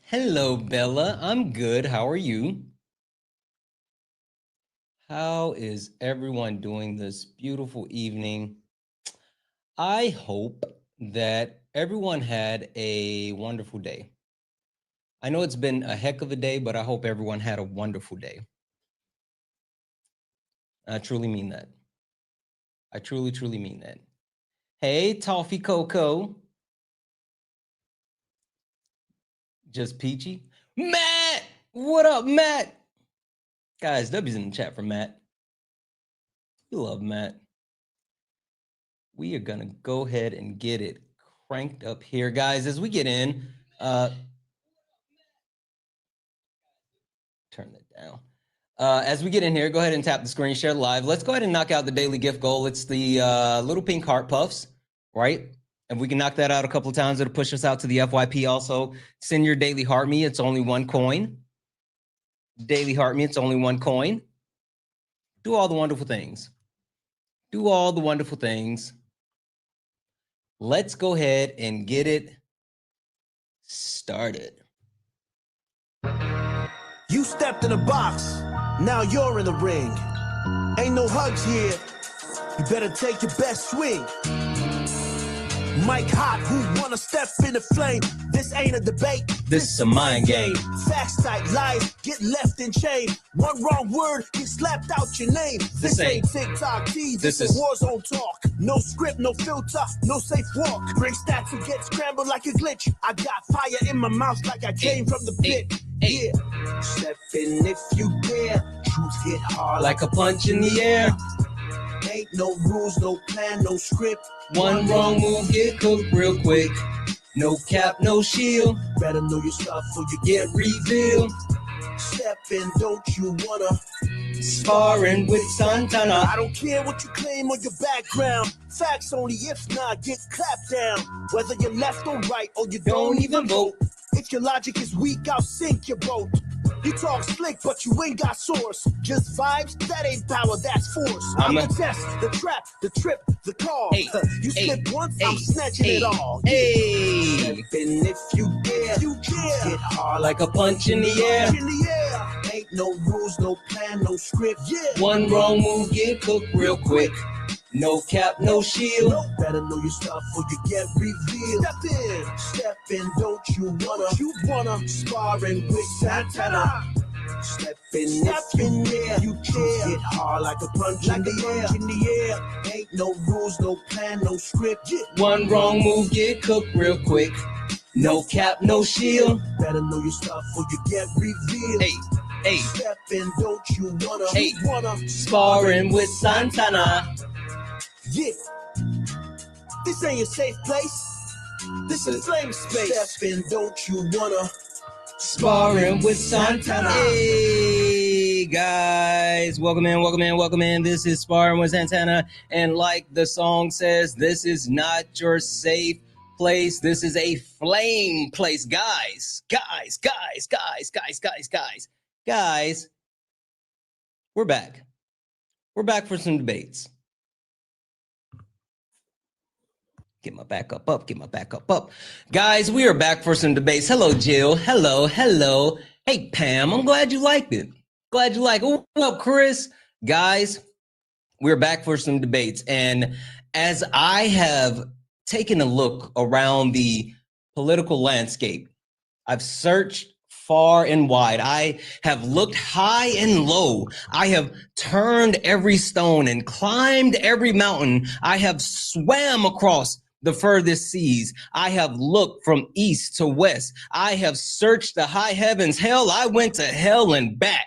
Hello, Bella. I'm good. How are you? How is everyone doing this beautiful evening? I hope that everyone had a wonderful day. I know it's been a heck of a day, but I hope everyone had a wonderful day. I truly mean that. I truly, truly mean that. Hey, Toffee Coco. Just peachy. Matt! What up, Matt? Guys, W's in the chat for Matt. We love Matt. We are going to go ahead and get it cranked up here. Guys, as we get in, turn that down. As we get in here, go ahead and tap the screen, share live. Let's go ahead and knock out the daily gift goal. It's the little pink heart puffs, right? If we can knock that out a couple of times, it'll push us out to the FYP. Also, send your daily heart me. It's only 1 coin. Daily heart me. It's only 1 coin. Do all the wonderful things. Do all the wonderful things. Let's go ahead and get it started. You stepped in a box, now you're in the ring. Ain't no hugs here, you better take your best swing. Mike Hot, who wanna step in the flame? This ain't a debate, this is a mind game. Facts type lies, get left in chain. One wrong word, get slapped out your name. This ain't TikTok T, this is Warzone talk. No script, no filter, no safe walk. Bring stats and get scrambled like a glitch. I got fire in my mouth like I came from the pit. Yeah, step in if you dare. Truth hit hard like a punch in the air. Ain't no rules, no plan, no script. One wrong move, get cooked real quick. No cap, no shield. Better know your stuff or you Get revealed. Step in, don't you wanna? Sparring with Santana. I don't care what you claim or your background. Facts only, if not, get clapped down. Whether you're left or right or you don't even vote. If your logic is weak, I'll sink your boat. You talk slick, but you ain't got source. Just vibes, that ain't power, that's force. I'm the test, the trap, the trip, the call. You slip once, I'm snatching it all. Step in if you dare. Get hard like a punch in the air. Ain't no rules, no plan, no script. One wrong move, get cooked real quick. No cap, no shield. Better know your stuff or you get revealed. Step in, don't you wanna? Sparring with Santana. Step in, there. You care. Get hard like a punch in the air. Ain't no rules, no plan, no script. One wrong move, get cooked real quick. No cap, no shield. Better know your stuff or you get revealed. Step in, don't you wanna? Sparring with Santana. Yeah, this ain't a safe place. This is flame space. Step in, don't you wanna? Sparring with Santana. Hey guys, welcome in. This is Sparring with Santana, and like the song says, this is not your safe place. This is a flame place, guys. We're back. We're back for some debates. Get my back up. Guys, we are back for some debates. Hello, Jill. Hello. Hey, Pam, I'm glad you liked it. What up, Chris? Guys, we're back for some debates. And as I have taken a look around the political landscape, I've searched far and wide. I have looked high and low. I have turned every stone and climbed every mountain. I have swam across the furthest seas. I have looked from east to west. I have searched the high heavens. Hell, I went to hell and back.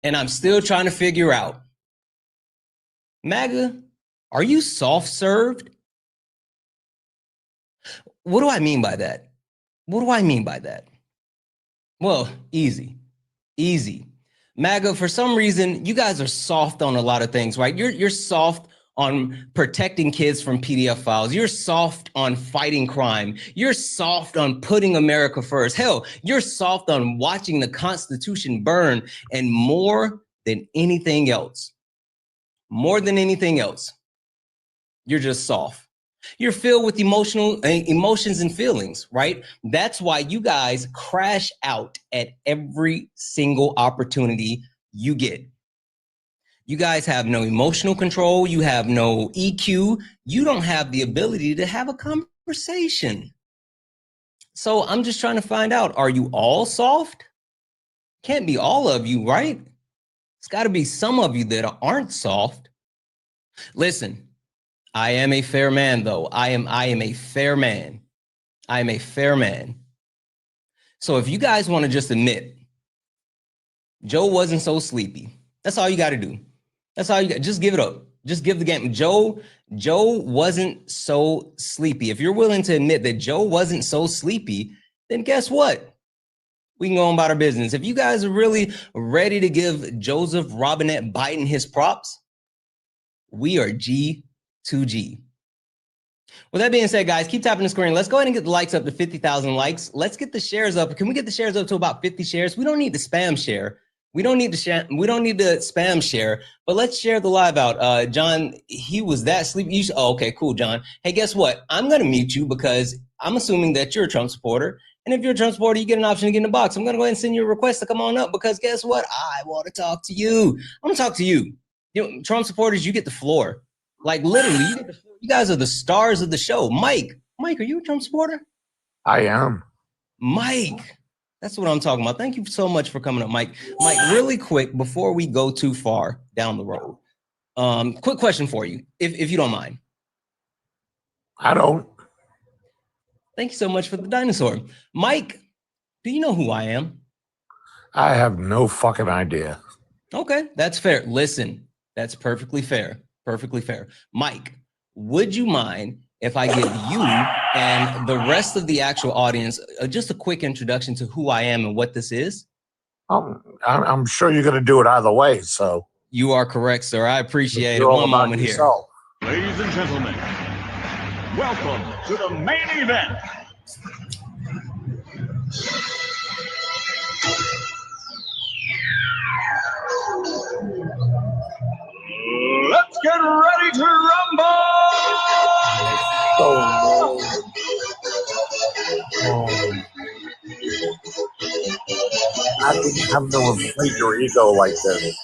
And I'm still trying to figure out, MAGA, are you soft served? What do I mean by that? Well, easy. MAGA, for some reason, you guys are soft on a lot of things, right? You're soft on protecting kids from PDF files. You're soft on fighting crime. You're soft on putting America first. Hell, you're soft on watching the Constitution burn. And more than anything else, you're just soft. You're filled with emotions and feelings, right? That's why you guys crash out at every single opportunity you get. You guys have no emotional control. You have no EQ. You don't have the ability to have a conversation. So I'm just trying to find out, are you all soft? Can't be all of you, right? It's got to be some of you that aren't soft. Listen, I am a fair man, though. I am a fair man. I am a fair man. So if you guys want to just admit, Joe wasn't so sleepy. That's all you got to do. That's all you got. Just give it up. Just give the game. Joe wasn't so sleepy. If you're willing to admit that Joe wasn't so sleepy, then guess what? We can go on about our business. If you guys are really ready to give Joseph Robinette Biden his props, we are G2G. With that being said, guys, keep tapping the screen. Let's go ahead and get the likes up to 50,000 likes. Let's get the shares up. Can we get the shares up to about 50 shares? We don't need the spam share. We don't need to spam share, but let's share the live out. John, he was that sleepy. Oh, okay, cool, John. Hey, guess what? I'm going to mute you because I'm assuming that you're a Trump supporter. And if you're a Trump supporter, you get an option to get in the box. I'm going to go ahead and send you a request to come on up because guess what? I want to talk to you. I want to talk to you. You know, Trump supporters, you get the floor. Like literally, you get the floor. You guys are the stars of the show. Mike, are you a Trump supporter? I am. Mike. That's what I'm talking about. Thank you so much for coming up, Mike. Mike, really quick, before we go too far down the road, quick question for you, if you don't mind. I don't. Thank you so much for the dinosaur. Mike, do you know who I am? I have no fucking idea. Okay, that's fair. Listen, that's perfectly fair. Perfectly fair. Mike, would you mind if I give you and the rest of the actual audience just a quick introduction to who I am and what this is? I'm sure you're going to do it either way, so. You are correct, sir. I appreciate it. One moment here. Ladies and gentlemen, welcome to the main event. Let's get ready to rumble! I didn't have no inflate your ego like this.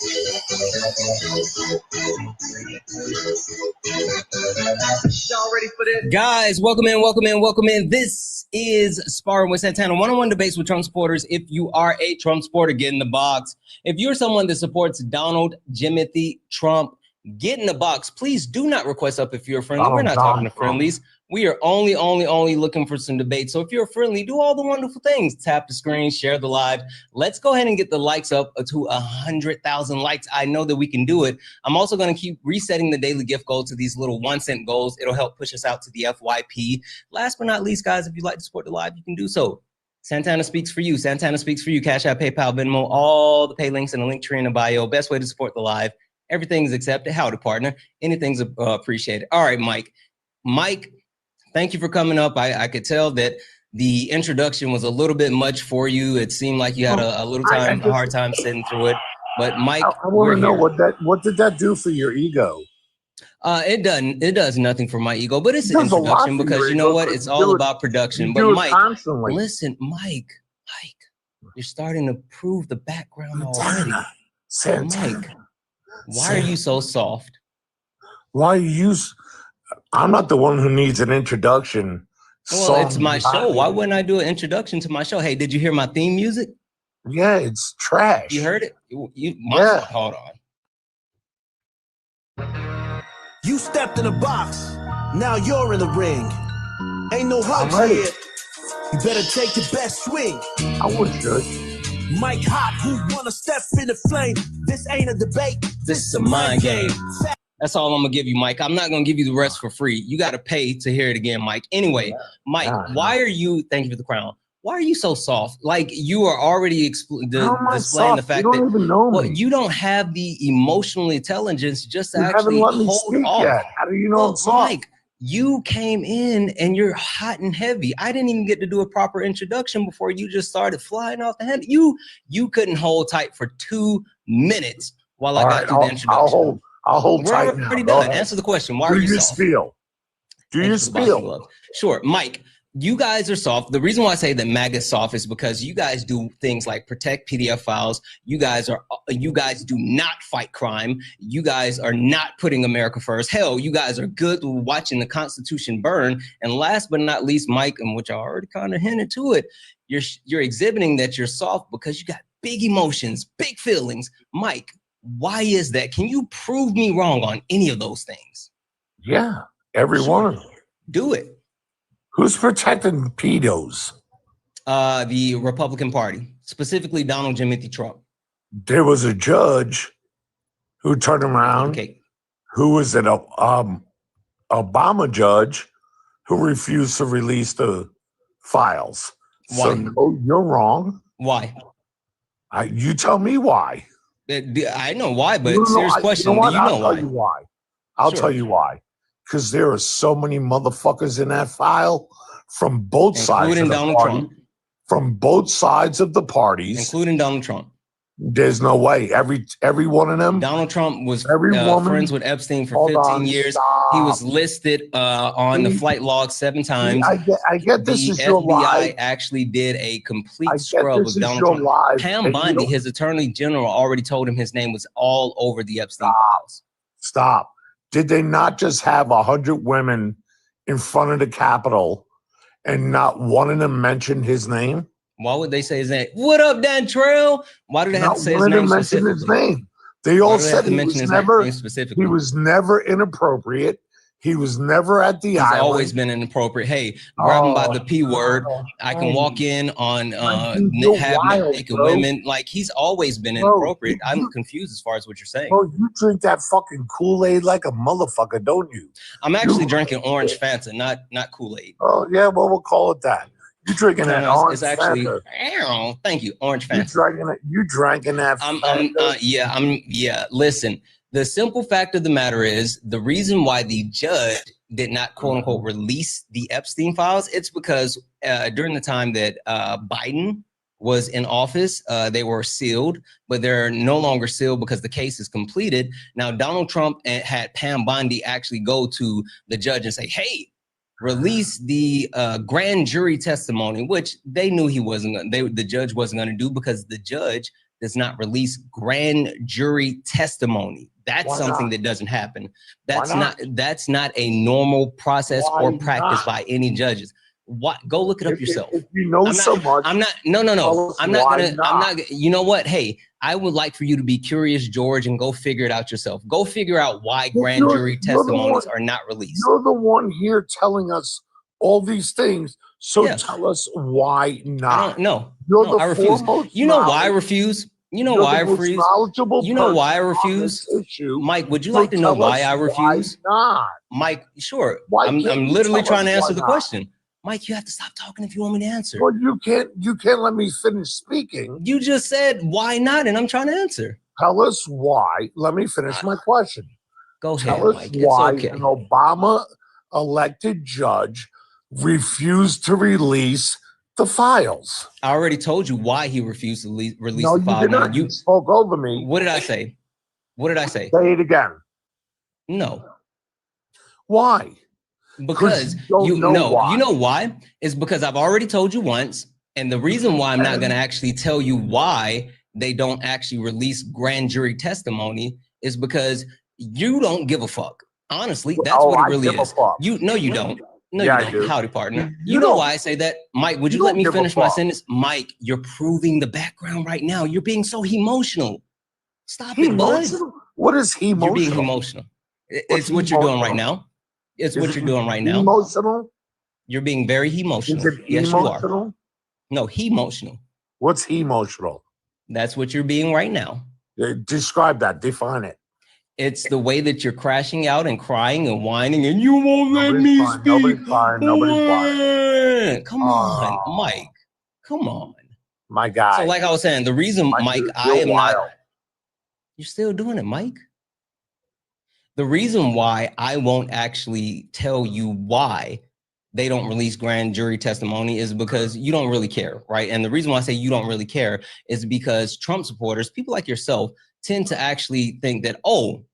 Y'all ready for this? Guys, welcome in. This is Sparring with Santana, one-on-one debates with Trump supporters. If you are a Trump supporter, get in the box. If you're someone that supports Donald Jimothy Trump, get in the box. Please do not request up if you're friendly. We're not talking to friendlies. We are only looking for some debate. So if you're friendly, do all the wonderful things. Tap the screen, share the live. Let's go ahead and get the likes up to 100,000 likes. I know that we can do it. I'm also going to keep resetting the daily gift goal to these little 1-cent goals. It'll help push us out to the FYP. Last but not least, guys, if you'd like to support the live, you can do so. Santana speaks for you. Santana speaks for you. Cash App, PayPal, Venmo, all the pay links in the link tree in the bio. Best way to support the live. Everything's accepted. Howdy, partner. Anything's appreciated. All right, Mike. Mike, thank you for coming up. I could tell that the introduction was a little bit much for you. It seemed like you had a hard time sitting through it. But Mike, I want to know what did that do for your ego? It does nothing for my ego, but it's an introduction because you know what? It's all about production. But Mike, listen, Mike, you're starting to prove the background already. Mike, why are you so soft? Why you? I'm not the one who needs an introduction. Well, it's my show. Why wouldn't I do an introduction to my show? Hey, did you hear my theme music? Yeah, it's trash. You heard it? Hold on. You stepped in the box. Now you're in the ring. Ain't no hugs here. You better take your best swing. I would should. Mike Hot, who wanna step in the flame? This ain't a debate. This is a mind game. That's all I'm gonna give you, Mike. I'm not gonna give you the rest for free. You got to pay to hear it again, Mike. Anyway, Mike, why are you? Thank you for the crown. Why are you so soft? Like you are already displaying the fact that even know me. You don't have the emotional intelligence just to actually hold off. Yet. How do you know I'm soft? Mike, you came in and you're hot and heavy. I didn't even get to do a proper introduction before you just started flying off the handle. You couldn't hold tight for 2 minutes while I got through the introduction. I'll hold tight now. Pretty done. Answer the question. Why are you soft? Feel? Do your spiel. Sure, Mike. You guys are soft. The reason why I say that MAGA is soft is because you guys do things like protect PDF files. You guys do not fight crime. You guys are not putting America first. Hell, you guys are good with watching the Constitution burn. And last but not least, Mike, and which I already kind of hinted to it, you're exhibiting that you're soft because you got big emotions, big feelings. Mike, why is that? Can you prove me wrong on any of those things? Yeah, every one of them. Do it. Who's protecting pedos? The Republican Party, specifically Donald Jimothy Trump. There was a judge who turned around, Okay. who was an Obama judge who refused to release the files. Why? So no, you're wrong. Why? You tell me why. I know why, but No, serious question. You know Do you know I'll why? tell you why. I'll tell you why. Because there are so many motherfuckers in that file from both sides of the Donald party, Trump. from both sides of the parties, including Donald Trump. There's no way. Every one of them. Donald Trump was woman, friends with Epstein for 15 years. Stop. He was listed on the flight log 7 times. I get this is your FBI actually did a complete scrub of Donald Trump. Pam Bondi, his attorney general, already told him his name was all over the Epstein files. Stop. Did they not just have 100 women in front of the Capitol and not one of them mentioned his name? Why would they say his name? What up, Dan Trail? Why do they have to say his name specifically? They all said he was never inappropriate. He was never at the island. He's always been inappropriate. Hey, grab him by the P word. I can walk in on naked women. Like, he's always been inappropriate. I'm confused as far as what you're saying. Bro, you drink that fucking Kool-Aid like a motherfucker, don't you? I'm actually drinking orange Fanta, not Kool-Aid. Oh, yeah, well, we'll call it that. You're drinking that orange It's actually, Fanta. Thank you, orange Fanta. You drinking that Fanta? Yeah, listen. The simple fact of the matter is the reason why the judge did not quote unquote release the Epstein files, it's because during the time that Biden was in office, they were sealed, but they're no longer sealed because the case is completed. Now, Donald Trump had Pam Bondi actually go to the judge and say, hey, release the grand jury testimony, which they knew he wasn't, the judge wasn't going to do because the judge does not release grand jury testimony. That's something that doesn't happen. That's not a normal process or practice by any judges. What? Go look it up yourself. If you know so much. You know what? Hey, I would like for you to be curious, George, and go figure it out yourself. Go figure out why grand jury testimonies are not released. You're the one here telling us all these things. So tell us why not. I refuse. You know why I refuse? You know why I refuse? You know why I refuse? Mike, would you like to know why I refuse? Why not? Mike, sure. I'm literally trying to answer the question. Mike, you have to stop talking if you want me to answer. Well, you can't let me finish speaking. You just said why not, and I'm trying to answer. Tell us why. Let me finish my question. Go ahead, Tell us Mike. why an Obama elected judge refused to release the files. I already told you why he refused to release no, the file. You did not. You spoke over me. What did I say? What did I say? Say it again. No. Why? Because you know why? It's because I've already told you once, and the reason why I'm not going to actually tell you why they don't actually release grand jury testimony is because you don't give a fuck. Honestly, that's what it really is. You don't. No, yeah, you don't. Howdy, partner. You know why I say that? Mike, would you let me finish my sentence? Mike, you're proving the background right now. You're being so emotional. Stop it, bud. What is emotional? You're being emotional. It's what you're doing right now. It's what you're doing right now. Emotional? You're being very emotional. Is it yes, emotional? you are. No, emotional. What's emotional? That's what you're being right now. Describe that. Define it. It's the way that you're crashing out and crying and whining and you won't let me speak. Nobody's fine. Nobody's fine. Come on, Mike. Come on. My guy. So like I was saying, the reason, Mike, I am not. You're still doing it, Mike. The reason why I won't actually tell you why they don't release grand jury testimony is because you don't really care, right? And the reason why I say you don't really care is because Trump supporters, people like yourself, tend to actually think that, oh,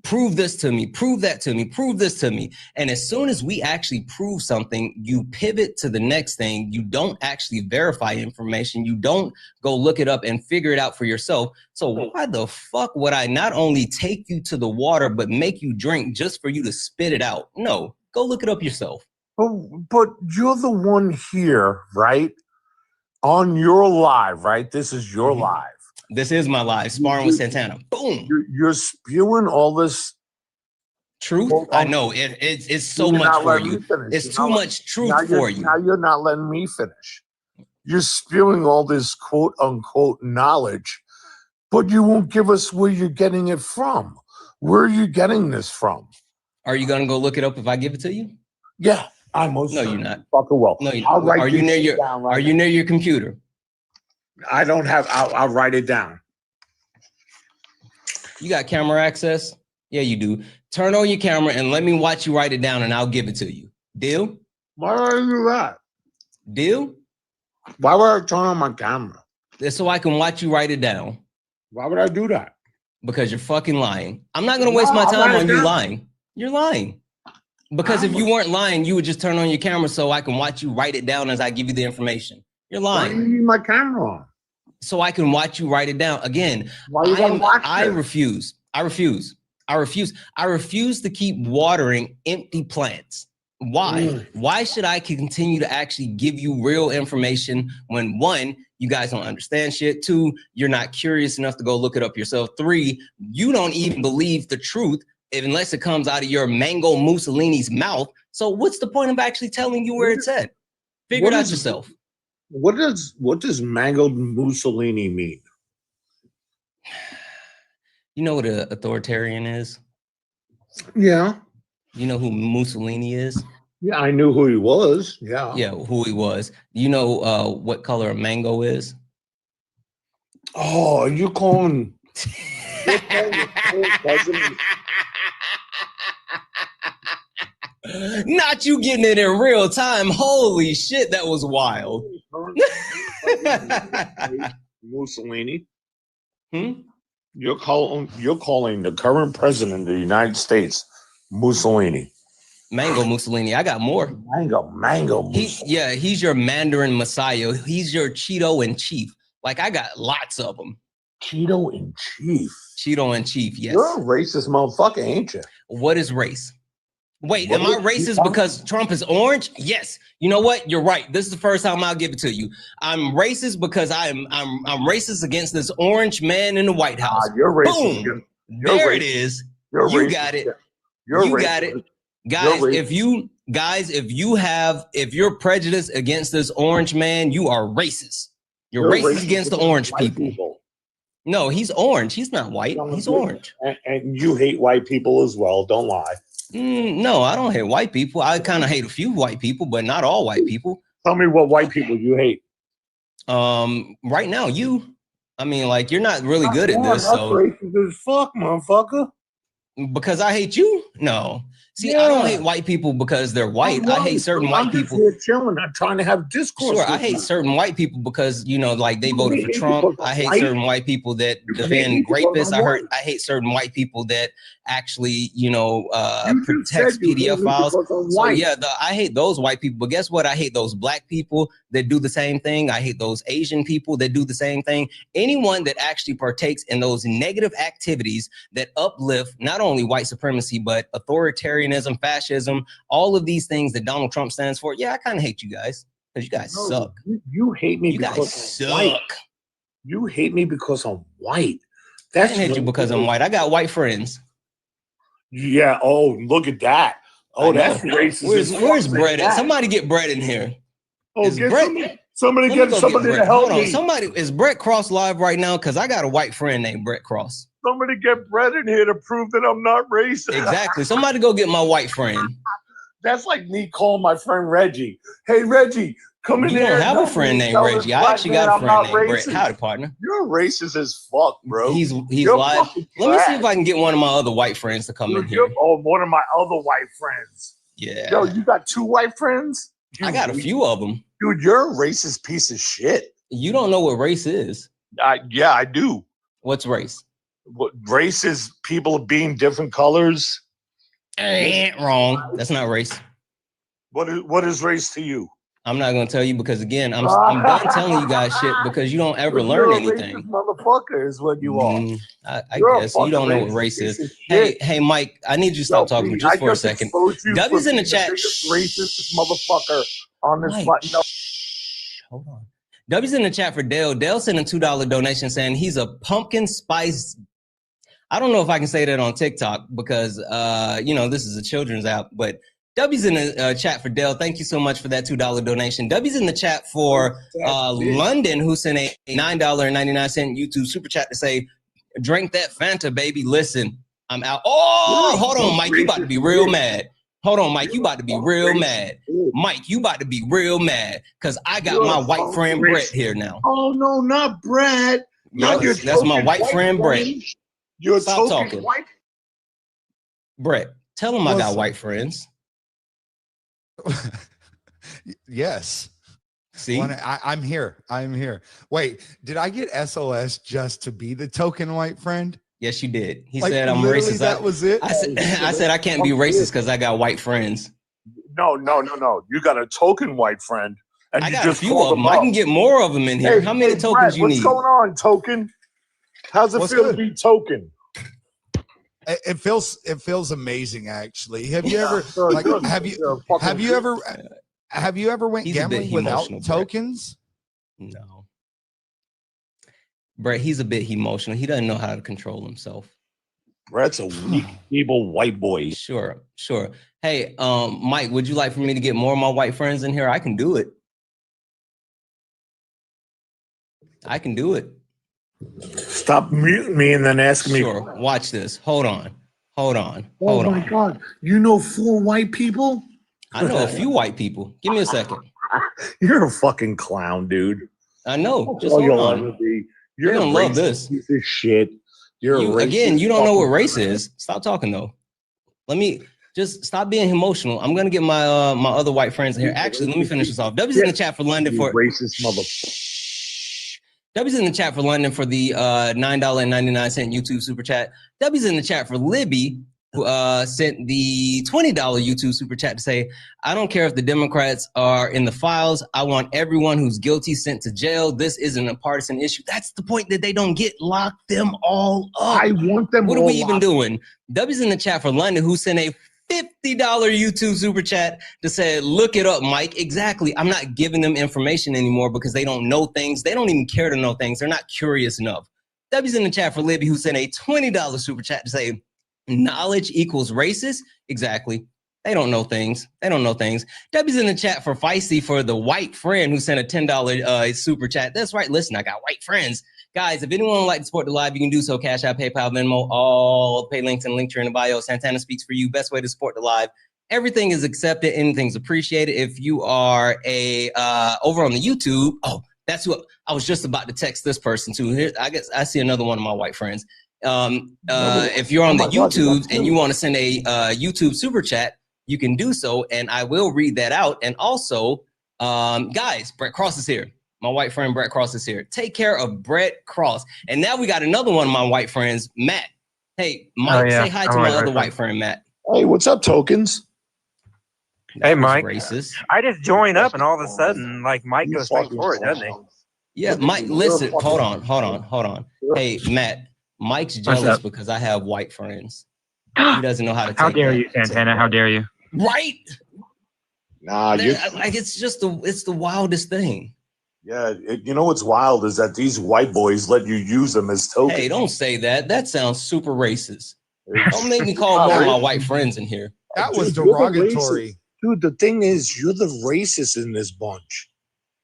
Prove this to me, prove that to me, prove this to me. And as soon as we actually prove something, you pivot to the next thing. You don't actually verify information. You don't go look it up and figure it out for yourself. So why the fuck would I not only take you to the water, but make you drink just for you to spit it out? No, go look it up yourself. But you're the one here, right? On your live, right? This is your live. This is my live, Sparring with Santana. Boom. You're spewing all this truth. I know it's so much for you. It's too much truth for you. Now you're not letting me finish. You're spewing all this quote unquote knowledge, but you won't give us where you're getting it from. Where are you getting this from? Are you gonna go look it up if I give it to you? Yeah, I most no, you're not. Fucking well. No, are you near your Are you near your computer? I don't have. I'll write it down. You got camera access? Yeah, you do. Turn on your camera and let me watch you write it down, and I'll give it to you. Deal? Why would I do that? Deal? Why would I turn on my camera? So I can watch you write it down. Why would I do that? Because you're fucking lying. I'm not gonna waste my time on you lying. You're lying. Because if you weren't lying, you would just turn on your camera so I can watch you write it down as I give you the information. You're lying. Why do you need my camera on? So I can watch you write it down. Again, I refuse. I refuse. I refuse. I refuse to keep watering empty plants. Why? Why should I continue to actually give you real information when, one, you guys don't understand shit, two, you're not curious enough to go look it up yourself, three, you don't even believe the truth unless it comes out of your Mango Mussolini's mouth. So what's the point of actually telling you where it's at? Figure it out yourself. What does Mango Mussolini mean? You know what an authoritarian is? Yeah. You know who Mussolini is? Yeah, I knew who he was. Yeah. Yeah, who he was. You know what color a mango is? Oh, you calling Not you getting it in real time. Holy shit, that was wild. Mussolini? Hmm? You're calling the current president of the United States Mussolini. Mango Mussolini. I got more. Mango Mussolini. He's your Mandarin Messiah. He's your Cheeto in chief. Like, I got lots of them. Cheeto in chief. Cheeto in chief, yes. You're a racist motherfucker, ain't you? What is race? Wait, am I racist because Trump is orange? Yes. You know what? You're right. This is the first time I'll give it to you. I'm racist because I'm racist against this orange man in the White House. You're racist. Boom. There it is. You got it. You got it. Guys, if you're prejudiced against this orange man, you are racist. You're racist against the orange people. No, he's orange. He's not white. He's orange. And you hate white people as well. Don't lie. No, I don't hate white people. I kind of hate a few white people, but not all white people. Tell me what white people you hate. Right now, you. I mean, like, you're not really good at this. So racist as fuck, motherfucker. Because I hate you? No. See, I don't hate white people because they're white. I hate certain white people. I'm chilling. I'm trying to have discourse. Sure, I hate certain white people because, you know, like, they voted for Trump. I hate certain white people that defend rapists. I hate certain white people that actually, you know, protect PDF files. So yeah, I hate those white people. But guess what? I hate those black people that do the same thing. I hate those Asian people that do the same thing. Anyone that actually partakes in those negative activities that uplift not only white supremacy, but authoritarianism, fascism, all of these things that Donald Trump stands for. Yeah, I kind of hate you guys because you guys suck. You hate me because I'm white. You hate me because I'm white. I hate you because I'm white. I got white friends. Yeah. Oh, look at that. Oh, that's racist. Where's Brett at? Somebody get Brett in here. Oh, somebody get somebody to help me. Is Brett Cross live right now? Because I got a white friend named Brett Cross. Somebody get Brett in here to prove that I'm not racist. Exactly. Somebody go get my white friend. That's like me calling my friend Reggie. Hey, Reggie, come in here. You don't have a friend named Reggie. I actually got a friend named Brett. Howdy, partner. You're racist as fuck, bro. He's live. Let me see if I can get one of my other white friends to come in here. Oh, one of my other white friends. Yeah. Yo, you got 2 white friends? I got a few of them. Dude, you're a racist piece of shit. You don't know what race is. Yeah, I do. What's race? What race is people being different colors? Wrong. That's not race. What is race to you? I'm not gonna tell you because again, I'm done telling you guys shit because you don't ever learn anything. Motherfucker is what you are. I guess you don't know what race is. Hey, Mike, I need you to stop talking just for a second. W's in the chat. Racist motherfucker on this button. No. Hold on. W's in the chat for Dale. Dale sent a $2 donation saying he's a pumpkin spice. I don't know if I can say that on TikTok because this is a children's app, but W's in the chat for Dell. Thank you so much for that $2 donation. W's in the chat for London, who sent a $9.99 YouTube super chat to say, drink that Fanta, baby. Listen, I'm out. Oh, hold on, Mike. You about to be real mad. Hold on, Mike. You about to be real mad. Mike, you about to be real mad because I got my white friend Brett here now. Oh, no, not Brett. That's my white friend Brett. You're Stop talking. White? Brett, tell him I got white friends. Yes. See, I'm here. I'm here. Wait, did I get SOS just to be the token white friend? Yes, you did. He said I'm racist. That was it. I said I can't be racist because I got white friends. No. You got a token white friend, and I you got just a few of them. I can get more of them in here. How many tokens you need? What's going on, token? How's it feel to be token? It feels amazing, actually. Have you ever have you ever went gambling without tokens? No. Brett, he's a bit emotional. He doesn't know how to control himself. Brett's a weak, evil white boy. Sure. Hey, Mike, would you like for me to get more of my white friends in here? I can do it. Stop muting me and then ask me. Sure. Watch this. Hold on. Oh my God. You know 4 white people? I know a few white people. Give me a second. You're a fucking clown, dude. I know. Just hold on. You're gonna love this. Piece of shit. You don't know what race is. Stop talking though. Let me just stop being emotional. I'm gonna get my my other white friends in here. Actually, let me finish this off. W's in the chat for London for racist mother. W's in the chat for London for the $9.99 YouTube super chat. W's in the chat for Libby, who sent the $20 YouTube super chat to say, I don't care if the Democrats are in the files. I want everyone who's guilty sent to jail. This isn't a partisan issue. That's the point that they don't get. Lock them all up. I want them. What are we even doing? W's in the chat for London, who sent a $50 YouTube super chat to say, look it up, Mike. Exactly. I'm not giving them information anymore because they don't know things. They don't even care to know things. They're not curious enough. W's in the chat for Libby, who sent a $20 super chat to say, knowledge equals racist. Exactly. They don't know things. W's in the chat for Feisty for the white friend who sent a $10 super chat. That's right. Listen, I got white friends. Guys, if anyone would like to support the live, you can do so. Cash App, PayPal, Venmo, all pay links and links are in the bio. Santana speaks for you. Best way to support the live. Everything is accepted. Anything's appreciated. If you are over on the YouTube, that's what I was just about to text this person too. Here, I guess I see another one of my white friends. If you're on the YouTube and you want to send a YouTube super chat, you can do so, and I will read that out. And also, guys, Brett Cross is here. My white friend Brett Cross is here. Take care of Brett Cross. And now we got another one of my white friends, Matt. Hey, Mike, say hi to my other white friend, Matt. Hey, what's up, tokens? Hey, Mike. Racist. I just joined up, and all of a sudden, like, Mike goes straight for it, doesn't he? Yeah, Mike, listen. Hold on. Hey, Matt, Mike's jealous because I have white friends. He doesn't know how to take How dare you, Santana? How dare you? Right? Nah, it's the wildest thing. Yeah, you know what's wild is that these white boys let you use them as tokens. Hey, don't say that. That sounds super racist. Don't make me call more of my white friends in here. That was derogatory. Dude, the thing is, you're the racist in this bunch.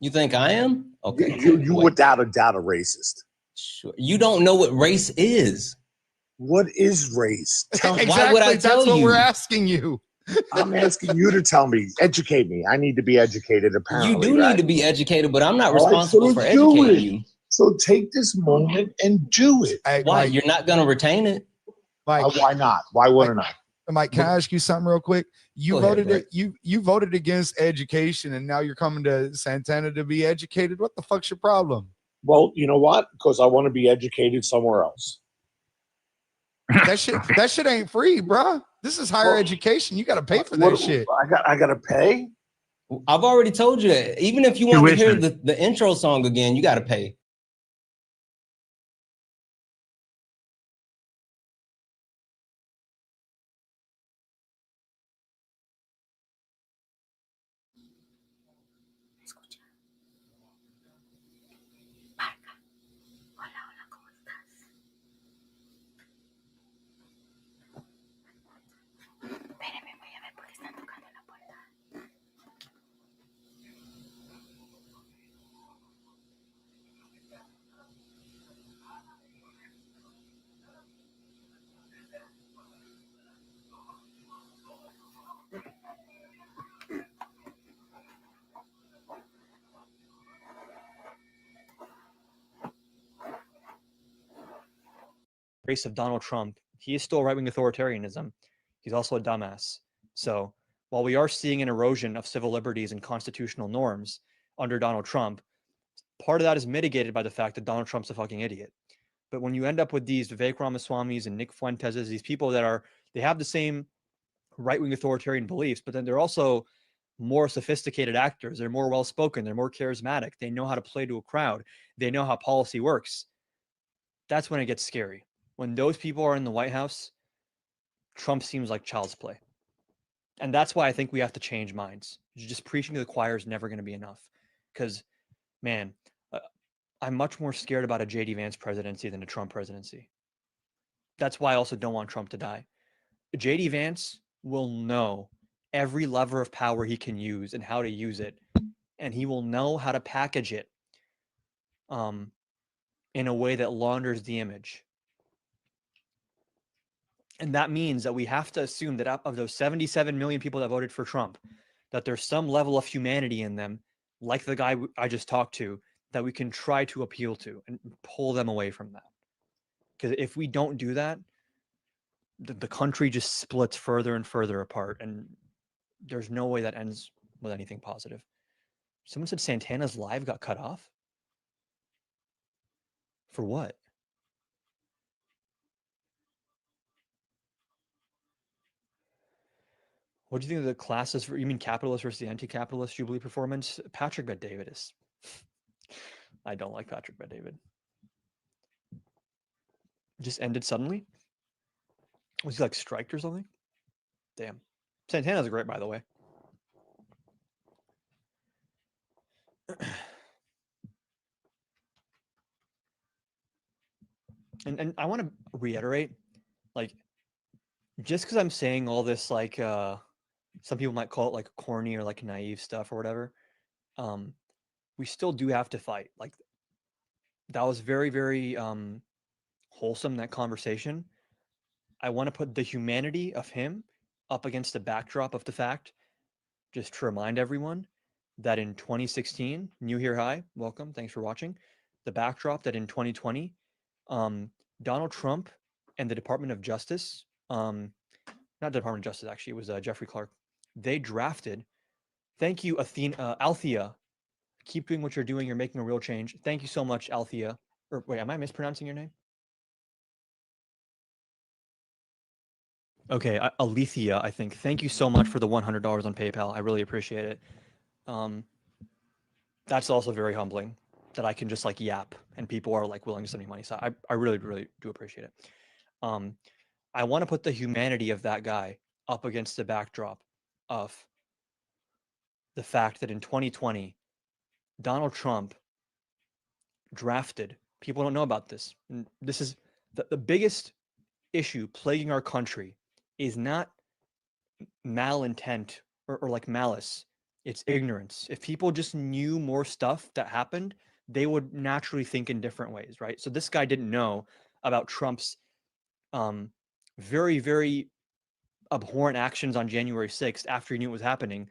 You think I am? Okay. You without a doubt a racist. Sure. You don't know what race is. What is race? Exactly. Why would I tell That's what you? we're asking you. I'm asking you to tell me. Educate me. I need to be educated, apparently. You do need to be educated, but I'm not responsible for educating you. So take this moment and do it. Hey, Why? Mike, You're not going to retain it? Mike, why not? Why wouldn't I? Mike, can I ask you something real quick? You Go ahead, voted you voted against education, and now you're coming to Santana to be educated. What the fuck's your problem? Well, you know what? Because I want to be educated somewhere else. That shit ain't free, bro. This is higher education. You got to pay for that shit. I got to pay. I've already told you that. Even if you want to hear Tuition. the intro song again, you got to pay. Race of Donald Trump, he is still right-wing authoritarianism. He's also a dumbass. So while we are seeing an erosion of civil liberties and constitutional norms under Donald Trump, part of that is mitigated by the fact that Donald Trump's a fucking idiot. But when you end up with these Vivek Ramaswamis and Nick Fuentes, these people that they have the same right-wing authoritarian beliefs, but then they're also more sophisticated actors. They're more well-spoken. They're more charismatic. They know how to play to a crowd. They know how policy works. That's when it gets scary. When those people are in the White House, Trump seems like child's play. And that's why I think we have to change minds. Just preaching to the choir is never going to be enough. Because, man, I'm much more scared about a J.D. Vance presidency than a Trump presidency. That's why I also don't want Trump to die. J.D. Vance will know every lever of power he can use and how to use it. And he will know how to package it in a way that launders the image. And that means that we have to assume that of those 77 million people that voted for Trump, that there's some level of humanity in them, like the guy I just talked to, that we can try to appeal to and pull them away from that. Because if we don't do that, the country just splits further and further apart, and there's no way that ends with anything positive. Someone said Santana's live got cut off. For what? What do you think of the classes you mean capitalist versus the anti-capitalist Jubilee performance? Patrick Bet-David is. I don't like Patrick Bet-David. Just ended suddenly? Was he like striked or something? Damn. Santana's great, by the way. And I want to reiterate, like, just because I'm saying all this, like, some people might call it like corny or like naive stuff or whatever, we still do have to fight. Like, that was very, very wholesome, that conversation. I want to put the humanity of him up against the backdrop of the fact, just to remind everyone that in 2016, new here, hi, welcome, thanks for watching. The backdrop that in 2020, Donald Trump and the Department of Justice, not the Department of Justice, actually, it was Jeffrey Clark. They drafted, thank you, Althea. Keep doing what you're doing. You're making a real change. Thank you so much, Althea. Or wait, am I mispronouncing your name? Okay, Alethea, I think. Thank you so much for the $100 on PayPal. I really appreciate it. That's also very humbling that I can just like yap and people are like willing to send me money. So I really, really do appreciate it. I want to put the humanity of that guy up against the backdrop of the fact that in 2020, Donald Trump drafted, people don't know about this. And this is the biggest issue plaguing our country is not malintent or like malice. It's ignorance. If people just knew more stuff that happened, they would naturally think in different ways, right? So this guy didn't know about Trump's very, very abhorrent actions on January 6th after he knew it was happening,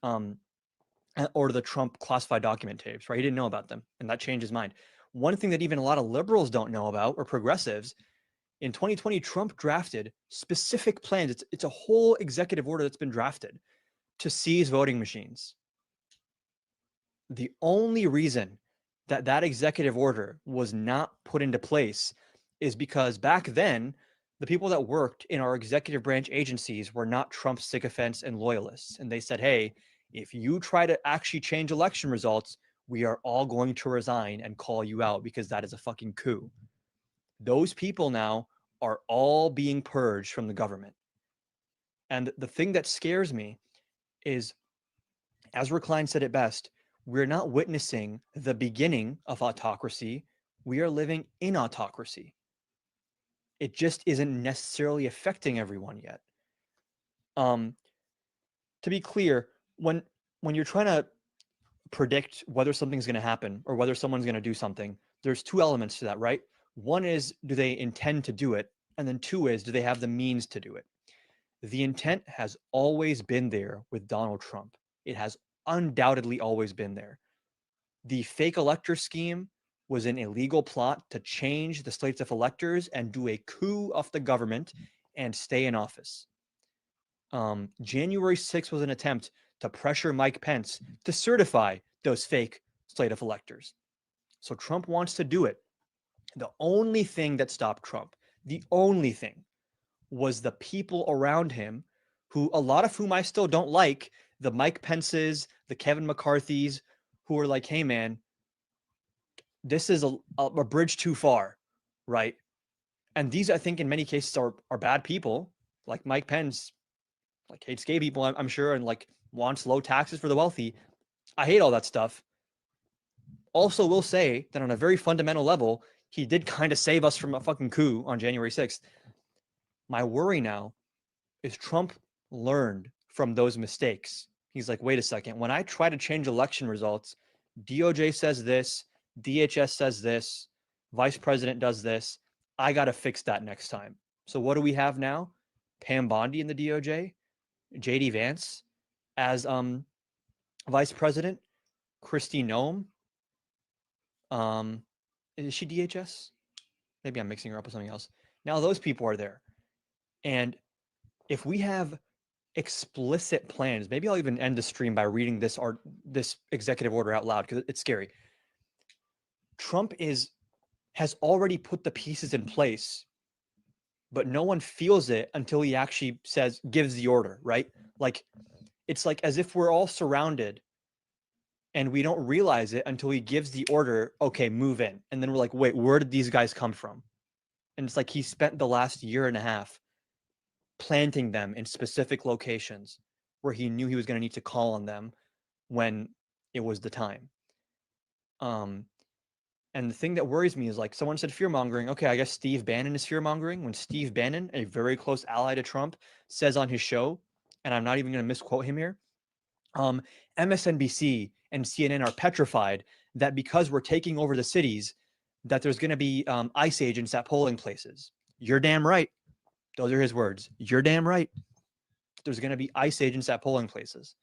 or the Trump classified document tapes, right? He didn't know about them, and that changed his mind. One thing that even a lot of liberals don't know about, or progressives, in 2020, Trump drafted specific plans. It's a whole executive order that's been drafted to seize voting machines. The only reason that executive order was not put into place is because back then, the people that worked in our executive branch agencies were not Trump sycophants and loyalists. And they said, hey, if you try to actually change election results, we are all going to resign and call you out because that is a fucking coup. Those people now are all being purged from the government. And the thing that scares me is, as Recline said it best, we're not witnessing the beginning of autocracy. We are living in autocracy. It just isn't necessarily affecting everyone yet. To be clear, when you're trying to predict whether something's going to happen or whether someone's going to do something, there's two elements to that, right? One is, do they intend to do it? And then two is, do they have the means to do it? The intent has always been there with Donald Trump. It has undoubtedly always been there. The fake elector scheme was an illegal plot to change the slates of electors and do a coup of the government and stay in office. January 6th was an attempt to pressure Mike Pence to certify those fake slate of electors. So Trump wants to do it. The only thing that stopped Trump, the only thing, was the people around him, who a lot of whom I still don't like, the Mike Pences, the Kevin McCarthys, who are like, hey man, this is a bridge too far, right? And these, I think, in many cases are bad people. Like Mike Pence, like hates gay people, I'm sure, and like wants low taxes for the wealthy. I hate all that stuff. Also, will say that on a very fundamental level, he did kind of save us from a fucking coup on January 6th. My worry now is Trump learned from those mistakes. He's like, wait a second, when I try to change election results, DOJ says this, DHS says this, vice president does this. I got to fix that next time. So what do we have now? Pam Bondi in the DOJ, JD Vance as vice president, Kristi Noem. Is she DHS? Maybe I'm mixing her up with something else. Now those people are there. And if we have explicit plans, maybe I'll even end the stream by reading this executive order out loud because it's scary. Trump has already put the pieces in place, but no one feels it until he actually gives the order, right? Like, it's like as if we're all surrounded and we don't realize it until he gives the order, okay, move in. And then we're like, wait, where did these guys come from? And it's like he spent the last year and a half planting them in specific locations where he knew he was going to need to call on them when it was the time. And the thing that worries me is, like, someone said fear mongering. Okay, I guess Steve Bannon is fear mongering when Steve Bannon, a very close ally to Trump, says on his show, and I'm not even going to misquote him here, MSNBC and CNN are petrified that because we're taking over the cities, that there's going to be ICE agents at polling places. You're damn right. Those are his words. You're damn right. There's going to be ICE agents at polling places.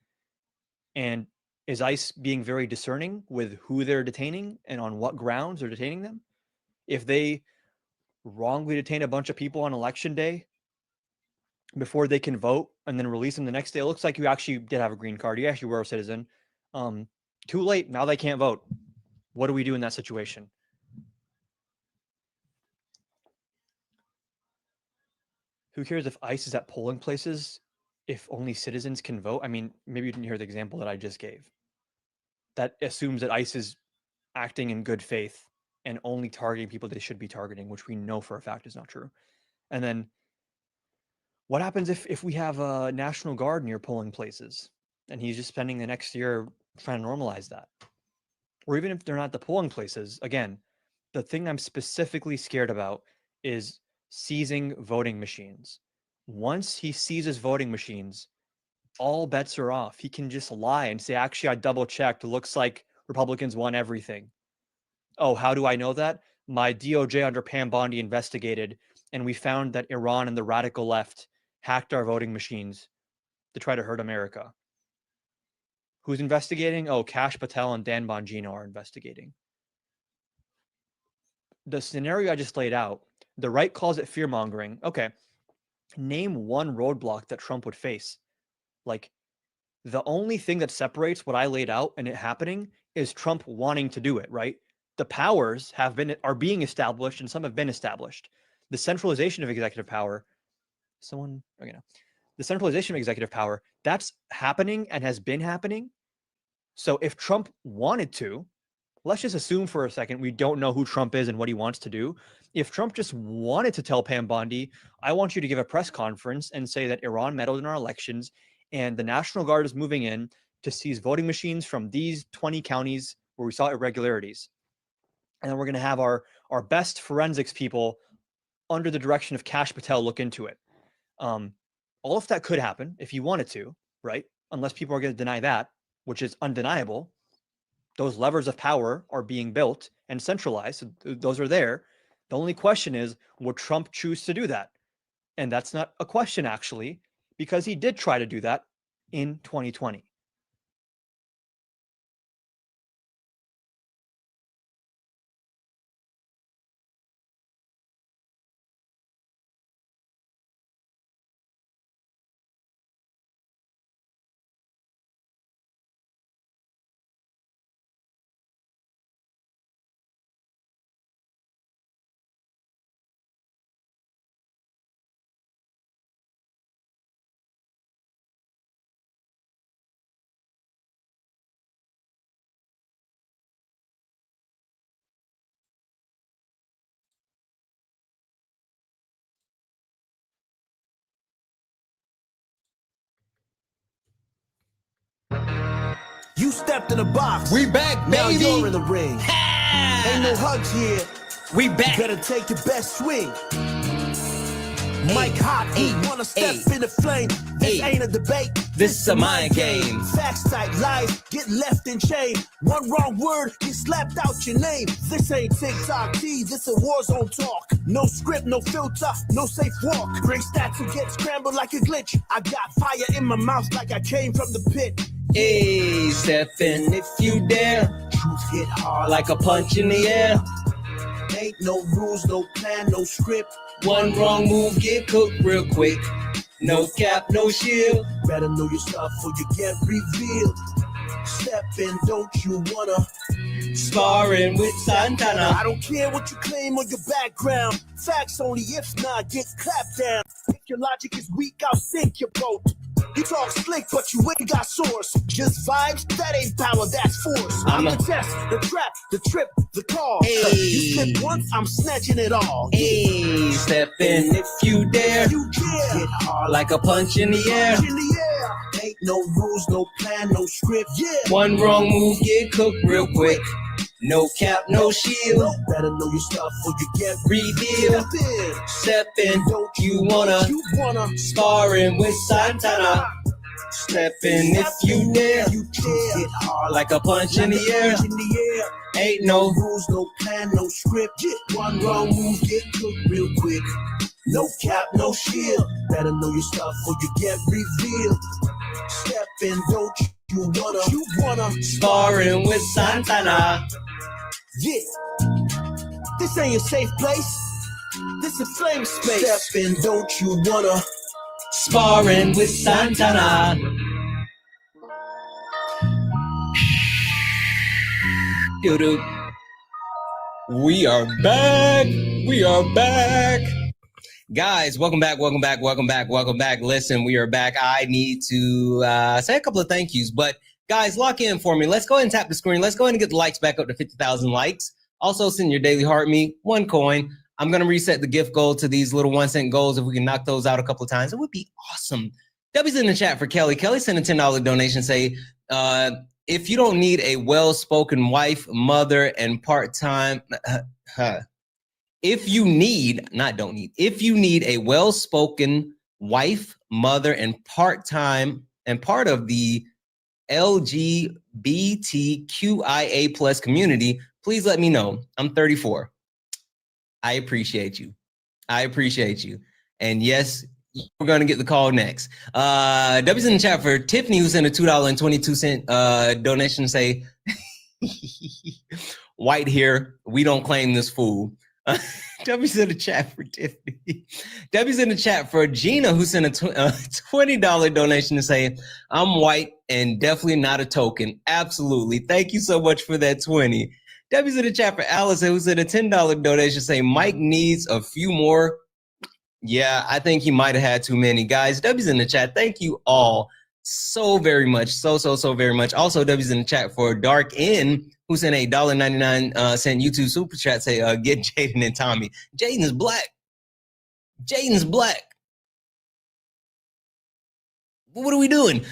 And is ICE being very discerning with who they're detaining and on what grounds they're detaining them? If they wrongly detain a bunch of people on election day before they can vote and then release them the next day, it looks like you actually did have a green card. You actually were a citizen. Too late. Now they can't vote. What do we do in that situation? Who cares if ICE is at polling places if only citizens can vote? I mean, maybe you didn't hear the example that I just gave. That assumes that ICE is acting in good faith and only targeting people they should be targeting, which we know for a fact is not true. And then what happens if we have a National Guard near polling places and he's just spending the next year trying to normalize that? Or even if they're not the polling places, again, the thing I'm specifically scared about is seizing voting machines. Once he seizes voting machines, all bets are off. He can just lie and say, actually, I double checked. It looks like Republicans won everything. Oh, how do I know that? My DOJ under Pam Bondi investigated, and we found that Iran and the radical left hacked our voting machines to try to hurt America. Who's investigating? Oh, Kash Patel and Dan Bongino are investigating. The scenario I just laid out, the right calls it fear-mongering. Okay, name one roadblock that Trump would face. Like, the only thing that separates what I laid out and it happening is Trump wanting to do it, right? The powers are being established and some have been established. the centralization of executive power, the centralization of executive power, that's happening and has been happening. So if Trump wanted to, let's just assume for a second we don't know who Trump is and what he wants to do. If Trump just wanted to tell Pam Bondi, I want you to give a press conference and say that Iran meddled in our elections and the National Guard is moving in to seize voting machines from these 20 counties where we saw irregularities. And then we're going to have our best forensics people under the direction of Kash Patel look into it. All of that could happen if you wanted to, right? Unless people are going to deny that, which is undeniable. Those levers of power are being built and centralized. So those are there. The only question is, would Trump choose to do that? And that's not a question, actually, because he did try to do that in 2020. You stepped in the box. We back, Now baby. you're in the ring. Ain't no hugs here. We back. Better take your best swing. Mike Hot, you wanna step in the flame. This ain't a debate. This is a mind game. Facts type lies, get left in chain. One wrong word, get slapped out your name. This ain't TikTok T, this a war zone talk. No script, no filter, no safe walk. Bring stats and get scrambled like a glitch. I got fire in my mouth like I came from the pit. Hey, step in if you dare. Truth hit hard Like a punch in the air. Ain't no rules, no plan, no script. One wrong move, get cooked real quick. No cap, no shield. Better know your stuff or you get revealed. Step in, don't you wanna? Sparring with Santana. I don't care what you claim or your background. Facts only, if not, get clapped down. If your logic is weak, I'll sink your boat. You talk slick, but you ain't got source. Just vibes, that ain't power, that's force. I'm the test, the trap, the trip, the call. You slip once, I'm snatching it all. Hey, step in if you dare. You dare. Hit hard Like a punch in the air. in the air. Ain't no rules, no plan, no script. Yeah. One wrong move, get cooked real quick. No cap, no shield. Better know your stuff or you get Reveal. Step in. Step in, Don't you wanna. You wanna. Sparring with Santana. Step in if you dare. You dare. Hit hard Like a punch in the air. in the air. Ain't no rules, no plan, no script. One wrong move, get cooked real quick. No cap, no shield. Better know your stuff or you get revealed. Step in, don't you wanna? You wanna. sparring with Santana. Yeah. This ain't a safe place. This a flame space. Step in, don't you wanna? Sparring with Santana. Doo-doo. We are back. We are back. Guys, welcome back, welcome back, welcome back, welcome back. Listen, we are back. I need to say a couple of thank yous, but guys, lock in for me. Let's go ahead and tap the screen. Let's go ahead and get the likes back up to 50,000 likes. Also, send your daily heart me 1 coin. I'm going to reset the gift goal to these little 1-cent goals. If we can knock those out a couple of times, it would be awesome. W's in the chat for Kelly. Kelly sent a $10 donation. Say, if you don't need a well-spoken wife, mother, and part-time, if you need, not don't need, if you need a well-spoken wife, mother, and part-time, and part of the LGBTQIA plus community, please let me know. I'm 34. I appreciate you. I appreciate you. And yes, we're going to get the call next. W's in the chat for Tiffany, who sent a $2.22 donation. Say, white here, we don't claim this fool. W's in the chat for Tiffany. W's in the chat for Gina, who sent a $20 donation to say, I'm white and definitely not a token. Absolutely. Thank you so much for that 20. W's in the chat for Allison, who sent a $10 donation, say Mike needs a few more Yeah, I think he might have had too many. Guys, W's in the chat. Thank you all so very much. So very much. Also, W's in the chat for Dark N, who sent a $1.99 YouTube super chat. Say, get Jaden and Tommy. Jaden is black. Jaden's black. What are we doing?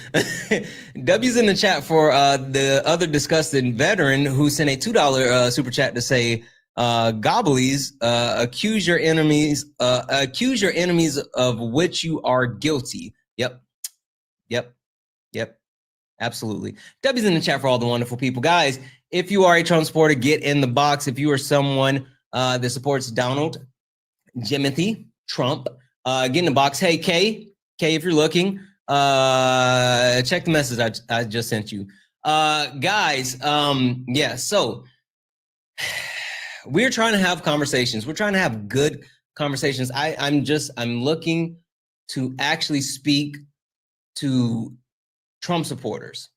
W's in the chat for the other disgusted veteran who sent a $2 super chat to say, Gobblies, accuse your enemies of which you are guilty. Yep. Absolutely. W's in the chat for all the wonderful people. Guys, if you are a Trump supporter, get in the box. If you are someone that supports Donald Jimothy Trump, get in the box. Hey, Kay, if you're looking, check the message I just sent you. Guys, yeah, so we're trying to have conversations. We're trying to have good conversations. I'm looking to actually speak to Trump supporters.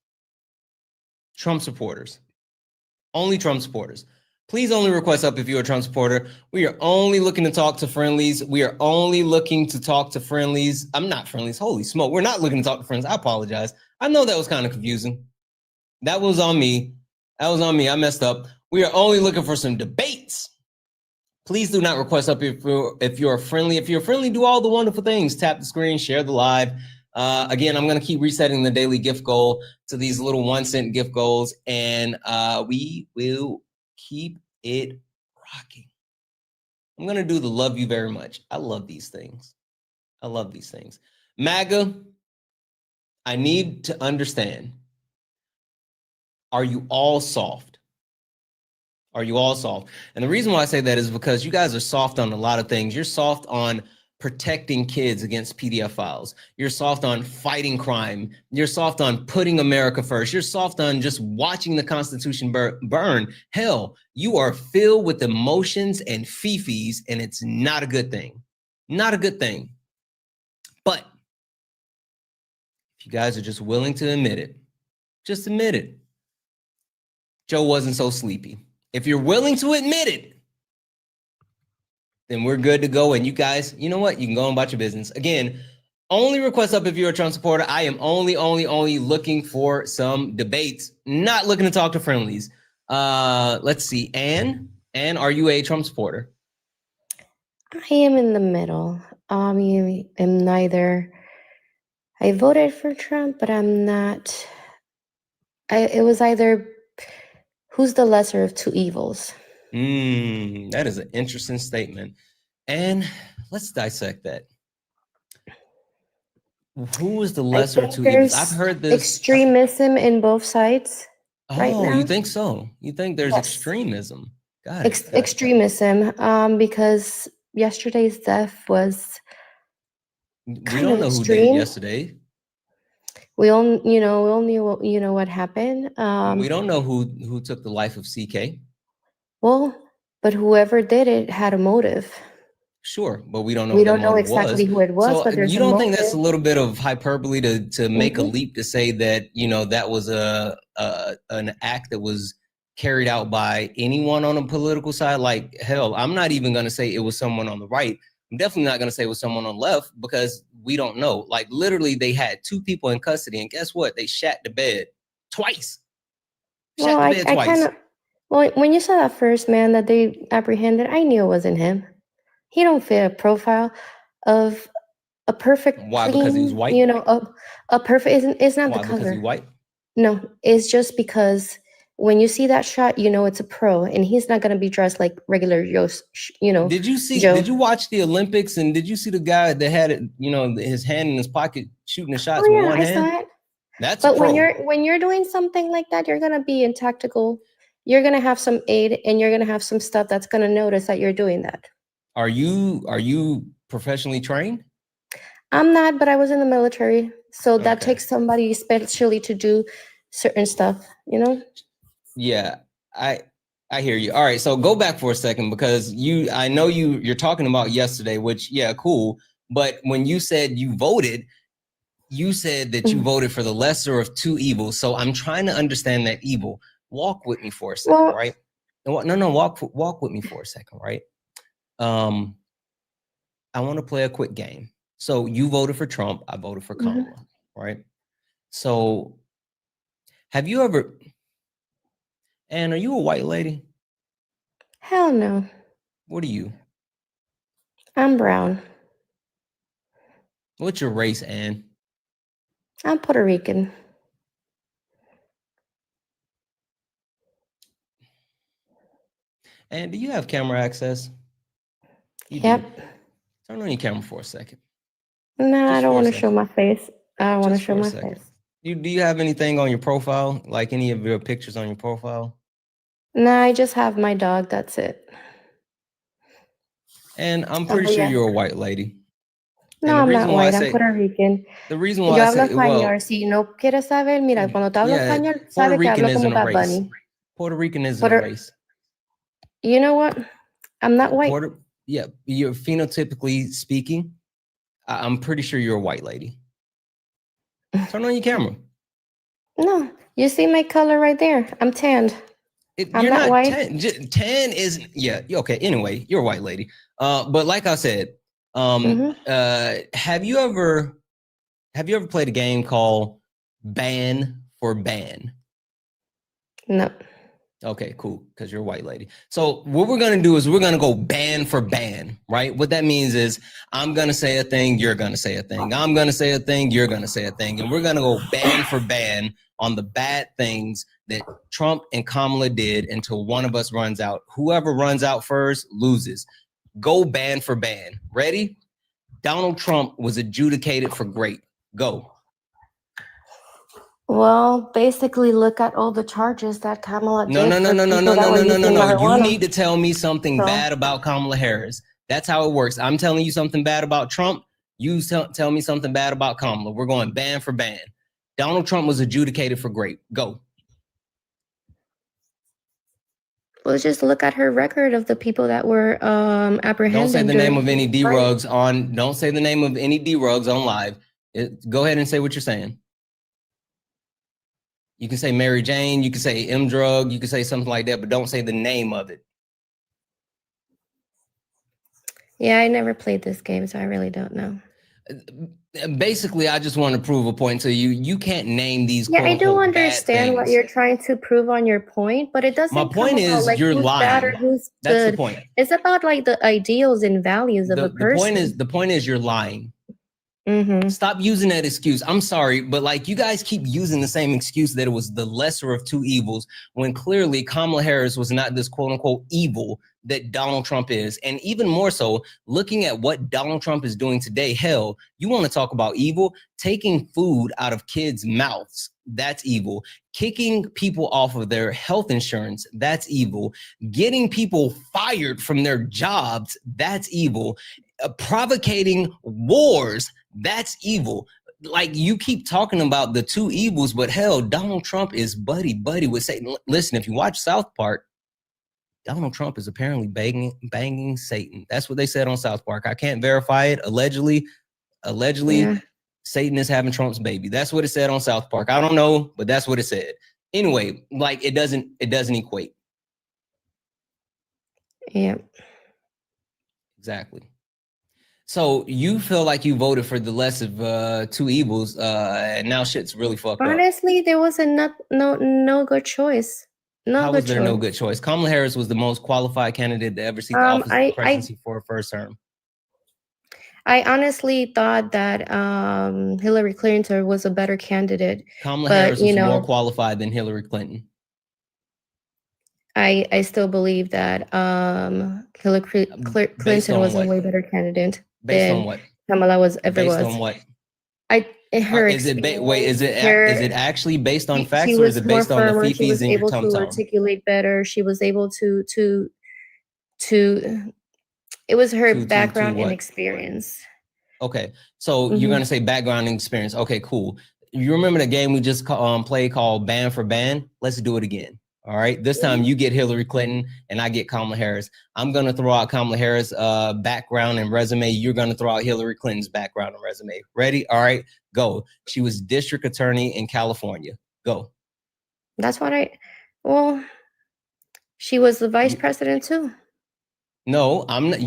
Only Trump supporters. Please only request up if you're a Trump supporter. We are only looking to talk to friendlies. We are only looking to talk to friendlies. I'm not friendlies. Holy smoke. We're not looking to talk to friends. I apologize. I know that was kind of confusing. That was on me. I messed up. We are only looking for some debates. Please do not request up if you're friendly. If you're friendly, do all the wonderful things. Tap the screen, share the live. Again, I'm going to keep resetting the daily gift goal to these little 1-cent gift goals, and we will keep it rocking. I'm going to do the love you very much. I love these things. MAGA, I need to understand. Are you all soft? And the reason why I say that is because you guys are soft on a lot of things. You're soft on protecting kids against PDF files. You're soft on fighting crime. You're soft on putting America first. You're soft on just watching the Constitution burn. Hell, you are filled with emotions and fifis, and it's not a good thing. But if you guys are just willing to admit it, just admit it. Joe wasn't so sleepy. If you're willing to admit it, then we're good to go. And you guys, you know what? You can go about your business. Again, only request up if you're a Trump supporter. I am only looking for some debates, not looking to talk to friendlies. Let's see. Anne, are you a Trump supporter? I am in the middle. I am neither. I voted for Trump, but I'm not. It was either who's the lesser of two evils. That is an interesting statement. And let's dissect that. Who is the lesser of two evils? I've heard this. Extremism in both sides right now. Oh, you think so? You think there's extremism? Got it. Extremism, because yesterday's death was we don't know who did it yesterday. We all knew what happened. We don't know who took the life of CK. Well, but whoever did it had a motive. Sure, but we don't know. We don't know exactly who it was. So but you don't think that's a little bit of hyperbole to make a leap to say that that was an act that was carried out by anyone on a political side? Like, hell, I'm not even going to say it was someone on the right. I'm definitely not going to say it was someone on the left because we don't know. Like, literally, they had two people in custody, and guess what? They shat the bed twice. Well, when you saw that first man that they apprehended, I knew it wasn't him. He don't fit a profile of a perfect. Why? Clean, because he was white. A perfect. It's not Why? the color. Because he's white. No, it's just because when you see that shot, it's a pro, and he's not gonna be dressed like regular Joe. Did you see? Joe. Did you watch the Olympics? And did you see the guy that had it? His hand in his pocket shooting the shots with one hand. Saw it. That's. But pro. when you're doing something like that, you're gonna be in tactical. You're gonna have some aid, and you're gonna have some stuff that's gonna notice that you're doing that. Are you professionally trained? I'm not, but I was in the military, so that takes somebody especially to do certain stuff. Yeah, I hear you. All right, so go back for a second because I know you're talking about yesterday, which cool. But when you said you voted, you said that you voted for the lesser of two evils. So I'm trying to understand that evil. Walk with me for a second, right? No, walk with me for a second, right? I want to play a quick game. So you voted for Trump. I voted for Kamala, right? So have you ever, Anne, are you a white lady? Hell no. What are you? I'm brown. What's your race, Anne? I'm Puerto Rican. And do you have camera access? You Yep. do. Turn on your camera for a second. No, I Just don't for a want to show second. my face. I don't want to Just show for a my second. face. Do you have anything on your profile? Like any of your pictures on your profile? No, I just have my dog. That's it. And I'm Oh, pretty but sure yeah. you're a white lady. No, And the I'm reason not why I white. I'm say Puerto Rican. the reason why Yo I hablo say, well, español. Si no quieres saber, mira, cuando te hablo yeah, español, Puerto sabe que Rican hablo isn't como a Bad race. Bunny. Puerto Rican isn't a race. You know what? I'm not white. Yeah, you're phenotypically speaking. I'm pretty sure you're a white lady. Turn on your camera. No, you see my color right there. I'm tanned. I'm You're not white. Tan is, yeah, okay. Anyway, you're a white lady. But like I said, have you ever played a game called Ban for Ban? No. Okay, cool, because you're a white lady. So what we're gonna do is we're gonna go ban for ban, right? What that means is I'm gonna say a thing, you're gonna say a thing. I'm gonna say a thing, you're gonna say a thing, and we're gonna go ban for ban on the bad things that Trump and Kamala did until one of us runs out. Whoever runs out first loses. Go ban for ban. Ready? Donald Trump was adjudicated for great. Go. Well, basically, look at all the charges that Kamala No. did for people that were using You marijuana. need to tell me something bad about Kamala Harris. That's how it works. I'm telling you something bad about Trump. You tell me something bad about Kamala. We're going ban for ban. Donald Trump was adjudicated for great. Go. Let's just look at her record of the people that were apprehended. Don't say the name of any during- D-Rugs on. Don't say the name of any D-Rugs on live. Go ahead and say what you're saying. You can say Mary Jane. You can say M Drug. You can say something like that, but don't say the name of it. Yeah, I never played this game, so I really don't know. Basically, I just want to prove a point to you. You can't name these. Yeah, I do understand bad what things. you're trying to prove on your point, but it doesn't. My point is like you're who's lying. bad or who's That's good. the point. It's about like the ideals and values of a person. The point is you're lying. Mm-hmm. Stop using that excuse. I'm sorry, but like you guys keep using the same excuse that it was the lesser of two evils when clearly Kamala Harris was not this quote unquote evil that Donald Trump is. And even more so, looking at what Donald Trump is doing today, hell, you want to talk about evil? Taking food out of kids' mouths, that's evil. Kicking people off of their health insurance, that's evil. Getting people fired from their jobs, that's evil. Provocating wars, that's evil. Like you keep talking about the two evils, but hell, Donald Trump is buddy with Satan. Listen, if you watch South Park, Donald Trump is apparently banging Satan. That's what they said on South Park. I can't verify it. Allegedly, yeah. Satan is having Trump's baby. That's what it said on South Park. I don't know, but that's what it said. Anyway, like it doesn't equate. Yeah. Exactly. So you feel like you voted for the less of two evils, and now shit's really fucked up. Honestly, there was no good choice. How was there no good choice? Kamala Harris was the most qualified candidate to ever seek the office of presidency for a first term. I honestly thought that Hillary Clinton was a better candidate. Kamala Harris was more qualified than Hillary Clinton. I still believe that Hillary Clinton was a way better candidate than Kamala was ever was. Based on what? Is it actually based on facts, or is it based on the fifis in your tum-tum? She was able to articulate better. She was able to it was her background and experience. Okay, so you're gonna say background and experience. Okay, cool. You remember the game we just played called Ban for Ban? Let's do it again. All right, this time you get Hillary Clinton and I get Kamala Harris. I'm gonna throw out Kamala Harris' background and resume. You're gonna throw out Hillary Clinton's background and resume. Ready? All right, go. She was district attorney in California. Go. That's what she was the vice president too. No, I'm not,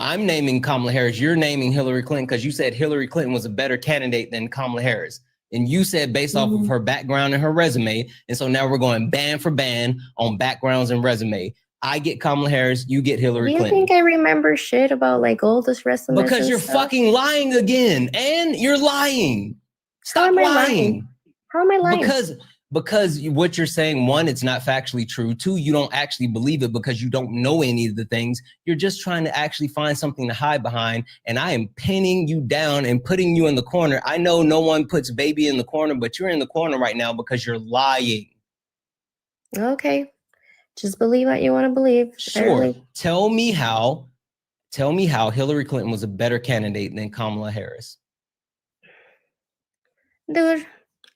I'm naming Kamala Harris. You're naming Hillary Clinton because you said Hillary Clinton was a better candidate than Kamala Harris. And you said based off of her background and her resume. And so now we're going band for band on backgrounds and resume. I get Kamala Harris, you get Hillary Do you Clinton. think I remember shit about like all this resumes? Because you're fucking lying again. And you're lying. Stop How am I lying. How am I lying? Because what you're saying, one, it's not factually true. Two, you don't actually believe it because you don't know any of the things. You're just trying to actually find something to hide behind. And I am pinning you down and putting you in the corner. I know no one puts baby in the corner, but you're in the corner right now because you're lying. Okay. Just believe what you want to believe. Sure. Tell me how Hillary Clinton was a better candidate than Kamala Harris. Dude,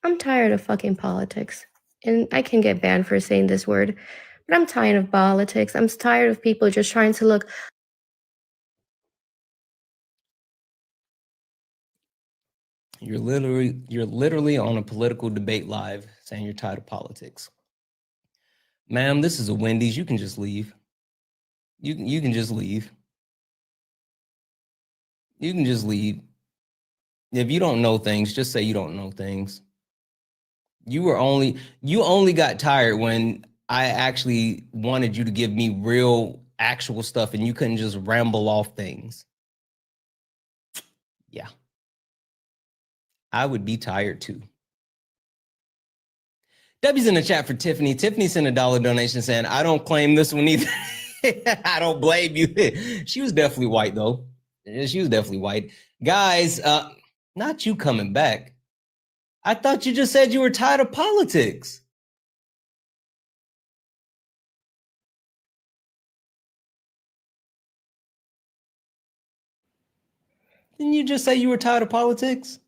I'm tired of fucking politics. And I can get banned for saying this word, but I'm tired of politics. I'm tired of people just trying to look. You're literally on a political debate live saying you're tired of politics. Ma'am, this is a Wendy's. You can just leave. You can just leave. You can just leave. If you don't know things, just say you don't know things. You only got tired when I actually wanted you to give me real, actual stuff, and you couldn't just ramble off things. Yeah. I would be tired too. W's in the chat for Tiffany. Tiffany sent a $1 donation saying, I don't claim this one either. I don't blame you. She was definitely white, though. She was definitely white. Guys, not you coming back. I thought you just said you were tired of politics. Didn't you just say you were tired of politics?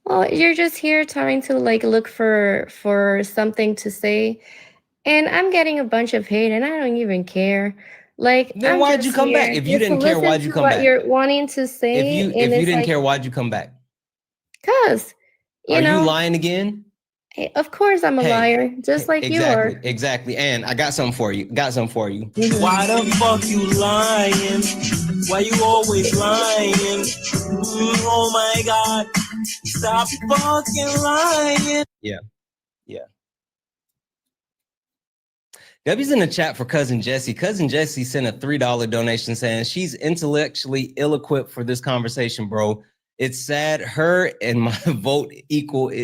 Well, you're just here trying to like look for something to say, and I'm getting a bunch of hate, and I don't even care. Like, then why'd you come back? If you didn't care, why'd you come back? What you're wanting to say? If you didn't care, why'd you come back? Cause are you lying again? Of course, I'm a liar, just like you are. Exactly. And I got something for you. Why the fuck you lying? Why you always lying? Oh my God. Stop fucking lying. Yeah. Debbie's in the chat for Cousin Jesse. Cousin Jesse sent a $3 donation saying she's intellectually ill-equipped for this conversation, bro. It's sad. Her and my vote equals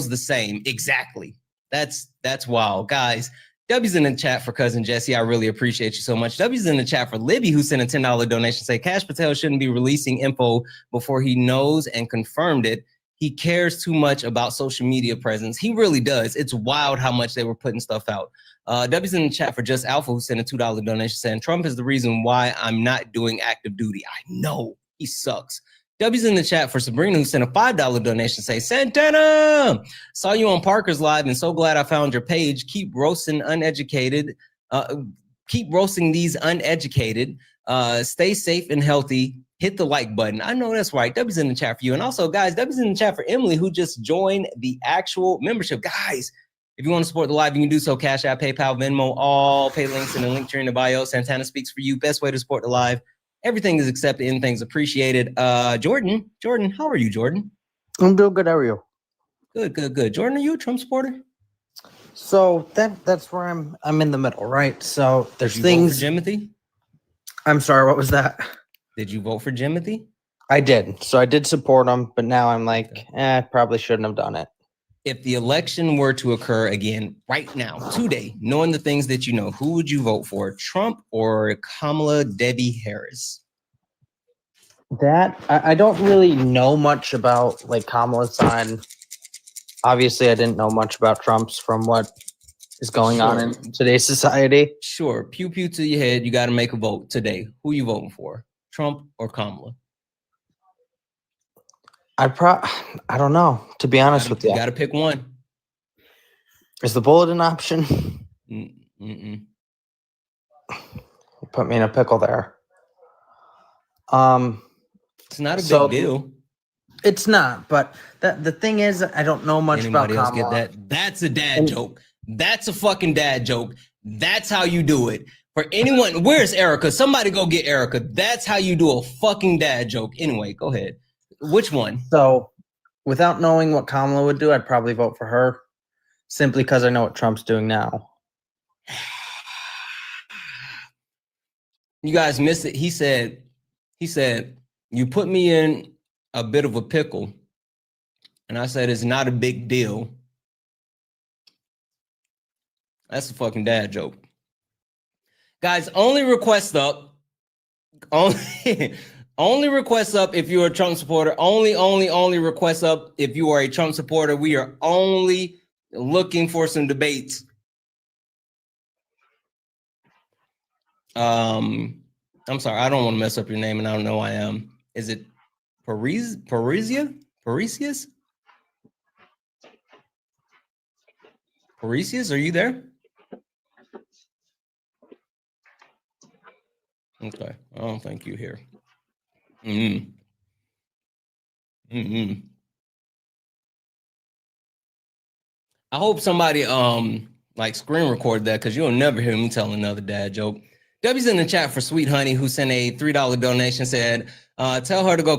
the same. Exactly. That's wild, guys. W's in the chat for Cousin Jesse. I really appreciate you so much. W's in the chat for Libby, who sent a $10 donation. Say Cash Patel shouldn't be releasing info before he knows and confirmed it. He cares too much about social media presence. He really does. It's wild how much they were putting stuff out. W's in the chat for Just Alpha, who sent a $2 donation saying Trump is the reason why I'm not doing active duty. I know he sucks. W's in the chat for Sabrina, who sent a $5 donation. Say, Santana, saw you on Parker's Live and so glad I found your page. Keep roasting uneducated. Keep roasting these uneducated. Stay safe and healthy. Hit the like button. I know that's right. W's in the chat for you. And also, guys, W's in the chat for Emily, who just joined the actual membership. Guys, if you want to support the live, you can do so. Cash App, PayPal, Venmo, all pay links in the link tree in the bio. Santana speaks for you. Best way to support the live. Everything is accepted. Anything's appreciated. Jordan, how are you, Jordan? I'm doing good. How are you? Good. Jordan, are you a Trump supporter? So that's where I'm in the middle, right? So there's Did you things. Vote for Jimothy? I'm sorry. What was that? Did you vote for Jimothy? I did. So I did support him, but now I'm like, probably shouldn't have done it. If the election were to occur again right now, today, knowing the things that you know, who would you vote for, Trump or Kamala Debbie Harris? That I don't really know much about like Kamala's side. Obviously, I didn't know much about Trump's from what is going on in today's society. Sure. Pew pew to your head. You got to make a vote today. Who you voting for, Trump or Kamala? I don't know, to be honest with you. You got to pick one. Is the bullet an option? Mm-mm. Put me in a pickle there. It's not a big deal. It's not, but the thing is, I don't know much about Anybody else Kamala. get that? That's a dad joke. That's a fucking dad joke. That's how you do it. For anyone, where's Erica? Somebody go get Erica. That's how you do a fucking dad joke. Anyway, go ahead. Which one? So, without knowing what Kamala would do, I'd probably vote for her, simply because I know what Trump's doing now. You guys missed it. He said, you put me in a bit of a pickle. And I said, it's not a big deal. That's a fucking dad joke. Guys, only request up. Only request up if you're a Trump supporter. Only request up if you are a Trump supporter. We are only looking for some debates. I'm sorry, I don't want to mess up your name, and I don't know who I am. Is it Parisius? Parisius, are you there? Okay, I don't think you're here. I hope somebody like screen record that, because you'll never hear me tell another dad joke. W's in the chat for Sweet Honey, who sent a $3 donation, said, tell her to go.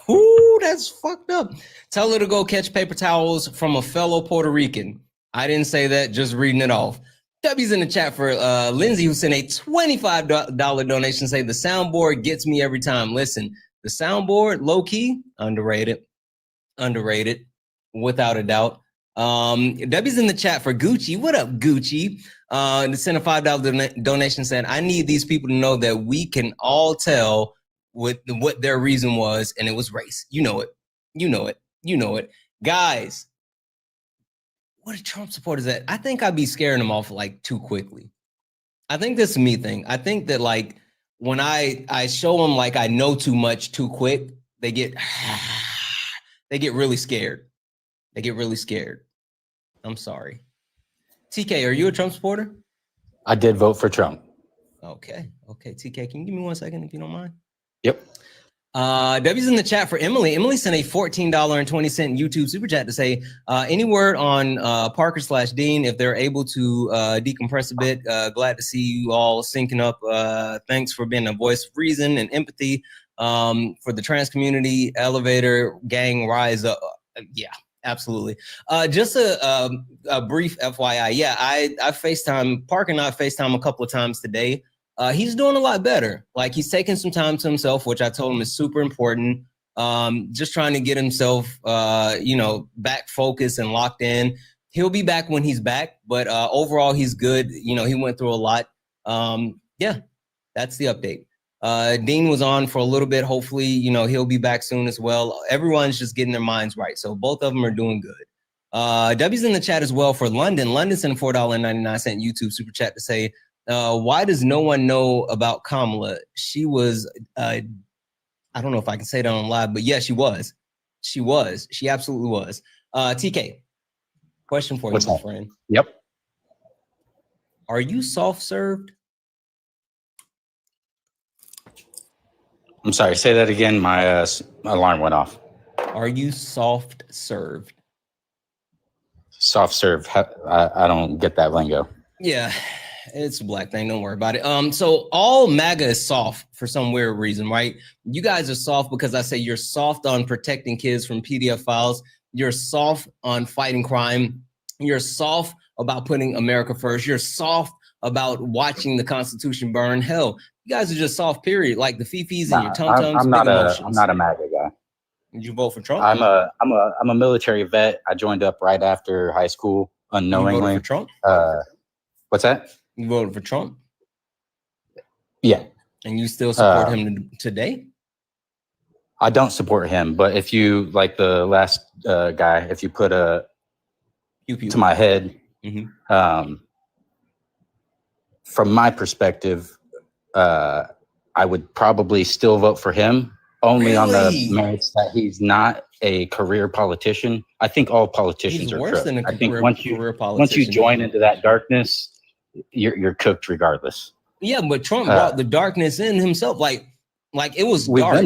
Ooh, that's fucked up. Tell her to go catch paper towels from a fellow Puerto Rican. I didn't say that, just reading it off. W's in the chat for Lindsay, who sent a $25 donation, say the soundboard gets me every time. Listen, the soundboard, low key, underrated, without a doubt. W's in the chat for Gucci. What up, Gucci? To send a $5 donation, said, I need these people to know that we can all tell what their reason was, and it was race. You know it. Guys, what a Trump supporters at? I think I'd be scaring them off like too quickly. I think this is me thing. I think that like when I show them like I know too much too quick, they get really scared. I'm sorry. TK, are you a Trump supporter? I did vote for Trump. Okay. TK, can you give me 1 second if you don't mind? Yep. W's in the chat for Emily. Emily sent a $14.20 YouTube super chat to say, any word on Parker/Dean if they're able to decompress a bit. Glad to see you all syncing up. Thanks for being a voice of reason and empathy for the trans community. Elevator gang rise up. Yeah. Absolutely. Just a brief FYI. Yeah, I FaceTime Parker and I FaceTime a couple of times today. He's doing a lot better. Like he's taking some time to himself, which I told him is super important. Just trying to get himself, back focused and locked in. He'll be back when he's back, but overall he's good. He went through a lot. Yeah, that's the update. Dean was on for a little bit. Hopefully, he'll be back soon as well. Everyone's just getting their minds right. So both of them are doing good. W's in the chat as well for London. London sent a $4.99 YouTube super chat to say, why does no one know about Kamala? She was, I don't know if I can say that on live, but yeah, she was. She absolutely was. TK, question for you, my friend. Yep. Are you soft served? I'm sorry, say that again. My alarm went off. Are you soft served? Soft serve. I don't get that lingo. Yeah, it's a black thing. Don't worry about it. So all MAGA is soft for some weird reason, right? You guys are soft because I say you're soft on protecting kids from PDF files. You're soft on fighting crime. You're soft about putting America first. You're soft about watching the Constitution burn. Hell, you guys are just soft, period. Like the fifis and your tum-tums. I'm not a MAGA guy. Did you vote for Trump? I'm a military vet. I joined up right after high school unknowingly. You voted for Trump? What's that? You voted for Trump? Yeah. And you still support him today? I don't support him, but if you like the last guy, if you put a to my head, from my perspective, I would probably still vote for him only on the merits that he's not a career politician. I think all politicians are worse than a career politician. Once you join into that darkness, you're cooked regardless. Yeah, but Trump brought the darkness in himself. Like it was dark.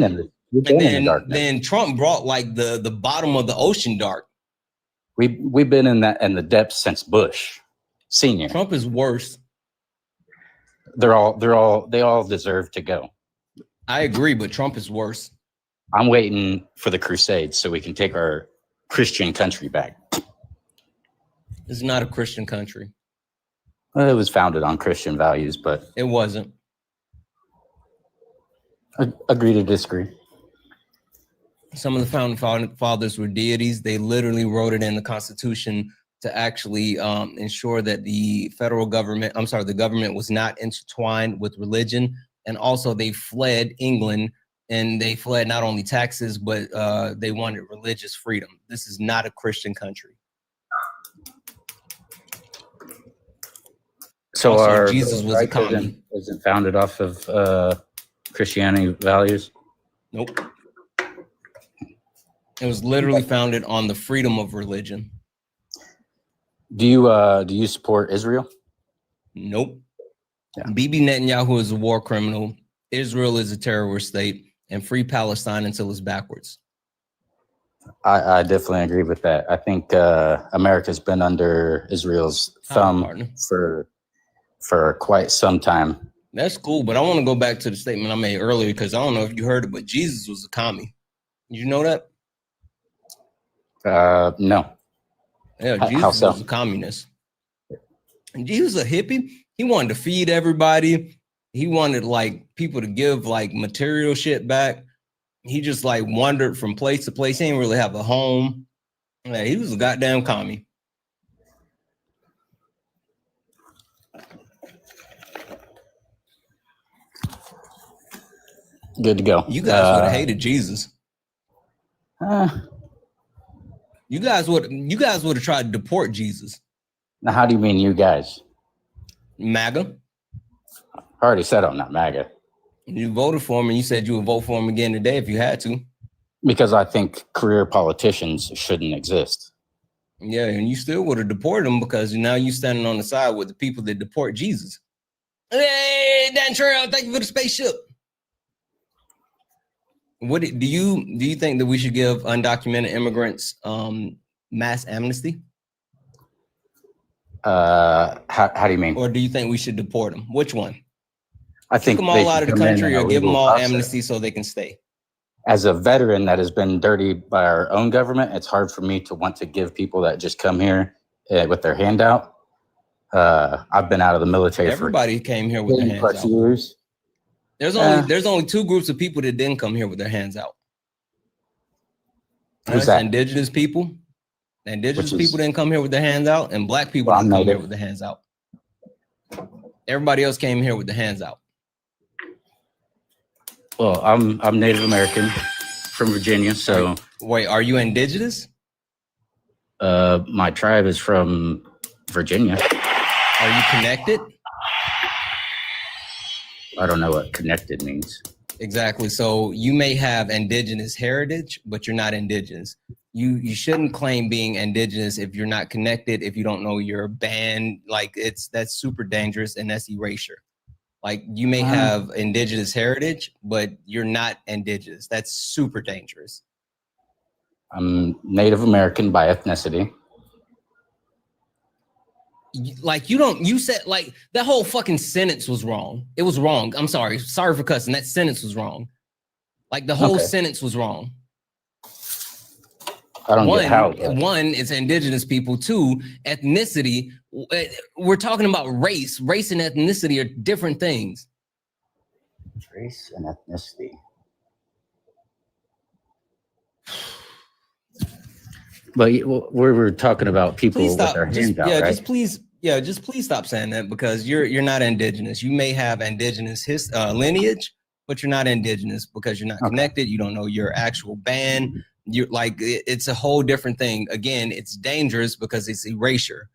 Then Trump brought like the bottom of the ocean dark. We've been in the depths since Bush Senior. Trump is worse. they all deserve to go. I agree, but Trump is worse. I'm waiting for the Crusades so we can take our Christian country back. It's not a Christian country. Well, it was founded on Christian values, but It wasn't. agree to disagree. Some of the founding fathers were deities. They literally wrote it in the Constitution to actually ensure that the the government was not intertwined with religion. And also they fled England, and they fled not only taxes, but they wanted religious freedom. This is not a Christian country. So Also, our Jesus was a commie. Isn't founded off of Christianity values? Nope. It was literally founded on the freedom of religion. Do you support Israel? Nope. Yeah. Bibi Netanyahu is a war criminal. Israel is a terrorist state, and free Palestine until it's backwards. I definitely agree with that. I think America's been under Israel's thumb for quite some time. That's cool, but I want to go back to the statement I made earlier because I don't know if you heard it, but Jesus was a commie. Did you know that? No. Yeah, How Jesus so? was a communist. And Jesus was a hippie. He wanted to feed everybody. He wanted like people to give like material shit back. He just like wandered from place to place. He didn't really have a home. Yeah, he was a goddamn commie. Good to go. You guys would have hated Jesus. You guys would have tried to deport Jesus. Now, how do you mean you guys? MAGA. I already said I'm not MAGA. You voted for him, and you said you would vote for him again today if you had to. Because I think career politicians shouldn't exist. Yeah, and you still would have deported him because now you're standing on the side with the people that deport Jesus. Hey, Dan Trail, thank you for the spaceship. What do you think that we should give undocumented immigrants mass amnesty? How do you mean? Or do you think we should deport them? Which one? I think Kick them all out of the country or give them all amnesty so they can stay. As a veteran that has been dirtied by our own government, it's hard for me to want to give people that just come here with their hand out. I've been out of the military. Everybody came here with their hands out. Years. There's only two groups of people that didn't come here with their hands out. Who's that? Indigenous people. Indigenous people didn't come here with their hands out, and black people didn't come here with their hands out. Everybody else came here with their hands out. Well, I'm Native American from Virginia, so wait, are you indigenous? My tribe is from Virginia. Are you connected? I don't know what connected means. Exactly. So you may have indigenous heritage, but you're not indigenous. You shouldn't claim being indigenous if you're not connected, if you don't know your band. Like that's super dangerous, and that's erasure. Like you may have indigenous heritage, but you're not indigenous. That's super dangerous. I'm Native American by ethnicity. Like you said like that whole fucking sentence was wrong. It was wrong. I'm sorry. Sorry for cussing. That sentence was wrong. Like the whole sentence was wrong. I don't get how. One, it's indigenous people. Two, ethnicity. We're talking about race. Race and ethnicity are different things. Race and ethnicity. But we're talking about people with their hands out, right? Just please stop saying that because you're not indigenous. You may have indigenous lineage, but you're not indigenous because you're not connected. You don't know your actual band. You're like it's a whole different thing. Again, it's dangerous because it's erasure.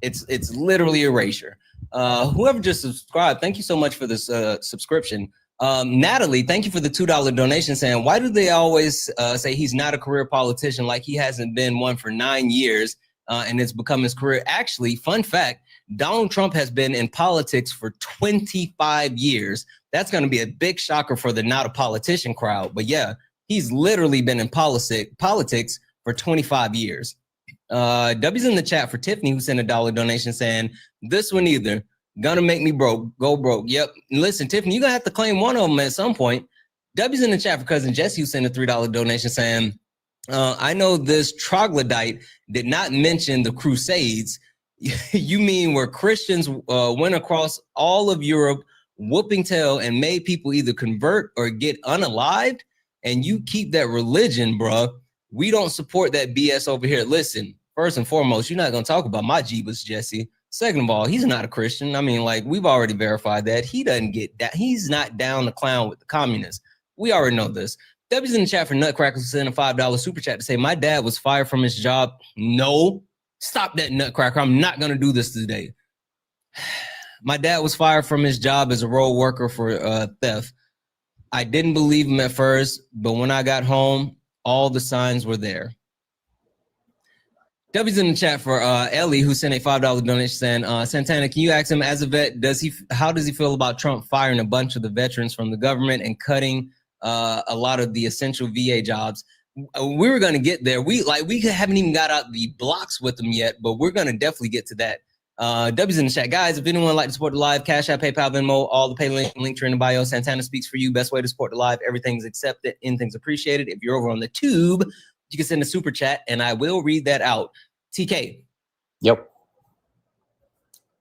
It's literally erasure. Whoever just subscribed, thank you so much for this subscription. Natalie, thank you for the $2 donation saying, why do they always say he's not a career politician like he hasn't been one for 9 years and it's become his career? Actually, fun fact, Donald Trump has been in politics for 25 years. That's going to be a big shocker for the not a politician crowd. But yeah, he's literally been in politics for 25 years. W's in the chat for Tiffany, who sent a $1 donation saying, this one either. Gonna make me broke. Go broke. Yep. Listen, Tiffany, you're gonna have to claim one of them at some point. W's in the chat for cousin Jesse, who sent a $3 donation saying, I know this troglodyte did not mention the Crusades. You mean where Christians went across all of Europe, whooping tail, and made people either convert or get unalived? And you keep that religion, bruh. We don't support that BS over here. Listen, first and foremost, you're not gonna talk about my Jeebus, Jesse. Second of all, he's not a Christian. I mean, like, we've already verified that. He doesn't get that. He's not down the clown with the communists. We already know this. W's in the chat for Nutcrackers who sent a $5 super chat to say, my dad was fired from his job. No, stop that, Nutcracker. I'm not going to do this today. My dad was fired from his job as a road worker for theft. I didn't believe him at first, but when I got home, all the signs were there. W's in the chat for Ellie, who sent a $5 donation saying, Santana, can you ask him as a vet, how does he feel about Trump firing a bunch of the veterans from the government and cutting a lot of the essential VA jobs? We were going to get there. We haven't even got out the blocks with them yet, but we're going to definitely get to that. W's in the chat. Guys, if anyone would like to support the live, Cash App, PayPal, Venmo, all the pay link in the bio. Santana speaks for you. Best way to support the live. Everything's accepted. Anything's appreciated. If you're over on the tube, you can send a super chat and I will read that out. TK. Yep.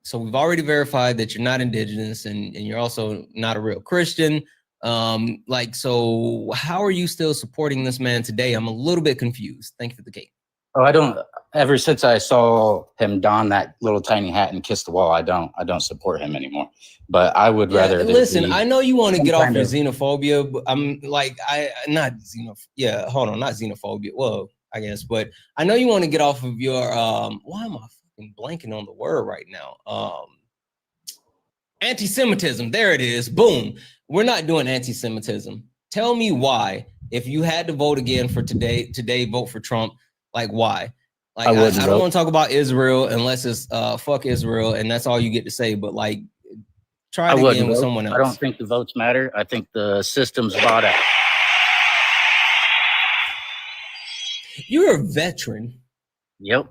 So we've already verified that you're not indigenous and you're also not a real Christian. So how are you still supporting this man today? I'm a little bit confused. Thank you for the cake. Oh, I don't. Ever since I saw him don that little tiny hat and kiss the wall, I don't support him anymore. But I would rather. Listen, I know you want to get off your xenophobia, but I'm like, not xenophobia. Well, I guess, but I know you want to get off of your. Why am I fucking blanking on the word right now? Anti-Semitism. There it is. Boom. We're not doing anti-Semitism. Tell me why, if you had to vote again for today, vote for Trump. Like, why? Like, I don't want to talk about Israel unless it's fuck Israel, and that's all you get to say. But like, try it again with someone else. I don't think the votes matter. I think the system's bought out. You're a veteran. Yep.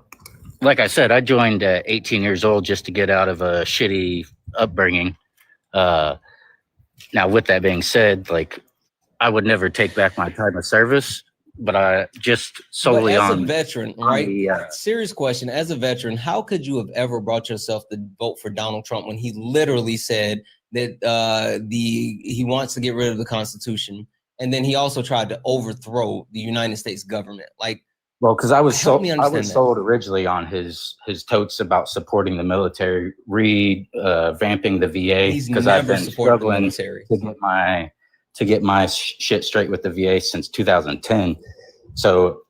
Like I said, I joined at 18 years old just to get out of a shitty upbringing. Now, with that being said, like, I would never take back my time of service. But I just solely as on a veteran, right? Serious question. As a veteran, how could you have ever brought yourself to vote for Donald Trump when he literally said that he wants to get rid of the Constitution, and then he also tried to overthrow the United States government? Like, well, because I was sold originally on his totes about supporting the military, revamping the VA, because I've been struggling to get my shit straight with the VA since 2010. So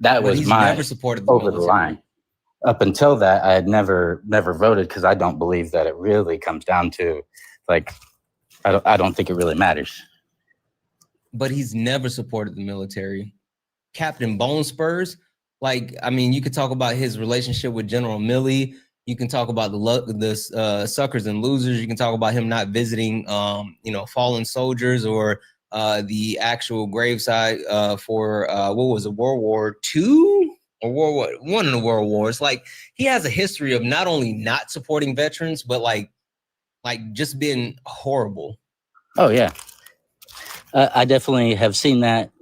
that was my never supported over the line. Up until that, I had never voted because I don't believe that it really comes down to, like, I don't think it really matters. But he's never supported the military. Captain Bone Spurs, like, I mean, you could talk about his relationship with General Milley. You can talk about the suckers and losers. You can talk about him not visiting, fallen soldiers or the actual graveside for what was it, World War II or one of the World Wars. Like, he has a history of not only not supporting veterans, but like just being horrible. Oh yeah. I definitely have seen that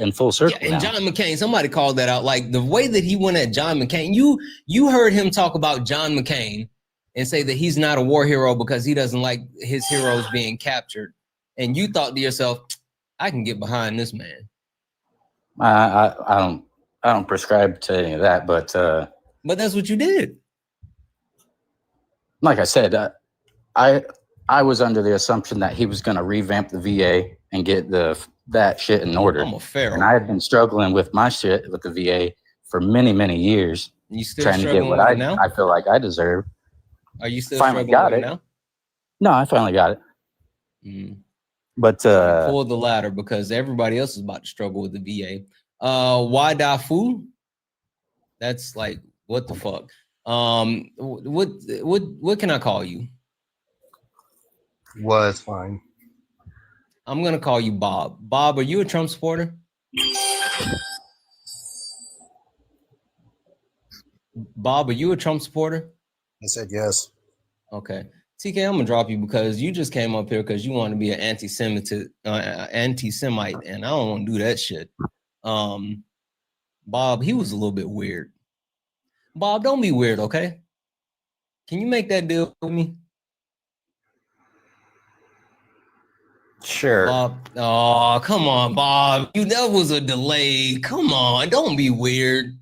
in full circle. Yeah, and John McCain, somebody called that out. Like, the way that he went at John McCain, you heard him talk about John McCain and say that he's not a war hero because he doesn't like his heroes being captured. And you thought to yourself, I can get behind this man. I don't prescribe to any of that, but that's what you did. Like I said, I was under the assumption that he was going to revamp the VA and get that shit in order. I'm a feral. And I had been struggling with my shit with the VA for many, many years. You still trying to get what I feel like I deserve. Are you still finally struggling got with it now? No, I finally got it. But pull the ladder because everybody else is about to struggle with the VA. Wadafu? That's like, what the fuck? What can I call you? Was fine. I'm gonna call you Bob. Bob, are you a Trump supporter? Bob, are you a Trump supporter? I said yes. Okay. TK, I'm gonna drop you because you just came up here because you want to be an anti-Semite, and I don't want to do that shit. Bob, he was a little bit weird. Bob, don't be weird, okay? Can you make that deal with me? Sure. Bob, oh, come on, Bob. That was a delay. Come on, don't be weird.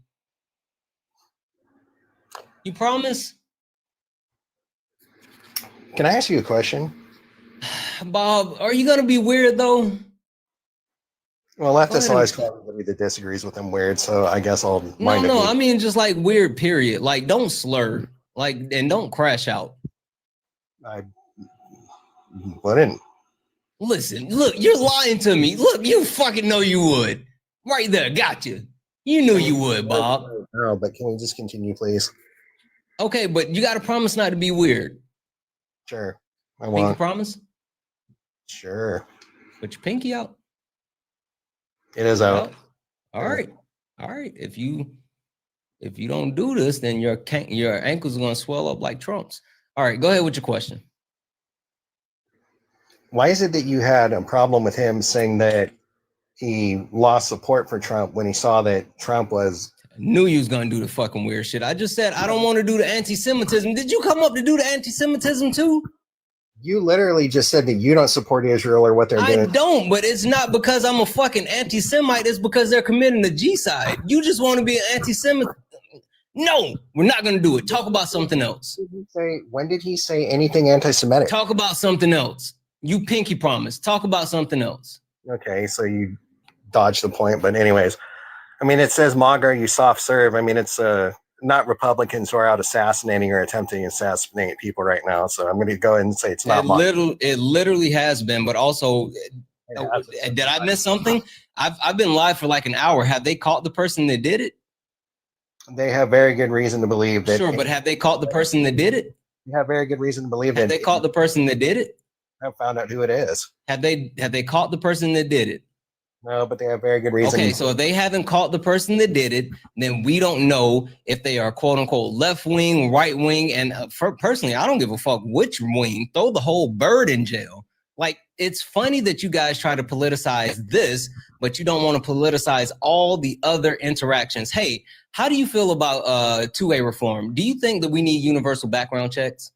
You promise? Can I ask you a question? Bob, are you gonna be weird though? Well, leftist always call everybody that disagrees with them weird, so I guess I'll mind it. No, I mean just like weird, period. Like don't slur, like, and don't crash out. I wouldn't. Listen, look, you're lying to me. Look, you fucking know you would. Right there, got you. You knew you would, Bob. No, but can we just continue, please? Okay, but you gotta promise not to be weird. Sure. I Pinky won't. promise? Sure. Put your pinky out. It is out. All right. All right. If you don't do this, then your ankles are gonna swell up like Trump's. All right, go ahead with your question. Why is it that you had a problem with him saying that he lost support for Trump when he saw that Trump was... Knew you was gonna do the fucking weird shit. I just said I don't want to do the anti-Semitism. Did you come up to do the anti-Semitism too? You literally just said that you don't support Israel or what they're doing. I don't, but it's not because I'm a fucking anti-Semite. It's because they're committing the G-side. You just want to be an anti-Semite. No, we're not gonna do it. Talk about something else. When did he say anything anti-Semitic? Talk about something else. You pinky promise. Talk about something else. Okay, so you dodged the point, but anyways. I mean, it says MAGA, you soft serve. I mean, it's not Republicans who are out assassinating or attempting to assassinate people right now. So I'm going to go ahead and say it's not MAGA. It literally has been, but also, did I miss something? I've been live for like an hour. Have they caught the person that did it? They have very good reason to believe that. Sure, but have they caught the person that did it? You have very good reason to believe that. Have they caught the person that did it? I found out who it is. Have they caught the person that did it? No, but they have very good reason. Okay, so if they haven't caught the person that did it, then we don't know if they are quote unquote left wing, right wing. And personally, I don't give a fuck which wing. Throw the whole bird in jail. Like, it's funny that you guys try to politicize this, but you don't want to politicize all the other interactions. Hey, how do you feel about two-way reform? Do you think that we need universal background checks?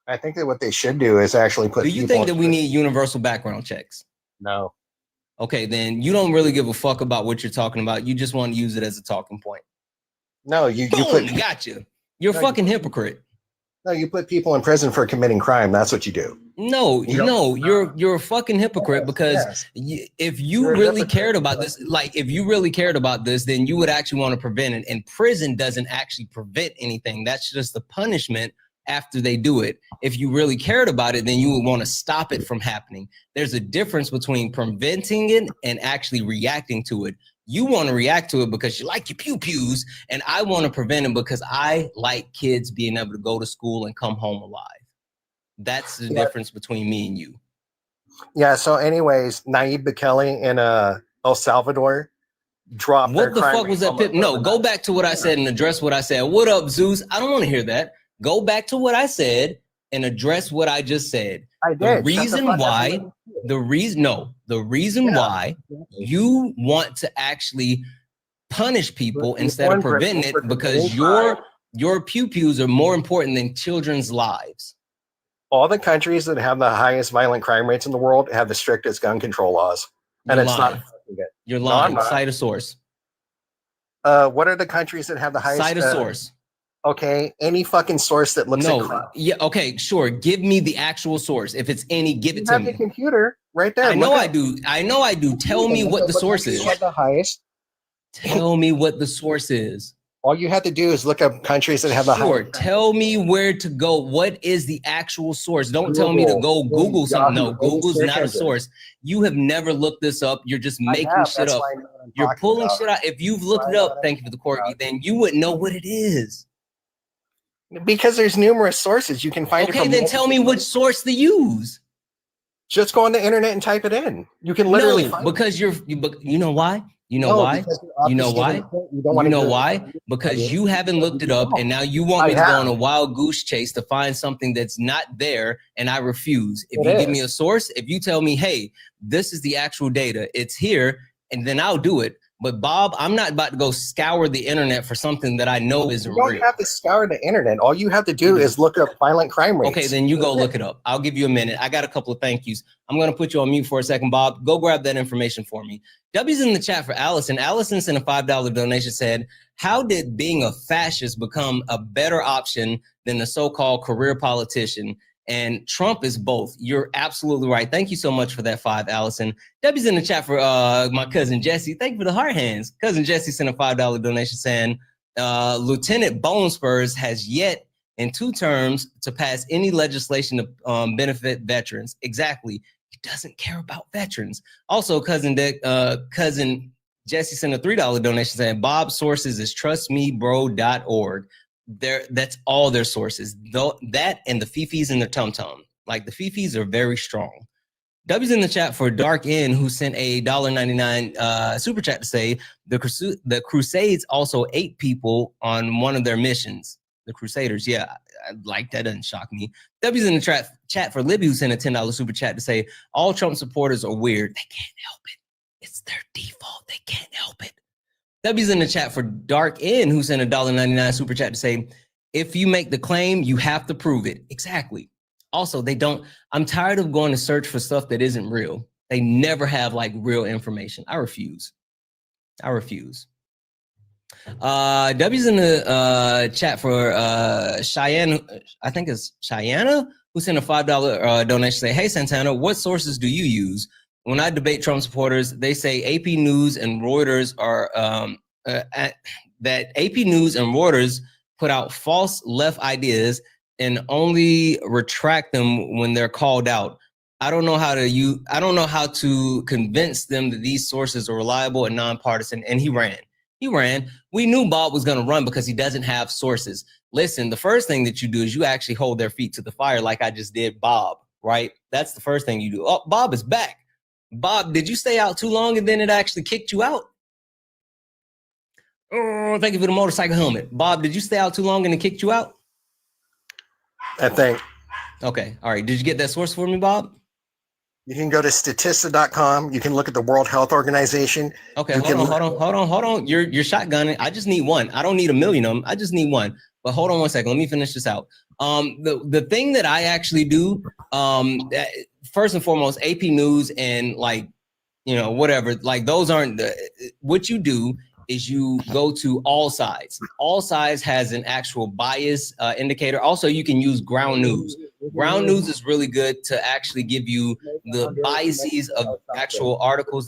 I think that what they should do is actually put. Do you think that we need universal background checks? No. Okay, then you don't really give a fuck about what you're talking about. You just want to use it as a talking point. No, you got you. You're a fucking hypocrite. No, you put people in prison for committing crime. That's what you do. No, you're a fucking hypocrite because if you really cared about this, then you would actually want to prevent it. And prison doesn't actually prevent anything. That's just the punishment after they do it. If you really cared about it, then you would want to stop it from happening. There's a difference between preventing it and actually reacting to it. You want to react to it because you like your pew-pews, and I want to prevent it because I like kids being able to go to school and come home alive. That's the difference between me and you. Yeah, so anyways, Nayib Bukele in El Salvador dropped What the fuck was that? No, go back to what I said and address what I said. What up, Zeus? I don't want to hear that. Go back to what I said and address what I just said. I did. The reason why you want to actually punish people instead of preventing it because your pew-pews are more important than children's lives. All the countries that have the highest violent crime rates in the world have the strictest gun control laws. And it's not good. You're lying. Cite a source. What are the countries that have the highest? Cite a source. Okay, any fucking source that looks at crime. Yeah, okay, sure. Give me the actual source. If it's any, give it to me. You have the computer right there. I know I do. Tell me what the source is. The highest. Tell me what the source is. All you have to do is look up countries that have the highest. Tell me where to go. What is the actual source? Don't tell me to go Google something. No, Google's not a source. You have never looked this up. You're just making shit up. You're pulling shit out. If you've looked it up, thank you for the corgi, then you wouldn't know what it is. Because there's numerous sources you can find. Okay, then tell me which source to use. Just go on the internet and type it in. You can literally No, find because you know why? You know No, why? because you're You know obfuscating why? the point. You don't You want know to why? Because you haven't looked it up, and now you want I me to go on have. a wild goose chase to find something that's not there, and I refuse. If It you give me is. a source, if you tell me, hey, this is the actual data, it's here, and then I'll do it. But Bob, I'm not about to go scour the internet for something that I know isn't You don't real. have to scour the internet. All you have to do is look up violent crime rates. Okay, then you go look it up. I'll give you a minute. I got a couple of thank yous. I'm going to put you on mute for a second, Bob. Go grab that information for me. W's in the chat for Allison. Allison sent a $5 donation, said, how did being a fascist become a better option than the so-called career politician? And Trump is both. You're absolutely right. Thank you so much for that 5, Allison. W's in the chat for my cousin Jesse. Thank you for the heart hands. Cousin Jesse sent a $5 donation saying, Lieutenant Bone Spurs has yet in 2 terms to pass any legislation to benefit veterans. Exactly. He doesn't care about veterans. Also, cousin Jesse sent a $3 donation saying Bob's sources is trustmebro.org. That's all their sources. Though that and the fifis and the tum-tum. Like the fifis are very strong. W's in the chat for Dark N, who sent a $1.99 super chat to say the Crusades also 8 people on one of their missions. The Crusaders, yeah, I like that. Doesn't shock me. W's in the chat for Libby, who sent a $10 super chat to say all Trump supporters are weird. They can't help it. It's their default. They can't help it. W's in the chat for Dark N, who sent a $1.99 super chat to say, if you make the claim, you have to prove it. Exactly. Also, they don't, I'm tired of going to search for stuff that isn't real. They never have like real information. I refuse. W's in the chat for Cheyenne, I think it's Cheyenne, who sent a $5 donation. Say, hey Santana, what sources do you use? When I debate Trump supporters, they say AP News and Reuters are that AP News and Reuters put out false left ideas and only retract them when they're called out. I don't know how to convince them that these sources are reliable and nonpartisan. And he ran. We knew Bob was going to run because he doesn't have sources. Listen, the first thing that you do is you actually hold their feet to the fire like I just did Bob, right? That's the first thing you do. Oh, Bob is back. Bob, did you stay out too long and then it actually kicked you out? Oh, thank you for the motorcycle helmet. Bob, did you stay out too long and it kicked you out? I think. Okay, all right. Did you get that source for me, Bob? You can go to statista.com. You can look at the World Health Organization. Okay, hold on. You're shotgunning. I just need one. I don't need a million of them. I just need one. But hold on one second. Let me finish this out. The thing that I actually do, first and foremost, AP News and like, whatever, like those aren't what you do is you go to All Sides. All Sides has an actual bias indicator. Also, you can use Ground News. Ground News is really good to actually give you the biases of actual articles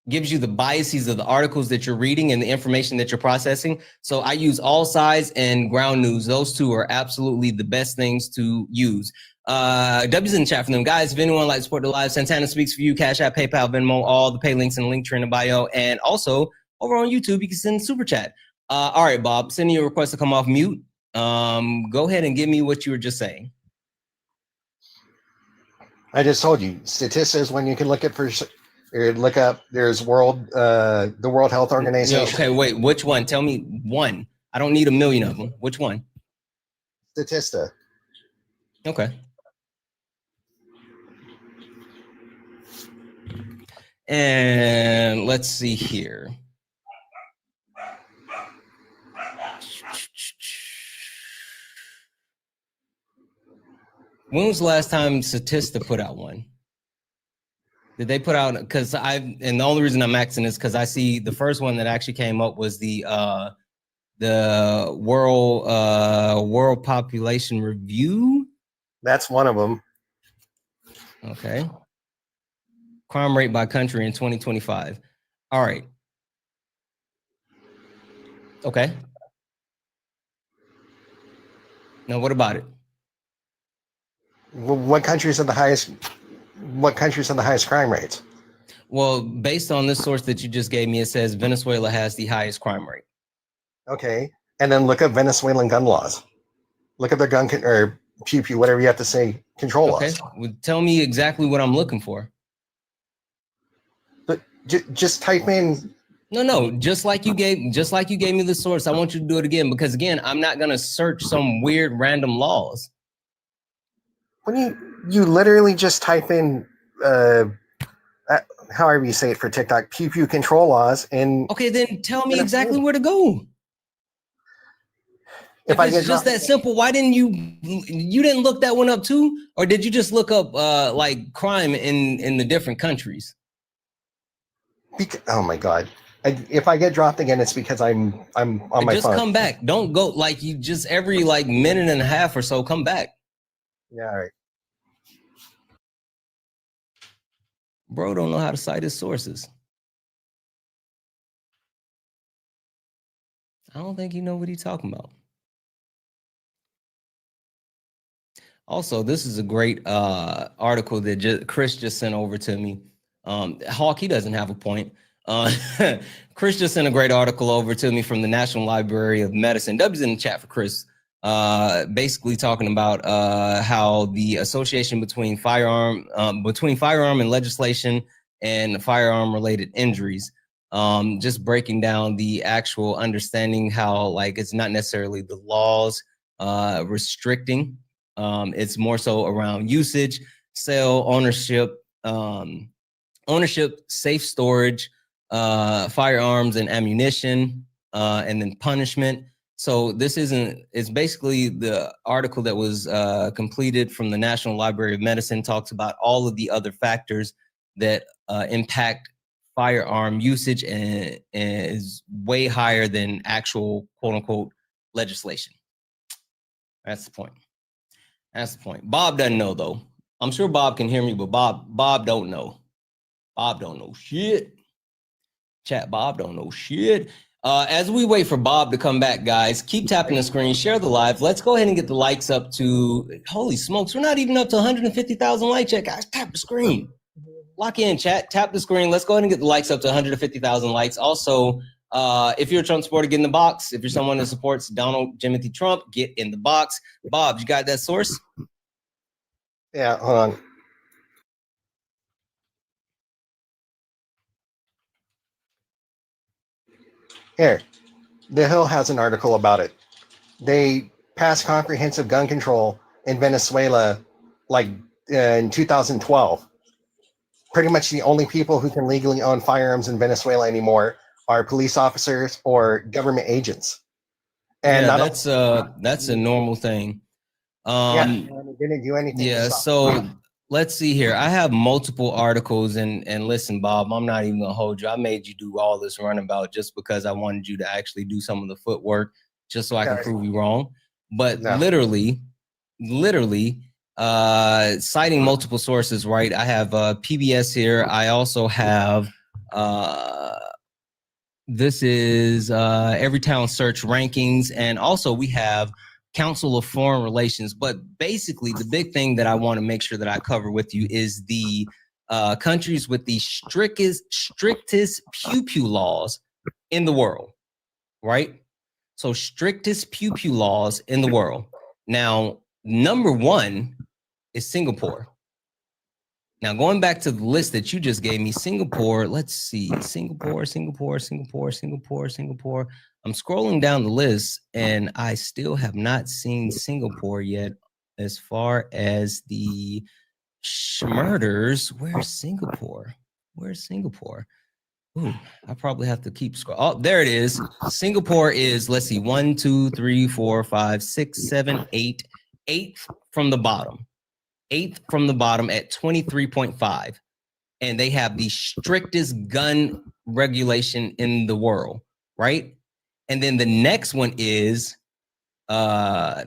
gives you the biases of the articles that you're reading and the information that you're processing. So I use All Sides and Ground News. Those two are absolutely the best things to use. W's in the chat for them. Guys, if anyone would like to support the live, Santana Speaks for You, Cash App, PayPal, Venmo, all the pay links and the link tree in the bio. And also over on YouTube, you can send super chat. All right, Bob, sending you a request to come off mute. Go ahead and give me what you were just saying. I just told you, statistics when you can look at look up. There's the World Health Organization. Yeah, okay, wait, which one? Tell me one. I don't need a million of them. Which one? Statista. Okay. And let's see here. When was the last time Statista put out one? Did they put out, because and the only reason I'm asking is because I see the first one that actually came up was the World Population Review. That's one of them. Okay. Crime rate by country in 2025. All right. Okay. Now, what about it? What countries have the highest? What countries have the highest crime rates? Well, based on this source that you just gave me, it says Venezuela has the highest crime rate. Okay, and then look at Venezuelan gun laws. Look at their gun or pew pew, whatever you have to say, control Okay, laws. well, tell me exactly what I'm looking for. But just type in. No, just like you gave me the source. I want you to do it again because again, I'm not gonna search some weird random laws. When you literally just type in however you say it for TikTok, pew pew control laws, and okay, then tell me exactly where to go. If it's just that simple, why didn't you didn't look that one up too, or did you just look up like crime in the different countries? Oh my god! If I get dropped again, it's because I'm on my phone. Just come back. Don't go like you just every like minute and a half or so. Come back. Yeah, all right. Bro, don't know how to cite his sources. I don't think you know what he's talking about. Also, this is a great article that Chris just sent over to me. Hawk, he doesn't have a point. Chris just sent a great article over to me from the National Library of Medicine. W's in the chat for Chris. Basically talking about how the association between firearm and legislation and firearm-related injuries. Just breaking down the actual understanding how like it's not necessarily the laws restricting. It's more so around usage, sale, ownership, safe storage, firearms and ammunition, and then punishment. So this it's basically the article that was completed from the National Library of Medicine talks about all of the other factors that impact firearm usage and is way higher than actual quote unquote legislation. That's the point. That's the point. Bob doesn't know though. I'm sure Bob can hear me, but Bob don't know. Bob don't know shit. Chat, Bob don't know shit. As we wait for Bob to come back, guys, keep tapping the screen, share the live. Let's go ahead and get the likes up to, holy smokes, we're not even up to 150,000 likes yet, guys. Tap the screen. Lock in, chat. Tap the screen. Let's go ahead and get the likes up to 150,000 likes. Also, if you're a Trump supporter, get in the box. If you're someone that supports Donald Jimothy Trump, get in the box. Bob, you got that source? Yeah, hold on. Here, The Hill has an article about it. They passed comprehensive gun control in Venezuela like in 2012. Pretty much the only people who can legally own firearms in Venezuela anymore are police officers or government agents. And yeah, that's a normal thing. They didn't do anything. Yeah, so let's see here. I have multiple articles and listen, Bob, I'm not even gonna hold you. I made you do all this runabout just because I wanted you to actually do some of the footwork just so I can prove you wrong. But literally, citing multiple sources, right? I have PBS here. I also have this is Everytown Search Rankings, and also we have Council of Foreign Relations. But basically, the big thing that I want to make sure that I cover with you is the countries with the strictest pew-pew laws in the world, right? So strictest pew-pew laws in the world. Now, number one is Singapore. Now, going back to the list that you just gave me, Singapore, let's see, Singapore. I'm scrolling down the list and I still have not seen Singapore yet as far as the murders. Where's Singapore? Ooh, I probably have to keep scrolling. Oh, there it is. Singapore is, let's see, 1, 2, 3, 4, 5, 6, 7, 8, 8th from the bottom. 8th from the bottom at 23.5. And they have the strictest gun regulation in the world, right? And then the next one is China.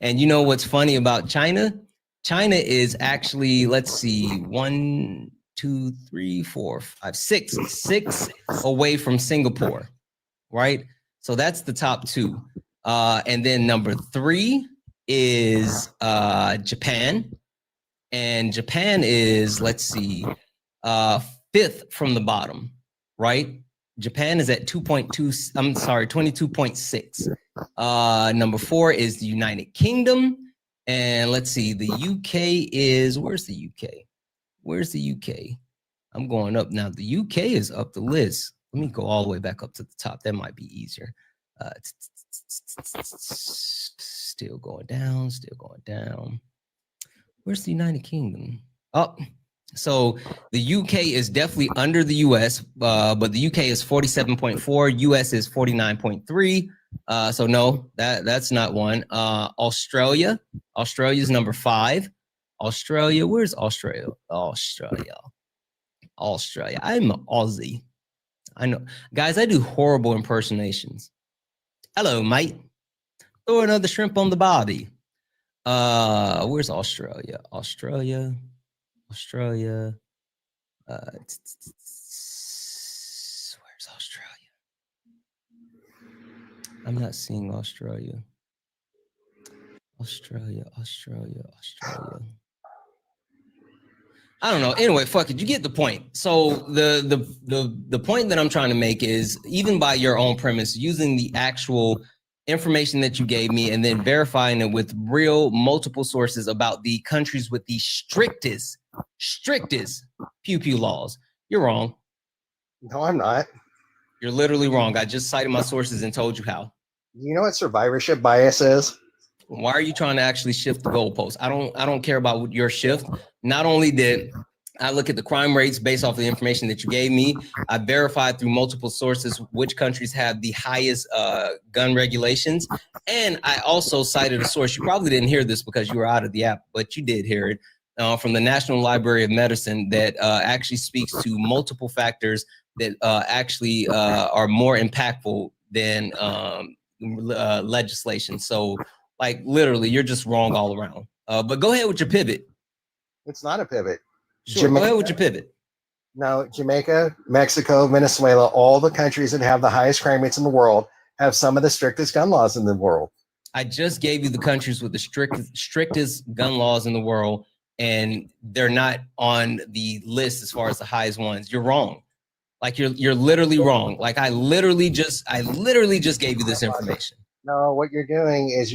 And you know what's funny about China? China is actually, let's see, 1, 2, 3, 4, 5, 6 away from Singapore, right? So that's the top two. And then number 3 is Japan. And Japan is, let's see, 5th from the bottom, right? Japan is at 22.6. Number 4 is the United Kingdom. And let's see, the UK is, where's the UK? Where's the UK? I'm going up now. The UK is up the list. Let me go all the way back up to the top. That might be easier. Still going down, still going down. Where's the United Kingdom? Oh, so the UK is definitely under the US, but the UK is 47.4, US is 49.3. So no, that's not one. Australia is number 5. Australia, where's Australia? Australia. I'm an Aussie. I know, guys, I do horrible impersonations. Hello, mate. Throw another shrimp on the barbie. Where's Australia? Australia. Where's Australia? I'm not seeing Australia. Australia. I don't know. Anyway, fuck it. You get the point. So the point that I'm trying to make is, even by your own premise, using the actual information that you gave me and then verifying it with real multiple sources about the countries with the strictest pew pew laws, you're wrong. No, I'm not. You're literally wrong. I just cited my sources and told you how. You know what survivorship bias is? Why are you trying to actually shift the goalpost? I don't care about your shift. Not only did I look at the crime rates based off of the information that you gave me, I verified through multiple sources which countries have the highest gun regulations. And I also cited a source. You probably didn't hear this because you were out of the app, but you did hear it, from the National Library of Medicine, that actually speaks to multiple factors that actually are more impactful than legislation. So, like, literally, you're just wrong all around. But go ahead with your pivot. It's not a pivot. Sure, go ahead with your pivot. No, Jamaica, Mexico, Venezuela, all the countries that have the highest crime rates in the world have some of the strictest gun laws in the world. I just gave you the countries with the strictest gun laws in the world, and they're not on the list as far as the highest ones. You're wrong. Like, you're literally wrong. Like, I literally just gave you this information. No, what you're doing is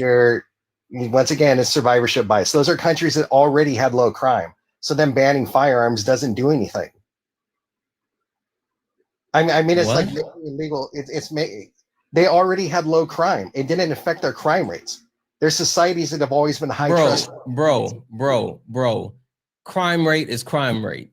once again, it's survivorship bias. Those are countries that already had low crime. So them banning firearms doesn't do anything. I mean, it's What? like illegal. They already had low crime. It didn't affect their crime rates. There's societies that have always been high trust. Bro. Crime rate is crime rate.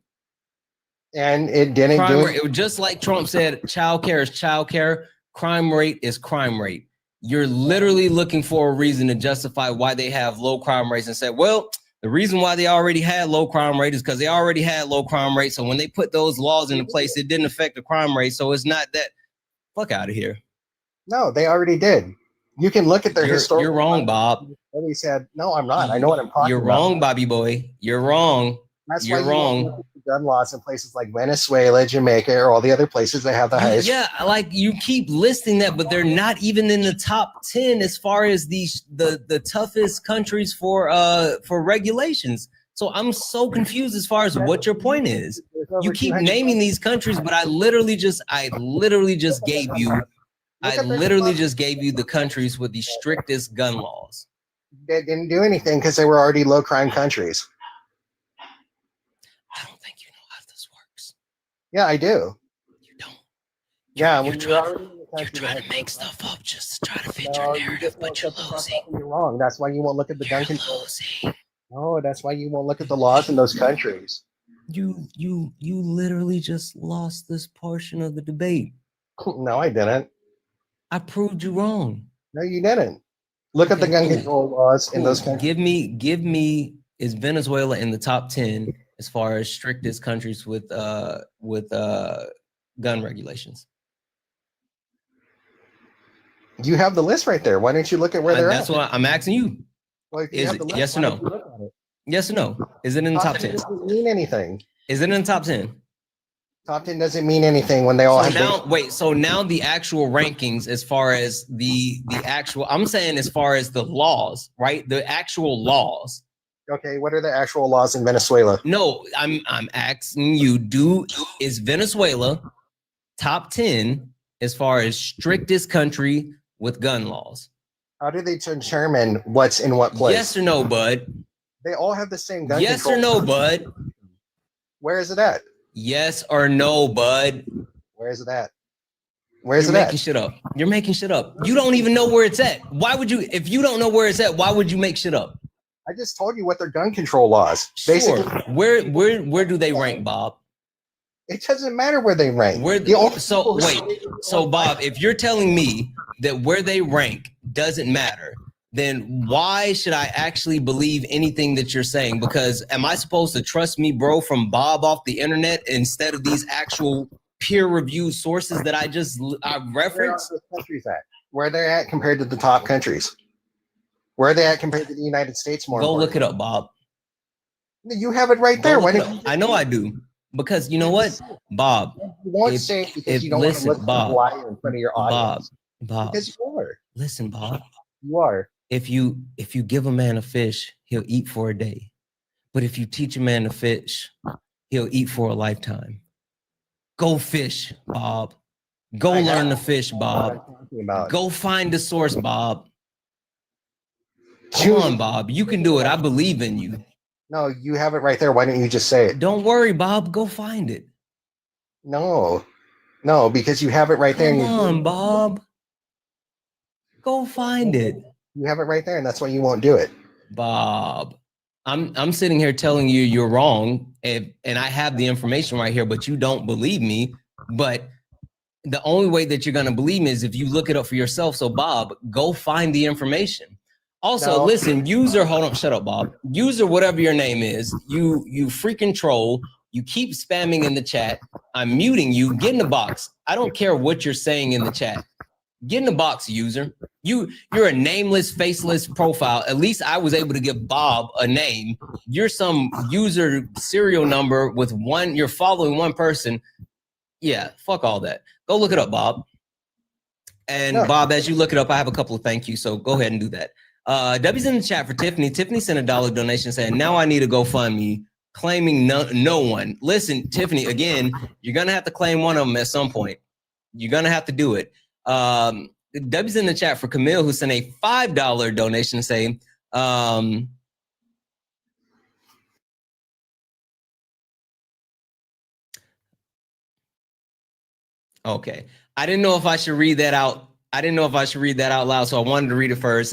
And it didn't crime do rate, it. Just like Trump said, child care is child care. Crime rate is crime rate. You're literally looking for a reason to justify why they have low crime rates and say, well, the reason why they already had low crime rate is because they already had low crime rate. So when they put those laws into place, it didn't affect the crime rate. So it's not that. Fuck out of here. No, they already did. You can look at their historical. You're wrong, Bob. And he said, no, I'm not. I know what I'm talking about. You're wrong, Bobby boy. You're wrong. That's You're why wrong. Gun laws in places like Venezuela, Jamaica, or all the other places that have the highest. Yeah, like, you keep listing that, but they're not even in the top 10 as far as the toughest countries for regulations. So I'm so confused as far as what your point is. You keep naming these countries, but I literally just gave you the countries with the strictest gun laws. They didn't do anything because they were already low crime countries. I don't think you know how this works. Yeah, I do. You don't. Yeah, you're trying to make stuff up just to try to fit your narrative, but you're losing. You're wrong. That's why you won't look at the gun control. No, that's why you won't look at the laws in those countries. You literally just lost this portion of the debate. No, I didn't. I proved you wrong. No, you didn't. Look at the gun control laws in those countries. Give me, is Venezuela in the top 10 as far as strictest countries with gun regulations? You have the list right there. Why don't you look at where they're at? That's what I'm asking you. Well, is it yes or no? Yes or no? Is it in the top 10? Doesn't mean anything. Is it in the top 10? Top 10 doesn't mean anything when they all have. Now, wait. So now the actual rankings, as far as the actual, I'm saying as far as the laws, right? The actual laws. Okay, what are the actual laws in Venezuela? No, I'm asking you. Is Venezuela top 10 as far as strictest country with gun laws? How do they determine what's in what place? Yes or no, bud? They all have the same gun Yes control. or no, bud? Where is it at? Yes or no, bud? Where is it at? Where is You're it making at? shit up. You're making shit up. You don't even know where it's at. Why would you, if you don't know where it's at, why would you make shit up? I just told you what their gun control laws. Sure. Basically, Where do they rank, Bob? it doesn't matter where they rank. So Bob, if you're telling me that where they rank doesn't matter, then why should I actually believe anything that you're saying? Because am I supposed to trust me, bro, from Bob off the internet instead of these actual peer-reviewed sources that I referenced? Where are those countries at? Where they're at compared to the top countries? Where are they at compared to the United States? Go look it up, Bob. You have it right there. Why don't I know I do. Because you know what, Bob? You won't say it because you don't want to listen to lie in front of your audience. Bob. Because you are. Listen, Bob. You are. If you give a man a fish, he'll eat for a day. But if you teach a man to fish, he'll eat for a lifetime. Go fish, Bob. Go learn to fish, Bob. Go find the source, Bob. Come on, Bob. You can do it. I believe in you. No, you have it right there. Why don't you just say it? Don't worry, Bob. Go find it. No, because you have it right there. Come on, Bob. Go find it. You have it right there, and that's why you won't do it. Bob, I'm sitting here telling you you're wrong, and I have the information right here, but you don't believe me. But the only way that you're gonna believe me is if you look it up for yourself. So, Bob, go find the information. Also, listen, user, hold on, shut up, Bob. User, whatever your name is, you freaking troll. You keep spamming in the chat. I'm muting you. Get in the box. I don't care what you're saying in the chat. Get in the box, user. You're a nameless, faceless profile. At least I was able to give Bob a name. You're some user serial number with one. You're following one person. Yeah, fuck all that. Go look it up, Bob. And Bob, as you look it up, I have a couple of thank yous. So go ahead and do that. W's in the chat for Tiffany. Tiffany sent a $1 donation saying, now I need to GoFundMe, claiming no one. Listen, Tiffany, again, you're going to have to claim one of them at some point. You're going to have to do it. W's in the chat for Camille, who sent a $5 donation saying, okay. I didn't know if I should read that out. I didn't know if I should read that out loud, so I wanted to read it first.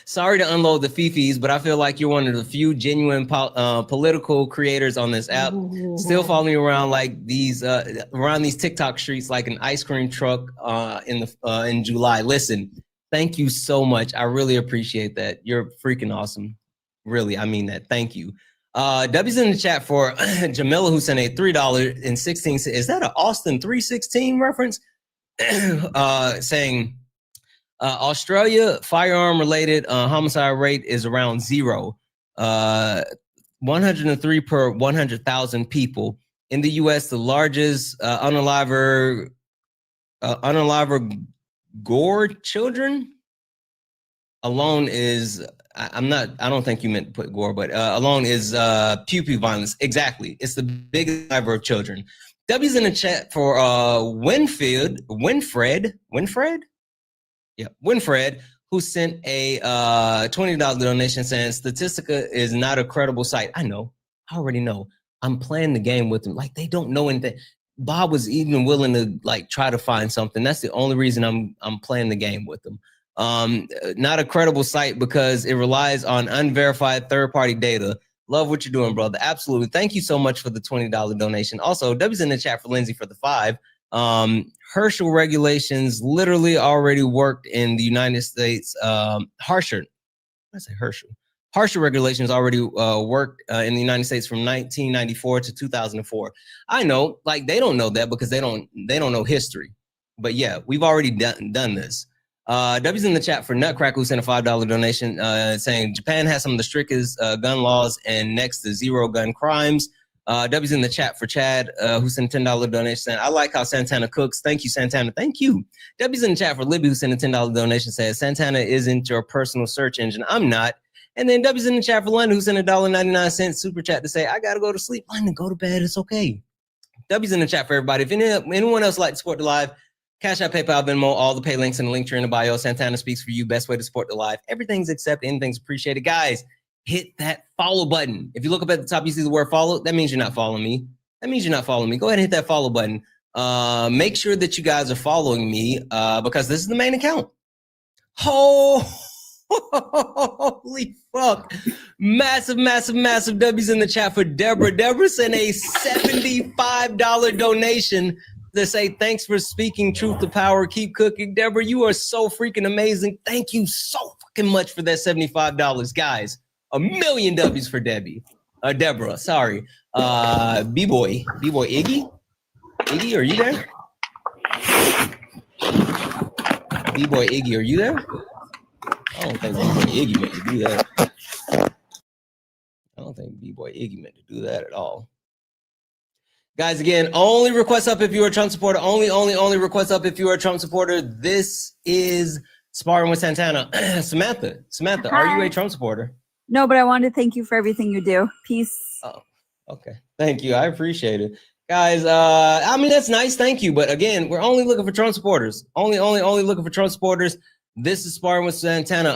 Sorry to unload the fifis, but I feel like you're one of the few genuine political creators on this app. Still following you around like these around these TikTok streets like an ice cream truck in July. Listen, thank you so much. I really appreciate that. You're freaking awesome. Really, I mean that. Thank you. W's in the chat for Jamila, who sent a $3.16. Is that an Austin 316 reference? Saying Australia firearm related homicide rate is around 0, 103 per 100,000 people. In the U.S., the largest unalive gore children alone is I don't think you meant to put gore, but alone is pew violence. Exactly, it's the biggest driver of children. W's in the chat for Winfred, who sent a $20 donation saying Statistica is not a credible site. I know, I already know. I'm playing the game with them. Like, they don't know anything. Bob was even willing to like try to find something. That's the only reason I'm playing the game with them. Not a credible site because it relies on unverified third-party data. Love what you're doing, brother. Absolutely. Thank you so much for the $20 donation. Also, W's in the chat for Lindsay for the $5. Herschel regulations literally already worked in the United States. Harsher regulations already worked in the United States from 1994 to 2004. I know, like, they don't know that because they don't know history. But yeah, we've already done this. W's in the chat for Nutcracker, who sent a $5 donation saying Japan has some of the strictest gun laws and next to zero gun crimes. W's in the chat for Chad, who sent a $10 donation saying, I like how Santana cooks. Thank you, Santana. Thank you. W's in the chat for Libby, who sent a $10 donation says, Santana isn't your personal search engine. I'm not. And then W's in the chat for London, who sent a $1.99 super chat to say, I got to go to sleep. London, go to bed. It's okay. W's in the chat for everybody. If anyone else like to support the live, Cash App, PayPal, Venmo, all the pay links in the link tree in the bio. Santana speaks for you. Best way to support the live. Everything's accepted. Anything's appreciated. Guys, hit that follow button. If you look up at the top, you see the word follow. That means you're not following me. That means you're not following me. Go ahead and hit that follow button. Make sure that you guys are following me because this is the main account. Holy fuck. Massive W's in the chat for Deborah. Deborah sent a $75 donation to say thanks for speaking truth to power. Keep cooking. Deborah, you are so freaking amazing. Thank you so fucking much for that $75. Guys, a million W's for Deborah, sorry. B-Boy Iggy? Iggy, are you there? B-Boy Iggy, are you there? I don't think B-Boy Iggy meant to do that. I don't think B-Boy Iggy meant to do that at all. Guys, again, only request up if you're a Trump supporter. Only request up if you're a Trump supporter. This is Sparring with Santana. Samantha, Hi. are you a Trump supporter? No, but I wanted to thank you for everything you do. Peace. Oh, okay. Thank you. I appreciate it. Guys, I mean, that's nice. Thank you. But again, we're only looking for Trump supporters. Only looking for Trump supporters. This is Sparring with Santana.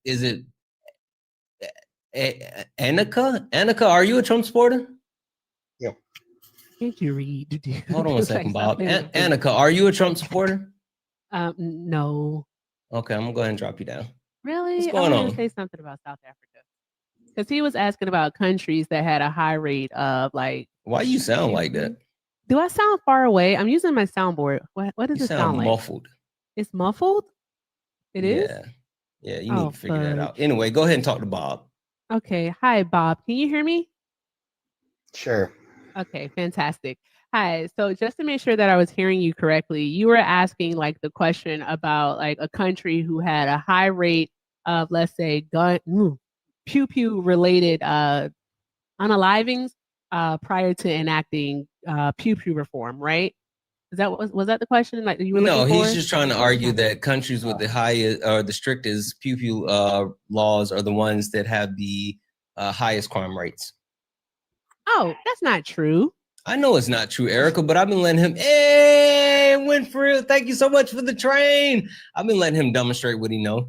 Is it Annika? Annika, are you a Trump supporter? Yep. Can't you read? Hold on a second, Bob. Annika, are you a Trump supporter? No. Okay, I'm gonna go ahead and drop you down. Really? What's going I on? want to say something about South Africa. Because he was asking about countries that had a high rate of like. Why you sound like that? Do I sound far away? I'm using my soundboard. What does You it sound like? muffled. It's muffled? It is? Yeah, you need to figure that out. Anyway, go ahead and talk to Bob. Okay. Hi, Bob. Can you hear me? Sure. Okay, fantastic. Hi. So just to make sure that I was hearing you correctly, you were asking like the question about like a country who had a high rate of, let's say, pew pew related unalivings prior to enacting pew pew reform, right? Is that was that the question? Like you were No, looking for? he's just trying to argue that countries with the highest or the strictest pew pew laws are the ones that have the highest crime rates. Oh, that's not true. I know it's not true, Erica, but I've been letting him. Hey, Winfrey, thank you so much for the train. I've been letting him demonstrate what he know.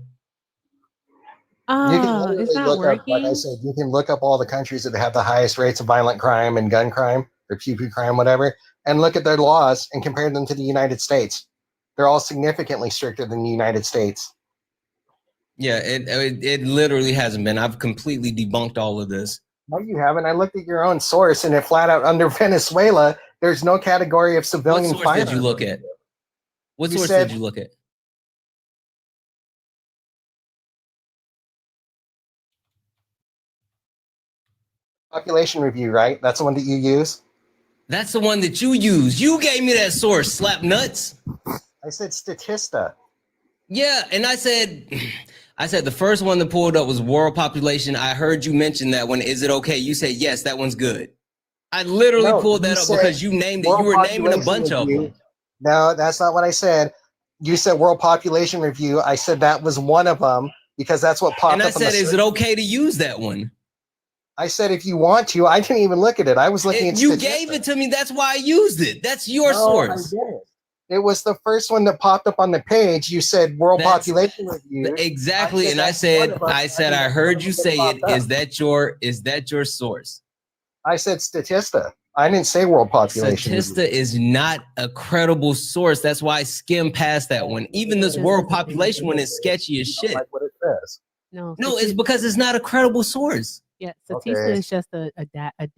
It's not working. Like I said, you can look up all the countries that have the highest rates of violent crime and gun crime or pew pew crime, whatever, and look at their laws and compare them to the United States. They're all significantly stricter than the United States. Yeah, it literally hasn't been. I've completely debunked all of this. No, you haven't. I looked at your own source, and it flat out under Venezuela, there's no category of civilian What source did you firearms. look at? What You source said- did you look at? Population review, right? That's the one that you use? That's the one that you use. You gave me that source, slap nuts. I said Statista. Yeah, and I said the first one that pulled up was world population. I heard you mention that one. Is it okay? You said yes, that one's good. I literally pulled that up because you named it. You were naming a bunch of them. No, that's not what I said. You said world population review. I said that was one of them because that's what popped And up. I said, is it okay to use that one? I said, if you want to. I didn't even look at it. I was looking at you Statista. gave it to me. That's why I used it. That's your source. I didn't. It was the first one that popped up on the page. You said world population review. Exactly. And I said, I heard you say it. Is that your source? I said Statista. I didn't say world population. Statista is not a credible source. That's why I skimmed past that one. Even this world population one is sketchy as shit. Like what it says. No, it's because it's not a credible source. Yeah, Statista is just a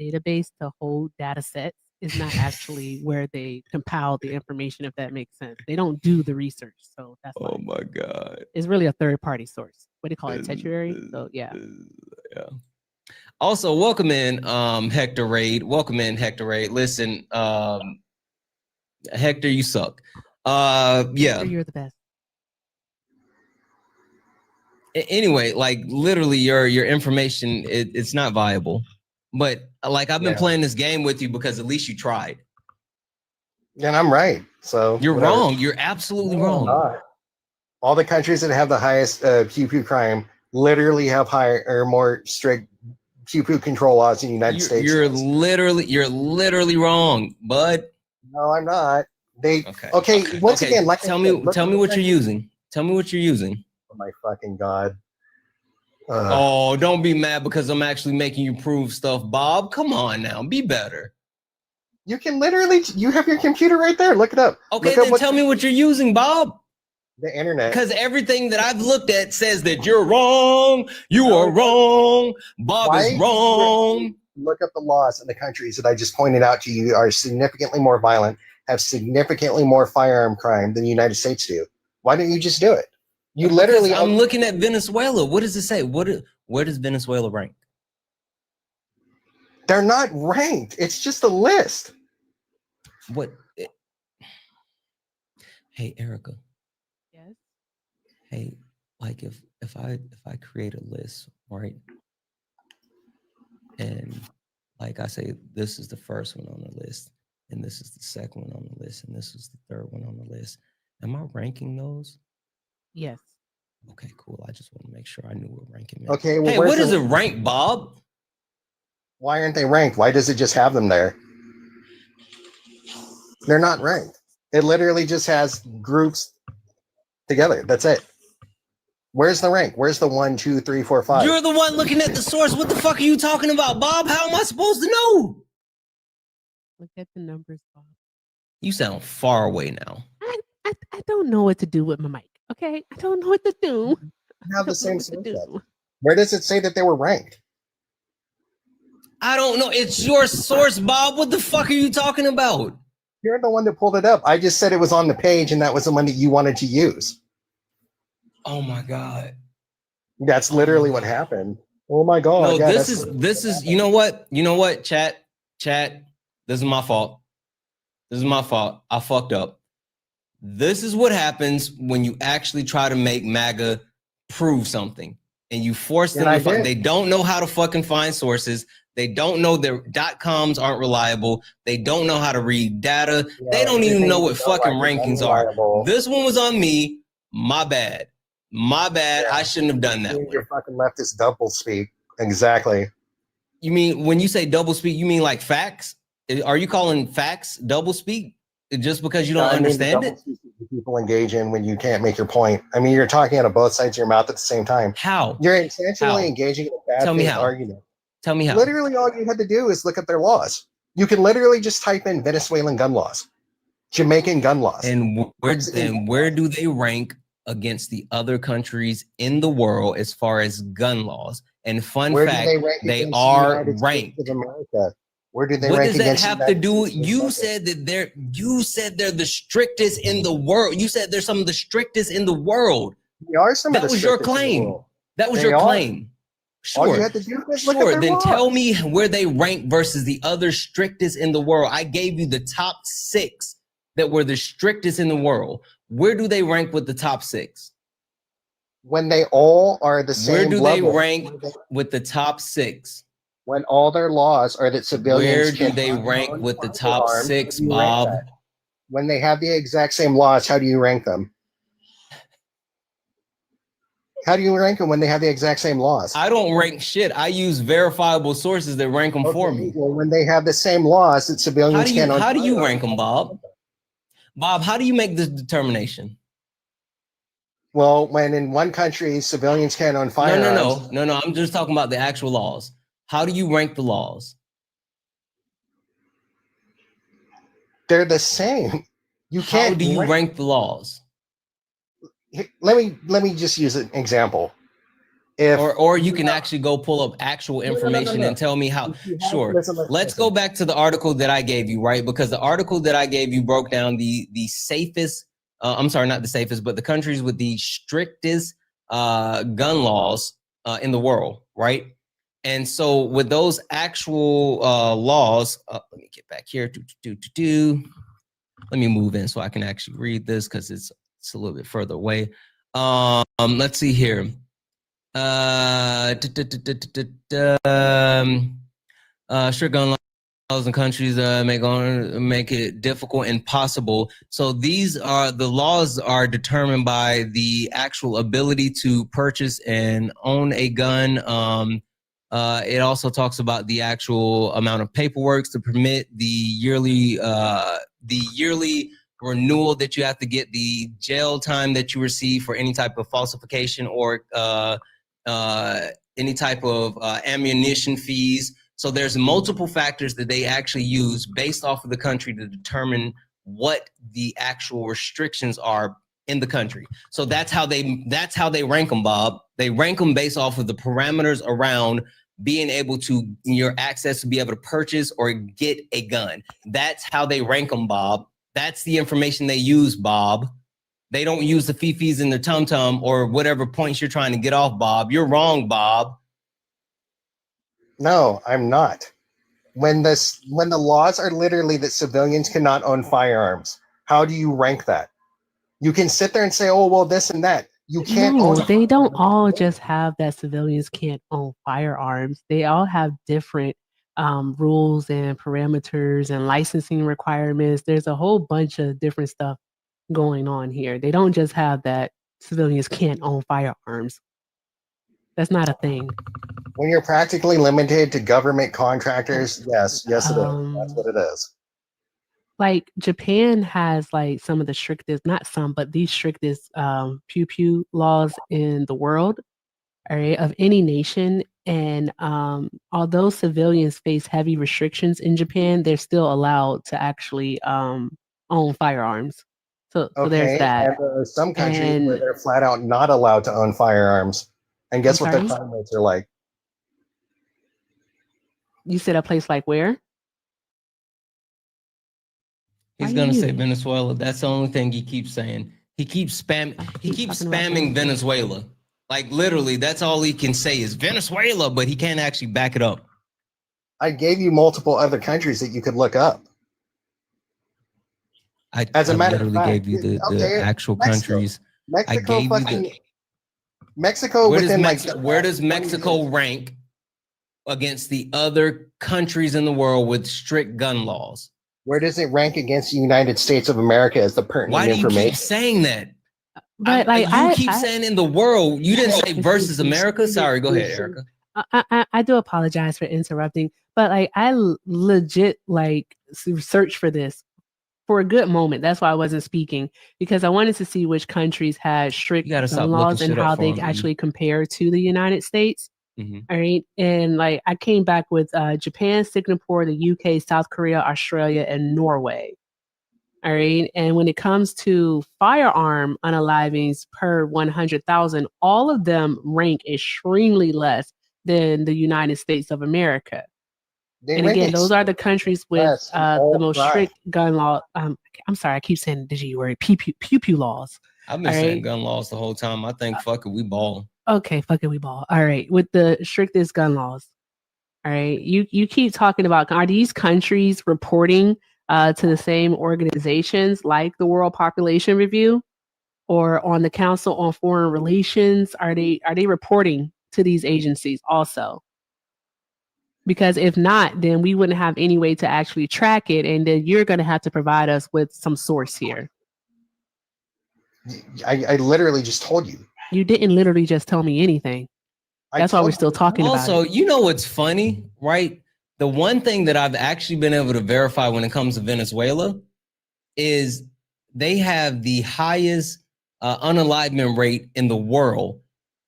database to hold data sets. It's not actually where they compile the information, if that makes sense. They don't do the research. So that's why. Oh my God. It's really a third-party source. What do you call it? Tertiary? So yeah. Yeah. Also, welcome in Hector Raid. Welcome in Hector Raid. Listen, Hector, you suck. Yeah. Hector, you're the best. Anyway, like literally your information, it's not viable. But like I've been playing this game with you because at least you tried. And I'm right. So you're wrong. You're absolutely wrong. All the countries that have the highest pew pew crime literally have higher or more strict pew pew control laws in the United States. You're literally wrong, bud. No, I'm not. They Okay. Once again, like tell me what you're using. Tell me what you're using. Oh my fucking god. Oh, don't be mad because I'm actually making you prove stuff, Bob. Come on now, be better. You can literally, you have your computer right there. Look it up. Okay, then tell me what you're using, Bob. The internet. Because everything that I've looked at says that you're wrong. You are wrong. Bob is wrong. Look up the laws in the countries that I just pointed out to you are significantly more violent, have significantly more firearm crime than the United States do. Why don't you just do it? You literally. I'm looking at Venezuela. What does it say? Where does Venezuela rank? They're not ranked. It's just a list. What? Hey, Erica. Yes. Hey, like if I create a list, right? And like I say, this is the first one on the list, and this is the second one on the list, and this is the third one on the list. Am I ranking those? Yes. Okay, cool. I just want to make sure I knew what ranking meant. Okay. Well, hey, what is it rank, Bob? Why aren't they ranked? Why does it just have them there? They're not ranked. It literally just has groups together. That's it. Where's the rank? Where's the 1, 2, 3, 4, 5? You're the one looking at the source. What the fuck are you talking about, Bob? How am I supposed to know? Look at the numbers, Bob. You sound far away now. I don't know what to do with my mic. Okay, I don't know what to do. You have the same source. Where does it say that they were ranked? I don't know. It's your source, Bob. What the fuck are you talking about? You're the one that pulled it up. I just said it was on the page, and that was the one that you wanted to use. Oh my god. That's literally what happened. Oh my god. No, yeah, this is you know what, chat. This is my fault. I fucked up. This is what happens when you actually try to make MAGA prove something, and you force them to find. They don't know how to fucking find sources. They don't know their .coms aren't reliable. They don't know how to read data. Yeah, they don't even know what fucking rankings are. This one was on me. My bad. Yeah. I shouldn't have done that. Your fucking leftist double speak. Exactly. You mean when you say double speak, you mean like facts? Are you calling facts double speak just because you don't understand it? People engage in when you can't make your point. I mean, you're talking out of both sides of your mouth at the same time. How? You're intentionally engaging in a bad faith argument. Tell me how. Literally, all you had to do is look at their laws. You can literally just type in Venezuelan gun laws, Jamaican gun laws, and where do they rank against the other countries in the world as far as gun laws? And fun fact, they are ranked. Where do they what rank does that against have to do? You said that they're the strictest in the world. You said they're some of the strictest in the world. They are some of the That was your strictest in the claim. world. That was They your are. claim. Sure. All you had to do was look at their Then laws. tell me where they rank versus the other strictest in the world. I gave you the top 6 that were the strictest in the world. Where do they rank with the top 6? When they all are the same Where do level. they rank with the top 6? When all their laws are that civilians Where do can they rank with the top 6, Bob? When they have the exact same laws, how do you rank them? How do you rank them when they have the exact same laws? I don't rank shit. I use verifiable sources that rank them for me. Well, when they have the same laws that civilians can. How do you rank them, Bob? Bob, how do you make this determination? Well, when in one country civilians can't own firearms. No. I'm just talking about the actual laws. How do you rank the laws? They're the same. You can't. How do you rank the laws? Let me just use an example. Or you can actually go pull up actual information and tell me how. Sure. Let's go back to the article that I gave you, right? Because the article that I gave you broke down the safest. I'm sorry, not the safest, but the countries with the strictest gun laws in the world, right? And so with those actual laws, let me get back here. Let me move in so I can actually read this because it's a little bit further away. Let's see here. Strict gun laws in countries make it difficult and possible. So these are the laws are determined by the actual ability to purchase and own a gun. It also talks about the actual amount of paperwork to permit the yearly renewal that you have to get, the jail time that you receive for any type of falsification or any type of ammunition fees. So there's multiple factors that they actually use based off of the country to determine what the actual restrictions are in the country. So that's how they rank them, Bob. They rank them based off of the parameters around being able to, your access to be able to purchase or get a gun. That's how they rank them, Bob. That's the information they use, Bob. They don't use the fifis in their tum-tum or whatever points you're trying to get off, Bob. You're wrong, Bob. No, I'm not. When the laws are literally that civilians cannot own firearms, how do you rank that? You can sit there and say, oh, well, this and that. You can't No, own they don't all just have that civilians can't own firearms. They all have different rules and parameters and licensing requirements. There's a whole bunch of different stuff going on here. They don't just have that civilians can't own firearms. That's not a thing. When you're practically limited to government contractors, yes, it is. That's what it is. Like Japan has like some of the strictest, not some, but the strictest pew pew laws in the world, all right, of any nation. And although civilians face heavy restrictions in Japan, they're still allowed to actually own firearms. So there's that. And there are some countries where they're flat out not allowed to own firearms. And guess what their crime rates are like? You said a place like where? He's gonna say Venezuela. That's the only thing he keeps saying. He keeps spamming Venezuela. Like literally, that's all he can say is Venezuela, but he can't actually back it up. I gave you multiple other countries that you could look up. As a matter of fact, gave you the actual countries. Mexico, I gave you the Mexico where does Mexico rank against the other countries in the world with strict gun laws? Where does it rank against the United States of America as the pertinent information? Why do you keep saying that? But you keep saying in the world. You didn't say versus America. Sorry, go ahead, Erica. I do apologize for interrupting, but like I legit like searched for this for a good moment. That's why I wasn't speaking, because I wanted to see which countries had strict gun laws and how they actually compare to the United States. All right. And like I came back with Japan, Singapore, the UK, South Korea, Australia, and Norway. All right. And when it comes to firearm unalivings per 100,000, all of them rank extremely less than the United States of America. And again, those are the countries with the most strict gun law. I'm sorry, I keep saying the G word, pew pew laws. I've been saying gun laws the whole time. I think fuck it, we ball. Okay, fuck it, we ball. All right, with the strictest gun laws. All right, you keep talking about, are these countries reporting to the same organizations like the World Population Review or on the Council on Foreign Relations? Are they reporting to these agencies also? Because if not, then we wouldn't have any way to actually track it, and then you're going to have to provide us with some source here. I literally just told you. You didn't literally just tell me anything. That's why we're still talking about it. Also, you know what's funny, right? The one thing that I've actually been able to verify when it comes to Venezuela is they have the highest unalivement rate in the world.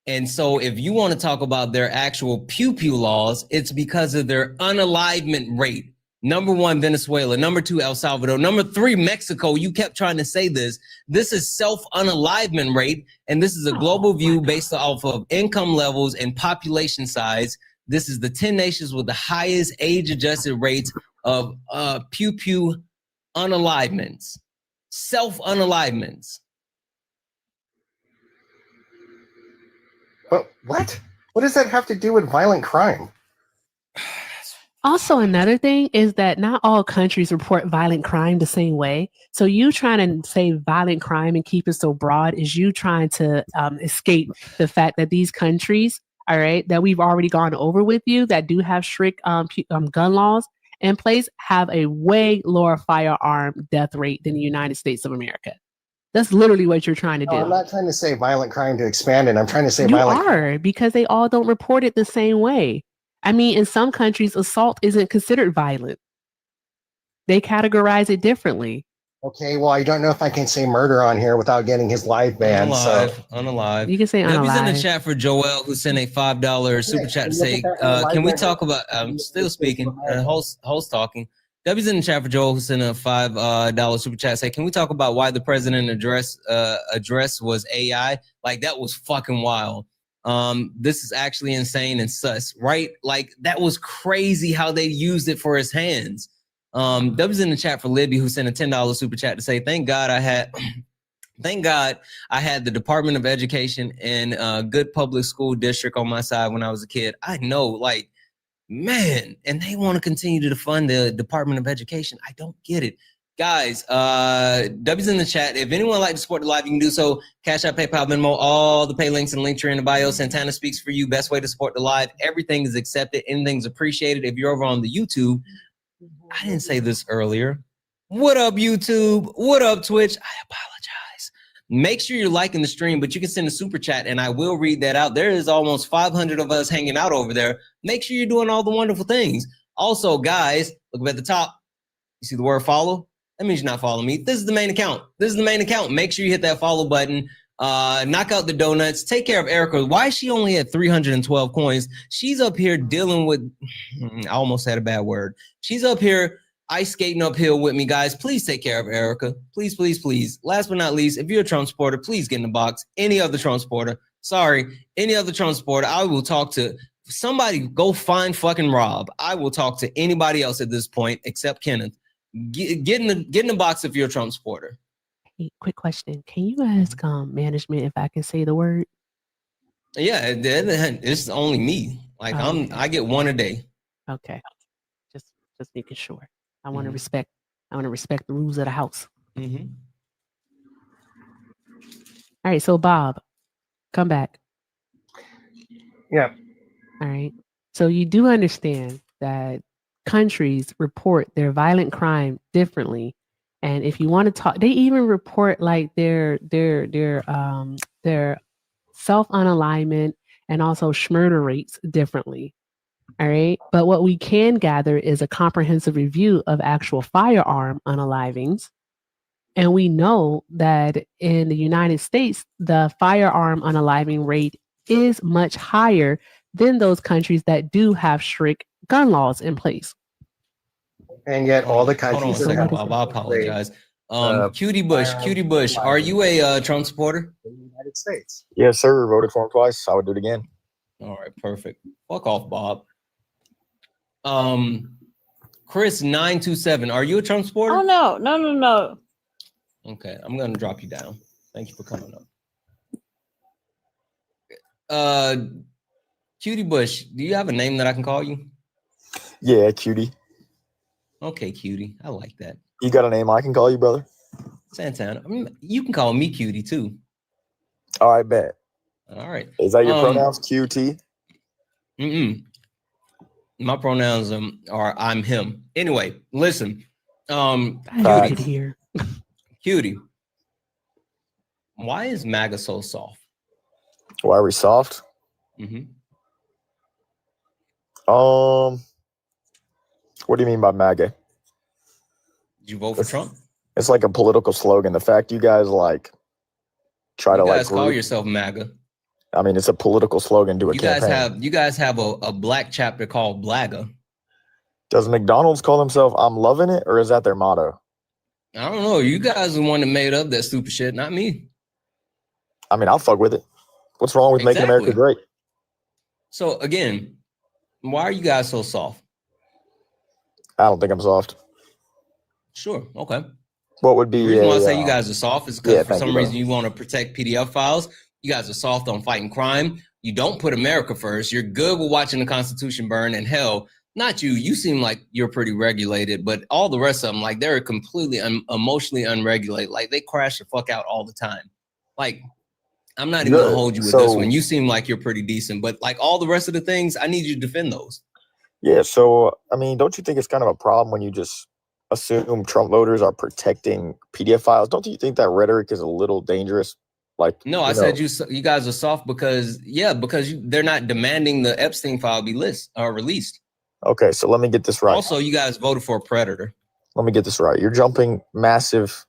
And so if you want to talk about their actual pew-pew laws, it's because of their unalivement rate. Number 1, Venezuela. Number 2, El Salvador. Number 3, Mexico. You kept trying to say this. This is self-unalivement rate, and this is a global view based off of income levels and population size. This is the 10 nations with the highest age-adjusted rates of pew-pew unalivements. Self-unalivements. But what? What does that have to do with violent crime? Also, another thing is that not all countries report violent crime the same way. So you trying to say violent crime and keep it so broad is you trying to escape the fact that these countries, all right, that we've already gone over with you, that do have strict gun laws in place, have a way lower firearm death rate than the United States of America. That's literally what you're trying to do. I'm not trying to say violent crime to expand it. I'm trying to say you violent are, because they all don't report it the same way. I mean, in some countries, assault isn't considered violent. They categorize it differently. Okay, well, I don't know if I can say murder on here without getting his live ban. Unalive. You can say W's in the unalive. chat for Joel, who sent a $5 super chat to say, can we talk about, I'm still speaking, host talking. W's in the chat for Joel, who sent a $5 super chat to say, can we talk about why the president address was AI? Like, that was fucking wild. This is actually insane and sus, right? Like, that was crazy how they used it for his hands. W's in the chat for Libby, who sent a $10 super chat to say, thank God I had the Department of Education and a good public school district on my side when I was a kid. I know, like, man, and they want to continue to fund the Department of Education. I don't get it. Guys, W's in the chat. If anyone would like to support the live, you can do so. Cash App, PayPal, Venmo, all the pay links and links are in the bio. Santana speaks for you. Best way to support the live. Everything is accepted. Anything's appreciated. If you're over on the YouTube, I didn't say this earlier. What up, YouTube? What up, Twitch? I apologize. Make sure you're liking the stream, but you can send a super chat and I will read that out. There is almost 500 of us hanging out over there. Make sure you're doing all the wonderful things. Also, guys, look up at the top. You see the word follow? That means you're not following me. This is the main account. Make sure you hit that follow button. Knock out the donuts. Take care of Erica. Why is she only at 312 coins? She's up here dealing with, I almost had a bad word. She's up here ice skating uphill with me, guys. Please take care of Erica. Please, please, please. Last but not least, if you're a Trump supporter, please get in the box. Any other Trump supporter, any other Trump supporter, I will talk to somebody. Go find fucking Rob. I will talk to anybody else at this point except Kenneth. Get in the box if you're a Trump supporter. Hey, quick question. Can you ask management if I can say the word? Yeah, it's only me. Like, I get one a day. Okay. Just making sure. I want to respect the rules of the house. All right, so Bob, come back. Yeah. All right. So you do understand that countries report their violent crime differently. And if you want to talk, they even report like their self-unalignment and also murder rates differently. All right. But what we can gather is a comprehensive review of actual firearm unalivings. And we know that in the United States, the firearm unaliving rate is much higher than those countries that do have strict gun laws in place. And yet all the countries Hold on a that second, have Bob. I apologize. Cutie Bush, are you a Trump supporter? the United States. Yes, sir. Voted for him twice. I would do it again. All right, perfect. Fuck off, Bob. Chris 927, are you a Trump supporter? Oh no. Okay, I'm gonna drop you down. Thank you for coming up. Cutie Bush, do you have a name that I can call you? Yeah, cutie. Okay, Cutie. I like that. You got a name I can call you, brother? Santana. I mean, you can call me Cutie too. All right, bet. All right. Is that your pronouns? QT? My pronouns are I'm him. Anyway, listen. Cutie. Why is MAGA so soft? Why are we soft? What do you mean by MAGA? Did you vote for Trump? It's like a political slogan. The fact you guys like try to like call yourself MAGA. I mean, it's a political slogan to a campaign. You guys have a black chapter called Blagga. Does McDonald's call themselves I'm loving it, or is that their motto? I don't know. You guys are the one that made up that stupid shit, not me. I mean, I'll fuck with it. What's wrong with making America great? So again, why are you guys so soft? I don't think I'm soft. Sure. Okay. What would be the reason why I say you guys are soft is because yeah, for some reason you want to protect PDF files. You guys are soft on fighting crime. You don't put America first. You're good with watching the Constitution burn. And hell, not you. You seem like you're pretty regulated, but all the rest of them, like they're completely emotionally unregulated. Like they crash the fuck out all the time. Like I'm not even gonna hold you with this one. You seem like you're pretty decent, but like all the rest of the things, I need you to defend those. Yeah. So I mean, don't you think it's kind of a problem when you just assume Trump voters are protecting PDF files? Don't you think that rhetoric is a little dangerous? Like, no, I said you guys are soft because they're not demanding the Epstein file be released. Okay, so let me get this right. Also, you guys voted for a predator. Let me get this right. You're jumping massive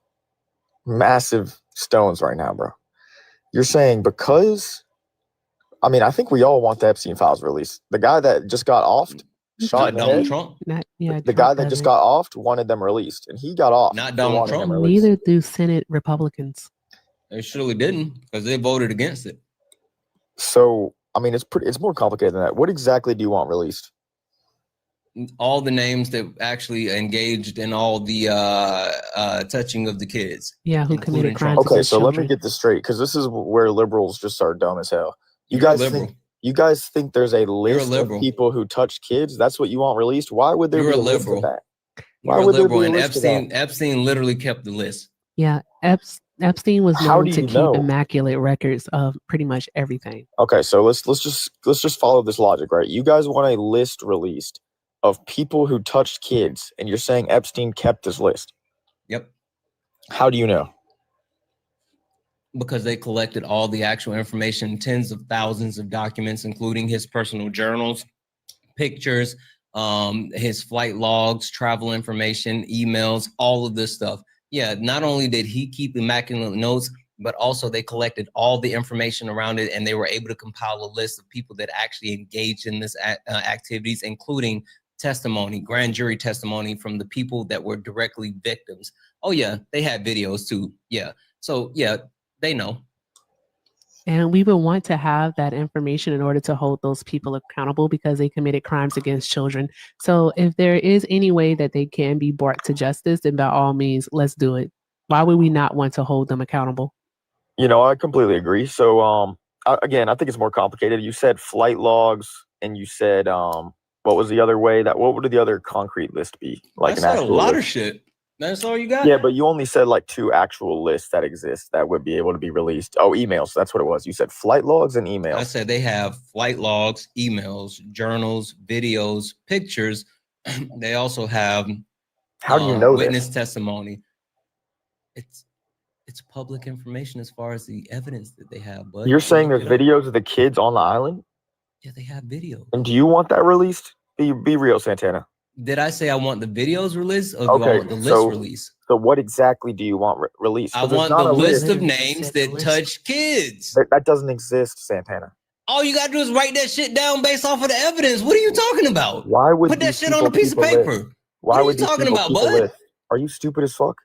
massive stones right now, bro. You're saying because, I mean, I think we all want the Epstein files released. The guy that just got offed, shot in the Donald head, Trump. the guy that just got offed wanted them released, and he got off. Not Donald Trump. Neither do Senate Republicans. They surely didn't because they voted against it. So, I mean, it's more complicated than that. What exactly do you want released? All the names that actually engaged in all the touching of the kids. Yeah, who committed crimes Okay, against so children. let me get this straight, because this is where liberals just are dumb as hell. You You're a guys liberal. think there's a list of liberal. people who touched kids? That's what you want released? Why would there You're be a a list of liberal. that? Why You're a would there liberal, be a and list of that? Epstein literally kept the list. Yeah, Epstein was How known do to you keep know? immaculate records of pretty much everything. Okay, so let's just follow this logic, right? You guys want a list released of people who touched kids, and you're saying Epstein kept this list. Yep. How do you know? Because they collected all the actual information, tens of thousands of documents, including his personal journals, pictures, his flight logs, travel information, emails, all of this stuff. Yeah, not only did he keep immaculate notes, but also they collected all the information around it, and they were able to compile a list of people that actually engaged in this activities, including testimony, grand jury testimony from the people that were directly victims. Oh yeah, they had videos too. Yeah. So yeah, they know. And we would want to have that information in order to hold those people accountable because they committed crimes against children. So if there is any way that they can be brought to justice, then by all means, let's do it. Why would we not want to hold them accountable? You know, I completely agree. So, again, I think it's more complicated. You said flight logs, and you said, what was the other way? What would the other concrete list be? Like That's an a actual lot list? of shit. That's all you got? Yeah, but you only said like 2 actual lists that exist that would be able to be released. Oh, emails. That's what it was. You said flight logs and emails. I said they have flight logs, emails, journals, videos, pictures. They also have How do you know witness this? testimony. It's public information as far as the evidence that they have. But You're saying there's videos of the kids on the island? Yeah, they have videos. And do you want that released? Be real, Santana. Did I say I want the videos released or do I Okay, want the list so released? so what exactly do you want released? I 'Cause there's want not the a list of names that touch kids. That doesn't exist, Santana. All you gotta do is write that shit down based off of the evidence. What are you talking about? Why would Put that these shit on a people piece of keep a list? paper? Why What are would you these talking people about, keep a bud? list? Are you stupid as fuck?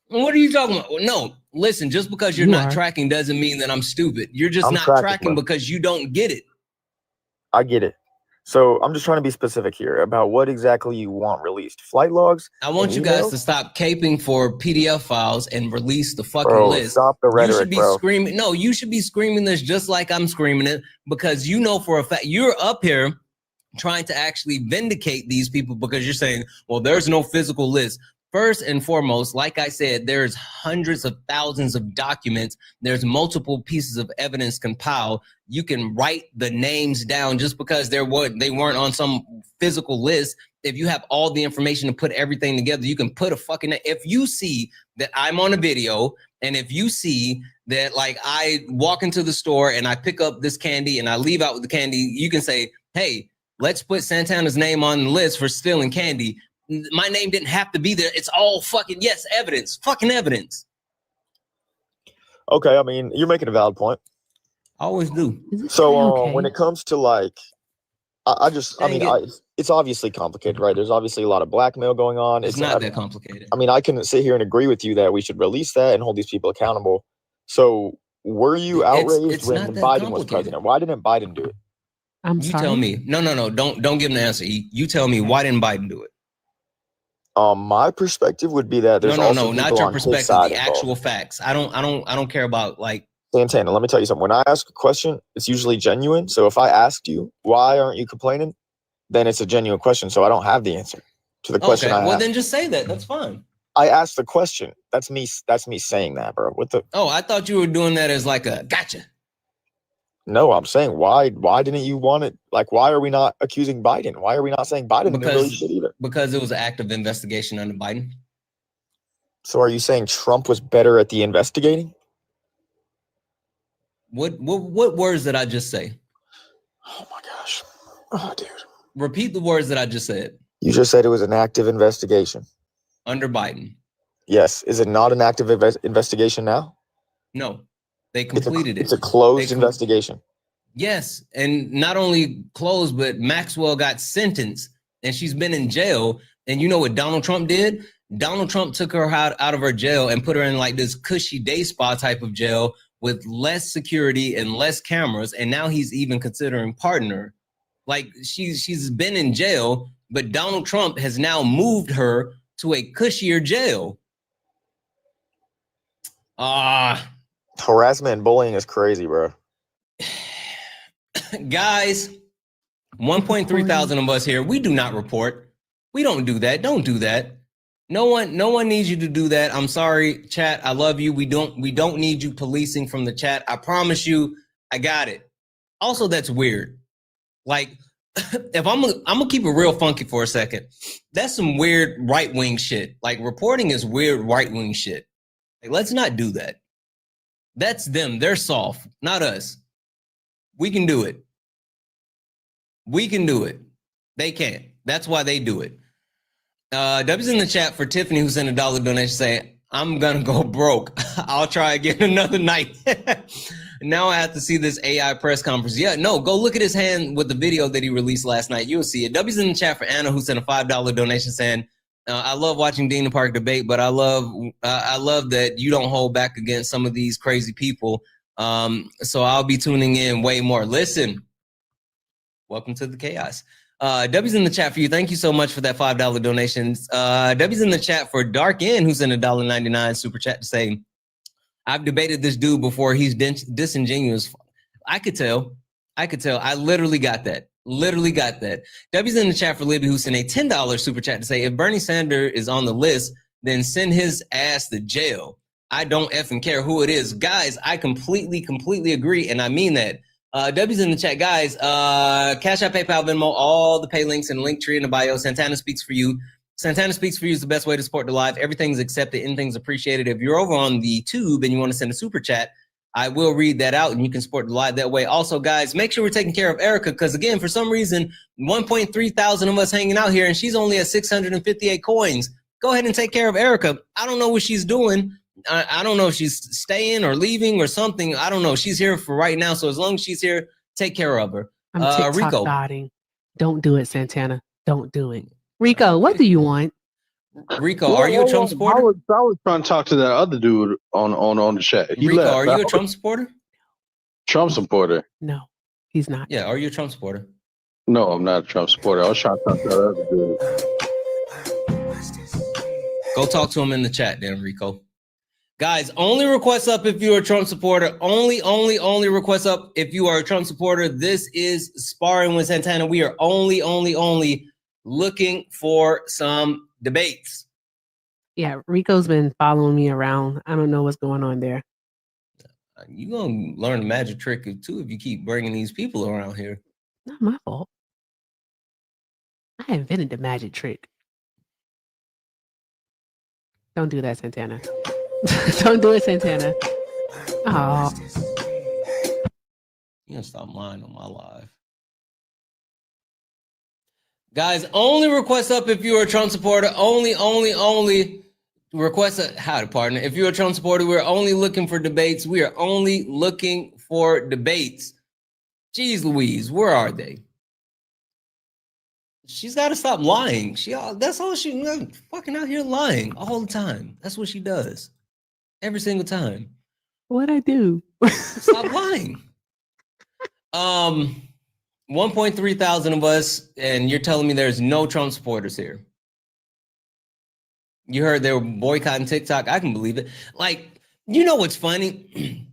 What are you talking about? No, listen, just because you're You not are. tracking doesn't mean that I'm stupid. You're just I'm not tracking, tracking bro. because you don't get it. I get it. So I'm just trying to be specific here about what exactly you want released. Flight logs? I want and you guys emails? to stop caping for PDF files and release the fucking Bro, list. stop the You rhetoric, should be bro. screaming. No, you should be screaming this just like I'm screaming it because you know for a fact you're up here trying to actually vindicate these people because you're saying, well, there's no physical list. First and foremost, like I said, there's hundreds of thousands of documents. There's multiple pieces of evidence compiled. You can write the names down just because they weren't on some physical list. If you have all the information to put everything together, you can put a fucking, if you see that I'm on a video and if you see that like I walk into the store and I pick up this candy and I leave out with the candy, you can say, hey, let's put Santana's name on the list for stealing candy. My name didn't have to be there. It's all fucking, yes, evidence, fucking evidence. Okay, I mean, you're making a valid point. I always do. So when it comes to like, I Dang it. it's obviously complicated, right? There's obviously a lot of blackmail going on. It's not that complicated. I mean, I can sit here and agree with you that we should release that and hold these people accountable. So were you outraged it's when not that Biden was complicated. president? Why didn't Biden do it? You tell me. No. Don't give him the answer. You tell me, why didn't Biden do it? My perspective would be that there's No, also not people your on his perspective, side the involved. actual facts. I don't care about like Santana, let me tell you something. When I ask a question, it's usually genuine. So if I asked you, why aren't you complaining? Then it's a genuine question. So I don't have the answer to the question I well asked. then just say that. That's fine. I asked the question. That's me saying that, bro. What the? Oh, I thought you were doing that as like a gotcha. No, I'm saying why didn't you want it? Like, why are we not accusing Biden? Why are we not saying Biden didn't really shit either? Because it was an active investigation under Biden. So are you saying Trump was better at the investigating? What words did I just say? Oh my gosh. Oh, dude. Repeat the words that I just said. You just said it was an active investigation. Under Biden. Yes. Is it not an active investigation now? No, they completed It's a it. closed investigation. Yes, and not only closed, but Maxwell got sentenced, and she's been in jail. And you know what Donald Trump did? Donald Trump took her out of her jail and put her in like this cushy day spa type of jail with less security and less cameras. And now he's even considering pardoning her. Like she's been in jail, but Donald Trump has now moved her to a cushier jail. Harassment and bullying is crazy, bro. Guys, 1.3 thousand of us here. We do not report. We don't do that. Don't do that. No one needs you to do that. I'm sorry, chat. I love you. We don't need you policing from the chat. I promise you, I got it. Also, that's weird. Like, if I'm gonna keep it real funky for a second. That's some weird right-wing shit. Like, reporting is weird right-wing shit. Like, let's not do that. That's them. They're soft, not us. We can do it. We can do it. They can't. That's why they do it. W's in the chat for Tiffany, who sent $1 donation, saying, I'm gonna go broke. I'll try again another night. Now I have to see this AI press conference. Yeah, no, go look at his hand with the video that he released last night. You'll see it. W's in the chat for Anna, who sent a $5 donation, saying, I love watching Dean Park debate, but I love that you don't hold back against some of these crazy people. So I'll be tuning in way more. Listen, welcome to the chaos. W's in the chat for you. Thank you so much for that $5 donations. W's in the chat for Dark N, who sent a $1.99 super chat to say, I've debated this dude before. He's disingenuous. I could tell. I literally got that. W's in the chat for Libby, who sent a $10 super chat to say, if Bernie Sanders is on the list, then send his ass to jail. I don't effing care who it is. Guys, I completely agree, and I mean that. W's in the chat, guys. Cash App, PayPal, Venmo, all the pay links and link tree in the bio. Santana Speaks for You. Santana Speaks for You is the best way to support the live. Everything's accepted, anything's appreciated. If you're over on the tube and you want to send a super chat, I will read that out and you can support the live that way. Also, guys, make sure we're taking care of Erica, because again, for some reason, 1.3 thousand of us hanging out here and she's only at 658 coins. Go ahead and take care of Erica. I don't know what she's doing. I don't know if she's staying or leaving or something. I don't know. She's here for right now. So as long as she's here, take care of her. I'm TikTok Rico. dotting. Don't do it, Santana. Don't do it. Rico, what do you want? Rico, are you a Trump supporter? I was trying to talk to that other dude on the chat. He Rico, left. are you a Trump supporter? Trump supporter? No, he's not. Yeah, are you a Trump supporter? No, I'm not a Trump supporter. I was trying to talk to that other dude. Go talk to him in the chat then, Rico. Guys, only requests up if you're a Trump supporter. Only requests up if you are a Trump supporter. This is Sparring with Santana. We are only looking for some debates. Yeah, Rico's been following me around. I don't know what's going on there. You're going to learn the magic trick too if you keep bringing these people around here. Not my fault. I invented the magic trick. Don't do that, Santana. Don't do it, Santana. Oh. You gonna stop lying on my live. Guys, only request up if you're a Trump supporter. Only request how to partner. If you're a Trump supporter, we're only looking for debates. We are only looking for debates. Jeez Louise, where are they? She's got to stop lying. That's all she fucking out here lying all the time. That's what she does. Every single time. What'd I do? Stop lying. 1.3 thousand of us, and you're telling me there's no Trump supporters here. You heard they were boycotting TikTok. I can believe it. Like, you know what's funny?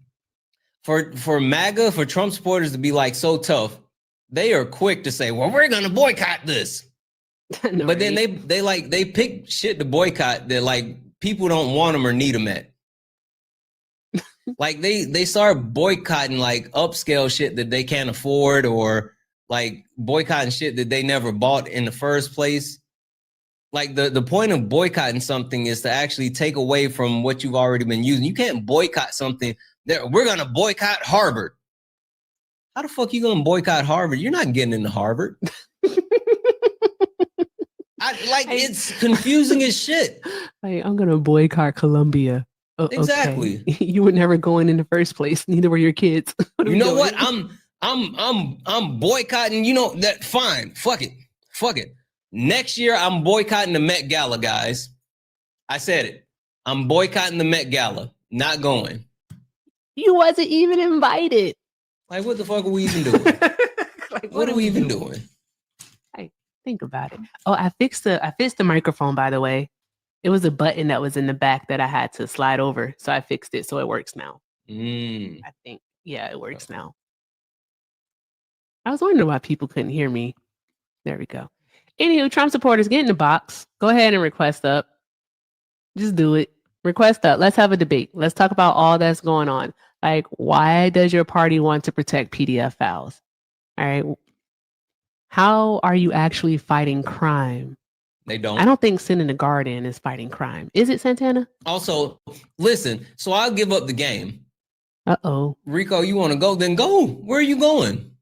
For MAGA, for Trump supporters to be like so tough, they are quick to say, well, we're gonna boycott this. No, but then they pick shit to boycott that like people don't want them or need them at. Like they start boycotting like upscale shit that they can't afford, or like boycotting shit that they never bought in the first place. Like the point of boycotting something is to actually take away from what you've already been using. You can't boycott something that we're gonna boycott Harvard. How the fuck you gonna boycott Harvard? You're not getting into Harvard. It's confusing as shit. Like, I'm gonna boycott Colombia. Exactly. Okay. You were never going in the first place. Neither were your kids. What are You we know doing? what? I'm boycotting. You know that? Fine. Fuck it. Next year, I'm boycotting the Met Gala, guys. I said it. I'm boycotting the Met Gala. Not going. You wasn't even invited. Like, what the fuck are we even doing? Like, what are we even doing? Hey, think about it. Oh, I fixed the microphone, by the way. It was a button that was in the back that I had to slide over. So I fixed it. So it works now. I think. Yeah, it works now. I was wondering why people couldn't hear me. There we go. Anywho, Trump supporters, get in the box. Go ahead and request up. Just do it. Request up. Let's have a debate. Let's talk about all that's going on. Like, why does your party want to protect PDF files? All right. How are you actually fighting crime? They don't. I don't think sending a guard in is fighting crime. Is it, Santana? Also, listen, so I'll give up the game. Uh-oh. Rico, you want to go? Then go. Where are you going?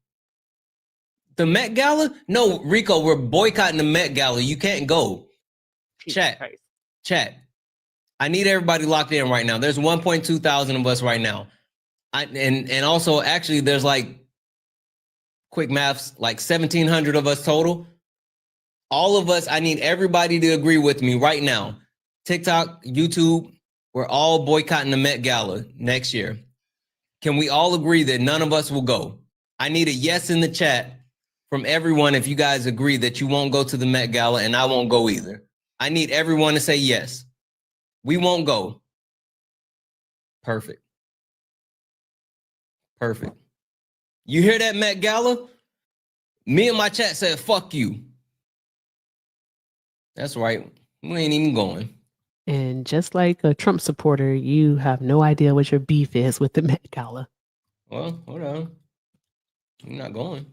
The Met Gala? No, Rico, we're boycotting the Met Gala. You can't go. Chat. I need everybody locked in right now. There's 1.2 thousand of us right now. And also, actually, there's like, quick maths, like 1,700 of us total. All of us, I need everybody to agree with me right now. TikTok, YouTube, we're all boycotting the Met Gala next year. Can we all agree that none of us will go? I need a yes in the chat from everyone if you guys agree that you won't go to the Met Gala and I won't go either. I need everyone to say yes. We won't go. Perfect. You hear that, Met Gala? Me and my chat said, fuck you. That's right. We ain't even going. And just like a Trump supporter, you have no idea what your beef is with the Met Gala. Well, hold on. I'm not going.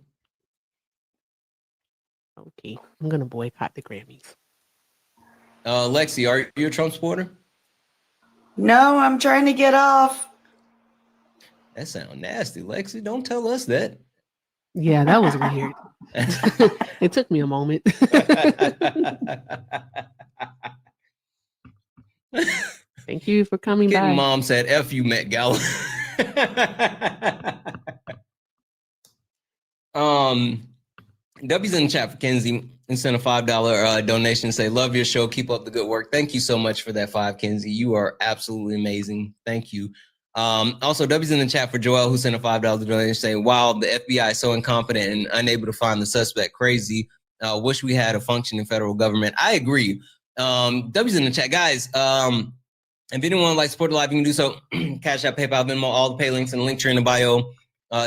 Okay, I'm going to boycott the Grammys. Lexi, are you a Trump supporter? No, I'm trying to get off. That sounds nasty, Lexi. Don't tell us that. Yeah, that was weird. It took me a moment. Thank you for coming by. Mom said, F you, Met Gala. W's in the chat for Kenzie. And sent a $5 donation. Say, love your show. Keep up the good work. Thank you so much for that $5, Kenzie. You are absolutely amazing. Thank you. Also, W's in the chat for Joel, who sent a $5 donation. Saying, wow, the FBI is so incompetent and unable to find the suspect. Crazy. Wish we had a functioning federal government. I agree. W's in the chat. Guys, if anyone would like to support the live, you can do so. Cash App, PayPal, Venmo, all the pay links in the link tree in the bio.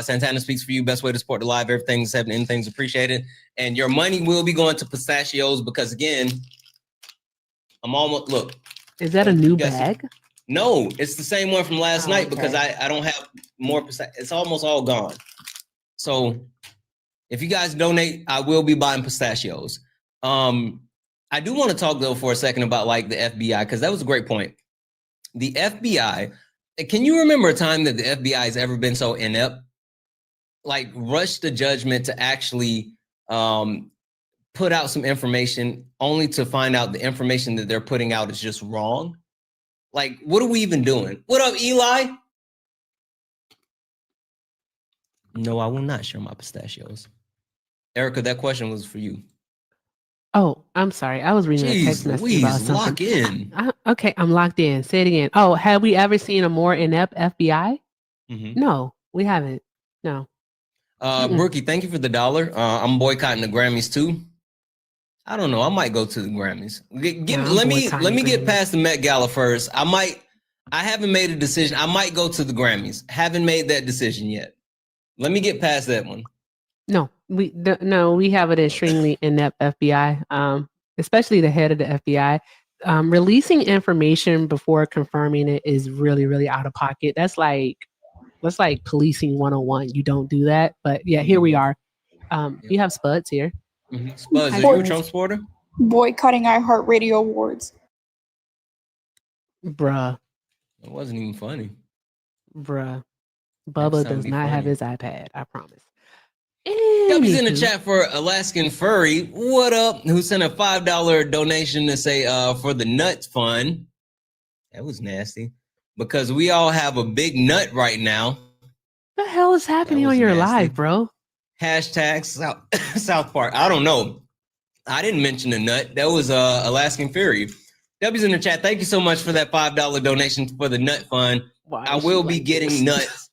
Santana speaks for you. Best way to support the live. Everything's accepted. Anything's appreciated. And your money will be going to pistachios because, again, I'm almost, look. Is that a new bag? No, it's the same one from last night because I don't have more. It's almost all gone. So if you guys donate, I will be buying pistachios. I do want to talk, though, for a second about like the FBI, because that was a great point. The FBI, can you remember a time that the FBI has ever been so inept? Like rush to judgment to actually put out some information only to find out the information that they're putting out is just wrong. Like, what are we even doing? What up, Eli? No, I will not share my pistachios. Erica, that question was for you. Oh, I'm sorry. I was reading a text message about something. Lock in. Okay, I'm locked in. Say it again. Oh, have we ever seen a more inept FBI? Mm-hmm. No, we haven't. No. Brookie, thank you for the $1. I'm boycotting the Grammys too. I don't know. I might go to the Grammys. Let me get past the Met Gala first. I haven't made a decision. I might go to the Grammys. Haven't made that decision yet. Let me get past that one. No, we have an extremely inept FBI, especially the head of the FBI. Releasing information before confirming it is really, really out of pocket. That's like policing 101. You don't do that. But yeah, here we are. You have Spuds here. Mm-hmm. Spuds, are you a Trump supporter? Boycotting iHeartRadio awards. Bruh. It wasn't even funny. Bruh. Bubba does not have his iPad, I promise. W's in the Anywho. chat for Alaskan Furry. What up? Who sent a $5 donation to say for the nuts fund. That was nasty. Because we all have a big nut right now. What the hell is happening on your live, bro? Hashtag South Park. I don't know. I didn't mention the nut. That was Alaskan Fury. W's in the chat. Thank you so much for that $5 donation for the nut fund. I will be getting nuts.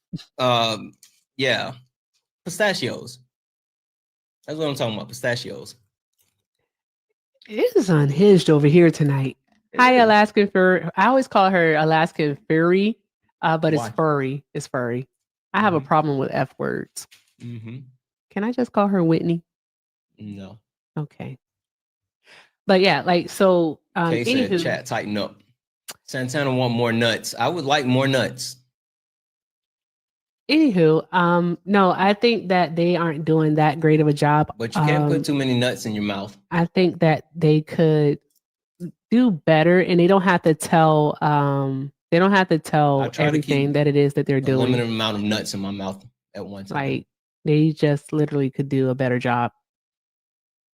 Yeah. Pistachios. That's what I'm talking about. Pistachios. It is unhinged over here tonight. Hi, Alaskan Furry. I always call her Alaskan Fury, but it's Why? furry. It's furry. I have a problem with F words. Mm-hmm. Can I just call her Whitney? No. Okay. But yeah, like, so, Kay said, anywho, chat, tighten up. Santana want more nuts. I would like more nuts. no, I think that they aren't doing that great of a job. But you can't put too many nuts in your mouth. I think that they could do better, and they don't have to tell everything that it is that they're A doing. limited amount of nuts in my mouth at one time. Like, they just literally could do a better job.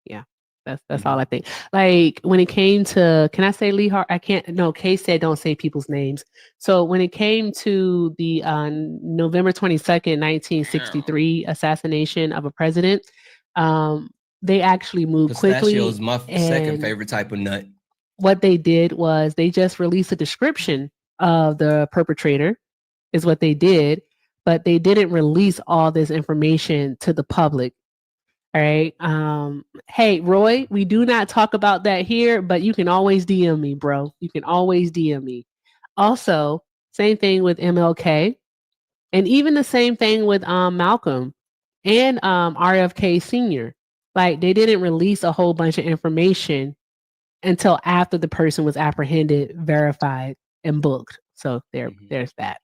Yeah, that's all I think. Like, when it came to, can I say Lee Hart? I can't. No, Kay said don't say people's names. So when it came to the November 22nd, 1963 assassination of a president, they actually moved quickly. Pistachio is my second and favorite type of nut. what they did was they just released a description of the perpetrator, is what they did, but they didn't release all this information to the public. All right. Hey, Roy, we do not talk about that here, but you can always DM me, bro. You can always DM me. Also, same thing with MLK, and even the same thing with Malcolm and RFK Sr. Like, they didn't release a whole bunch of information until after the person was apprehended, verified, and booked. So there's that.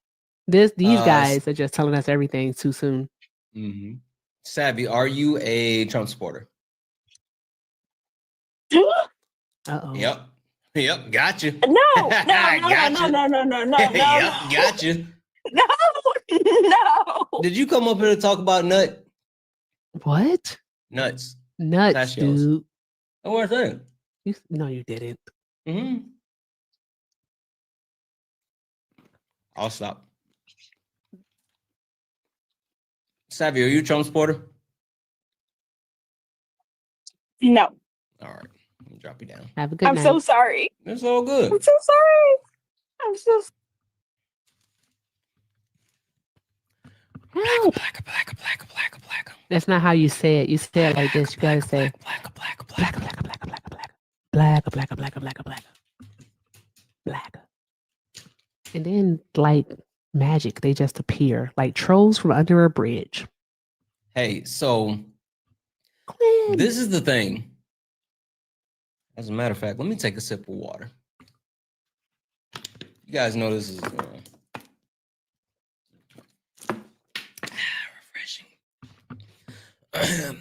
These guys are just telling us everything too soon. Mm-hmm. Savvy, are you a Trump supporter? Uh-oh. Yep, got you. No, no. Yep, got you. No. Did you come up here to talk about nut? What? Nuts. Nuts, Pistachios. dude. I want to say. No, you didn't. Mm-hmm. I'll stop. Savvy, are you a Trump supporter? No. All right. Let me drop you down. Have a good I'm night. so sorry. It's all good. I'm so sorry. I'm so Help. That's not how you say it. You say it like this. You gotta say black. And then, like magic, they just appear like trolls from under a bridge. Hey, so this is the thing. As a matter of fact, let me take a sip of water. You guys know this is refreshing.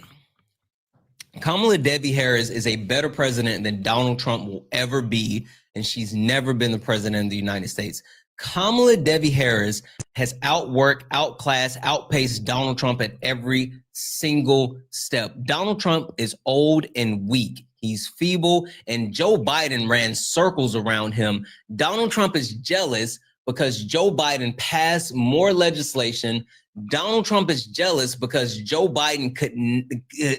Kamala Devi Harris is a better president than Donald Trump will ever be, and she's never been the president of the United States. Kamala Devi Harris has outworked, outclassed, outpaced Donald Trump at every single step. Donald Trump is old and weak. He's feeble, and Joe Biden ran circles around him. Donald Trump is jealous because Joe Biden passed more legislation. Donald Trump is jealous because Joe Biden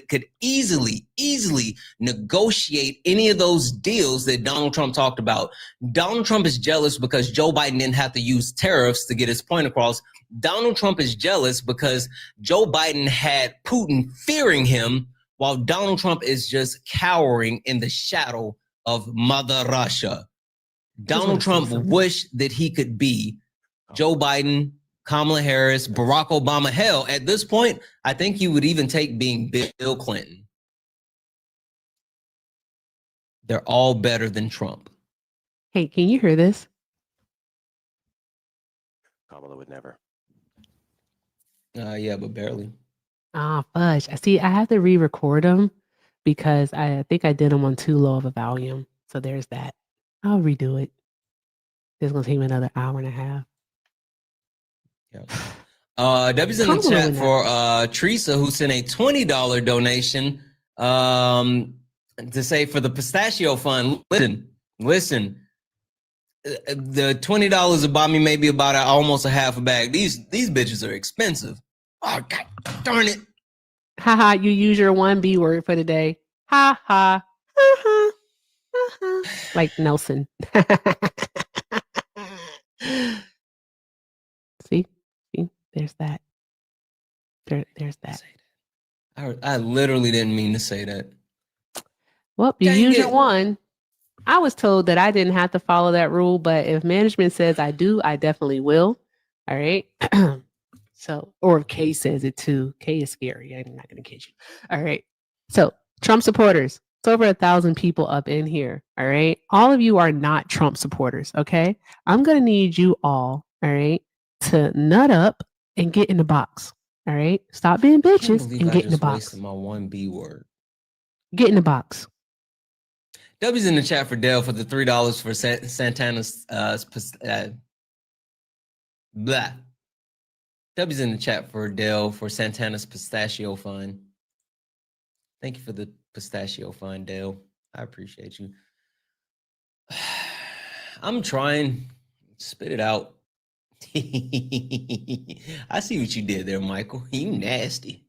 could easily negotiate any of those deals that Donald Trump talked about. Donald Trump is jealous because Joe Biden didn't have to use tariffs to get his point across. Donald Trump is jealous because Joe Biden had Putin fearing him, while Donald Trump is just cowering in the shadow of Mother Russia. Donald Trump wished that he could be Joe Biden, Kamala Harris, Barack Obama. Hell, at this point, I think you would even take being Bill Clinton. They're all better than Trump. Hey, can you hear this? Kamala would never. Yeah, but barely. Ah, fudge. I see. I have to re-record them because I think I did them on too low of a volume. So there's that. I'll redo it. It's gonna take me another hour and a half. Yeah. W's in the Comfortable chat with for Teresa, who sent a $20 donation to say for the pistachio fund. Listen. The $20 will buy me maybe about almost a half a bag. These bitches are expensive. Oh, God darn it. Haha, you use your one B word for the day. Ha ha. Ha ha. Like Nelson. See? There's that. There's that. I literally didn't mean to say that. Well, you Dang use it. your one. I was told that I didn't have to follow that rule, but if management says I do, I definitely will. All right. So, or if Kay says it too. Kay is scary. I'm not going to kid you. All right. So, Trump supporters, it's over 1,000 people up in here. All right. All of you are not Trump supporters. Okay. I'm going to need you all right, to nut up and get in the box. All right. Stop being bitches and get in the box. Wasted my one B word. Get in the box. W's in the chat for Dale for the $3 for Santana's blah. W's in the chat for Dale for Santana's pistachio fund. Thank you for the pistachio fund, Dale. I appreciate you. I'm trying. Spit it out. I see what you did there, Michael. You nasty.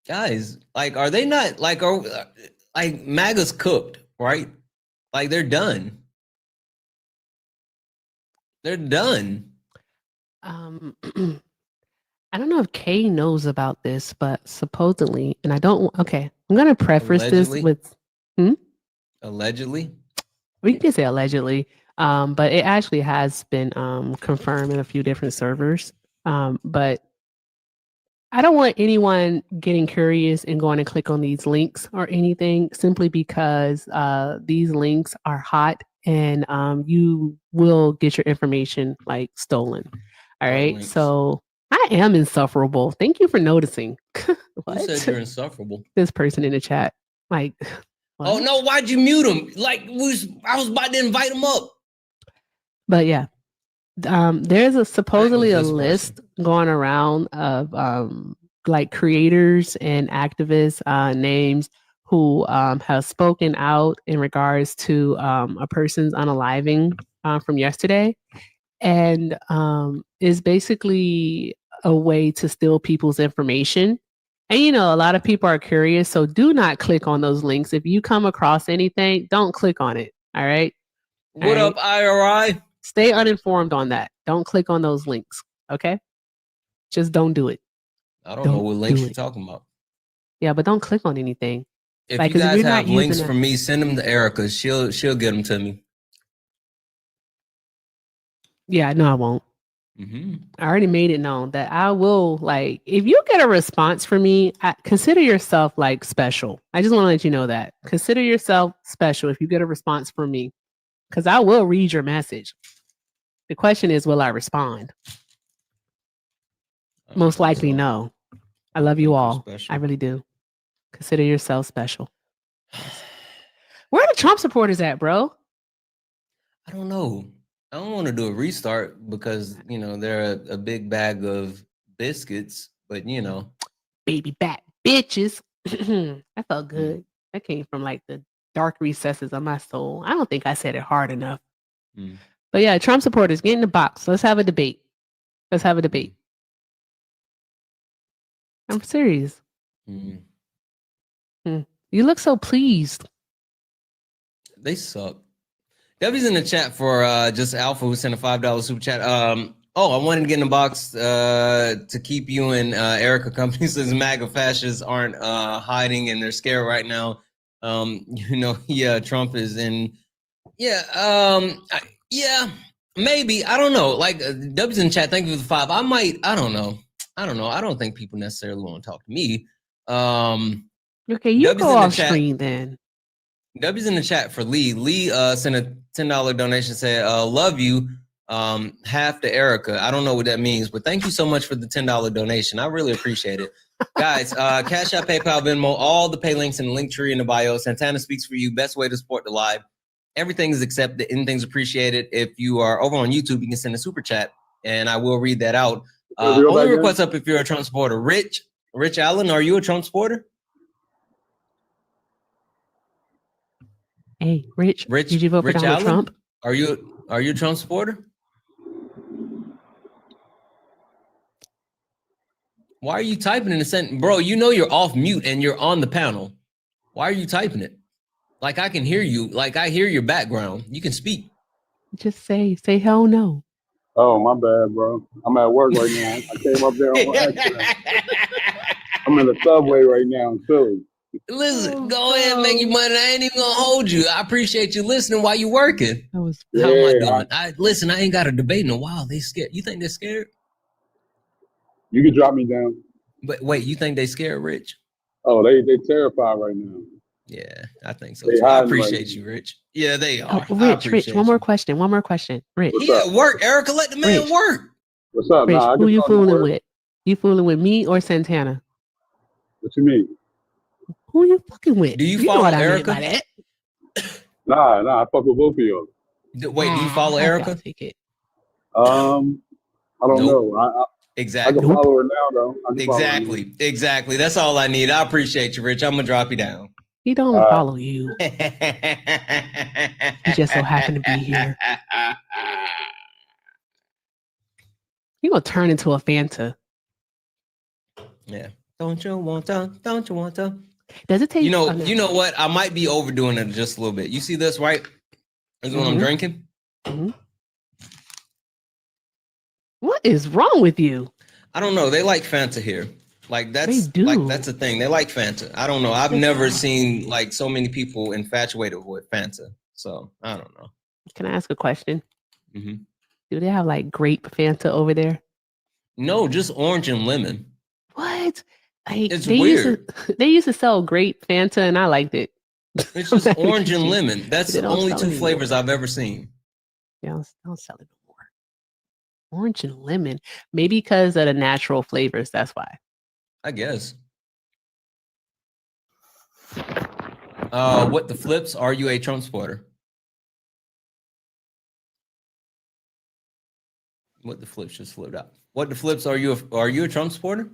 Guys, like, are they not like MAGA's cooked, right? Like, they're done. They're done. I don't know if Kay knows about this, but supposedly, and I don't. Okay, I'm gonna preface Allegedly? this with. Allegedly. We can say allegedly, but it actually has been confirmed in a few different servers. But I don't want anyone getting curious and going to click on these links or anything simply because these links are hot and you will get your information like stolen. All right. links? So I am insufferable. Thank you for noticing. Who said you're insufferable? This person in the chat. Like, oh no, why'd you mute him? Like, I was about to invite him up. but yeah. There's a supposedly a list going around of like creators and activists names who have spoken out in regards to a person's unaliving from yesterday, and is basically a way to steal people's information. And you know, a lot of people are curious, so do not click on those links. If you come across anything, don't click on it. All right. What up, IRI? Stay uninformed on that. Don't click on those links. Okay. Just don't do it. I don't know what links you're talking about. Yeah, but don't click on anything. If like, you guys you're have not links using for me, send them to Erica. She'll get them to me. Yeah, no, I won't. I already made it known that I will, like, if you get a response from me, consider yourself like special. I just want to let you know that. Consider yourself special if you get a response from me, because I will read your message. The question is, will I respond? Most likely, no. I love you all. I really do. Consider yourself special. Where are the Trump supporters at, bro? I don't know. I don't want to do a restart because, you know, they're a big bag of biscuits, but, you know. Baby back bitches. That felt good. That came from like the dark recesses of my soul. I don't think I said it hard enough. But yeah, Trump supporters, get in the box. Let's have a debate. Let's have a debate. I'm serious. You look so pleased. They suck. Debbie's in the chat for just Alpha, who sent a $5 super chat. I wanted to get in the box to keep you and Erica company says MAGA fascists aren't hiding and they're scared right now. You know, yeah, Trump is in. Yeah, maybe. I don't know. Like, Debbie's in the chat. Thank you for the $5. I don't know. I don't think people necessarily want to talk to me. Okay, you go off screen then. W's in the chat for Lee. Lee sent a $10 donation, said, love you, half to Erica. I don't know what that means, but thank you so much for the $10 donation. I really appreciate it. Guys, Cash App, PayPal, Venmo, all the pay links in the link tree in the bio. Santana speaks for you. Best way to support the live. Everything is accepted. Anything's appreciated. If you are over on YouTube, you can send a super chat, and I will read that out. Only request up if you're a Trump supporter. Rich Allen, are you a Trump supporter? Hey, Rich, did you vote for Donald Allen? Trump? Are you a Trump supporter? Why are you typing in the sentence? Bro, you know you're off mute and you're on the panel. Why are you typing it? Like, I can hear you. Like, I hear your background. You can speak. Just say hell no. Oh, my bad, bro. I'm at work right now. I came up there on accident. I'm in the subway right now in Philly. Listen, go ahead and make your money. I ain't even gonna hold you. I appreciate you listening while you're working. How am I doing? Listen, I ain't got a debate in a while. They scared. You think they're scared? You can drop me down. But wait, you think they scared, Rich? Oh, they terrified right now. Yeah, I think so. They I hiding appreciate right you, Rich. Yeah, they are. Rich, one more question. Rich. He at work, Erica. Let the man work. What's up? Rich, Nah, who you fooling with? You fooling with me or Santana? What you mean? Who you fucking with? Do you know follow what I mean Erica? by that. Nah, I fuck with both of y'all. Wait, do you follow Erica? I don't know. Exactly. I can follow her now, though. Exactly. That's all I need. I appreciate you, Rich. I'm gonna drop you down. He don't follow you. He just so happened to be here. You gonna turn into a Fanta. Yeah. Don't you want to? Don't you want to? Does it take you know what? I might be overdoing it just a little bit. You see this, right? This is what I'm drinking. Mm-hmm. What is wrong with you? I don't know. They like Fanta here. Like that's a thing. They like Fanta. I don't know. I've never seen like so many people infatuated with Fanta. So I don't know. Can I ask a question? Mm-hmm. Do they have like grape Fanta over there? No, just orange and lemon. What? It's weird. They used to sell grape Fanta, and I liked it. It's just orange and lemon. That's the only two flavors I've ever seen. Yeah, don't sell it no more. Orange and lemon, maybe because of the natural flavors. That's why. I guess. What the flips? Are you a Trump supporter? What the flips just flipped out? What the flips? Are you a Trump supporter?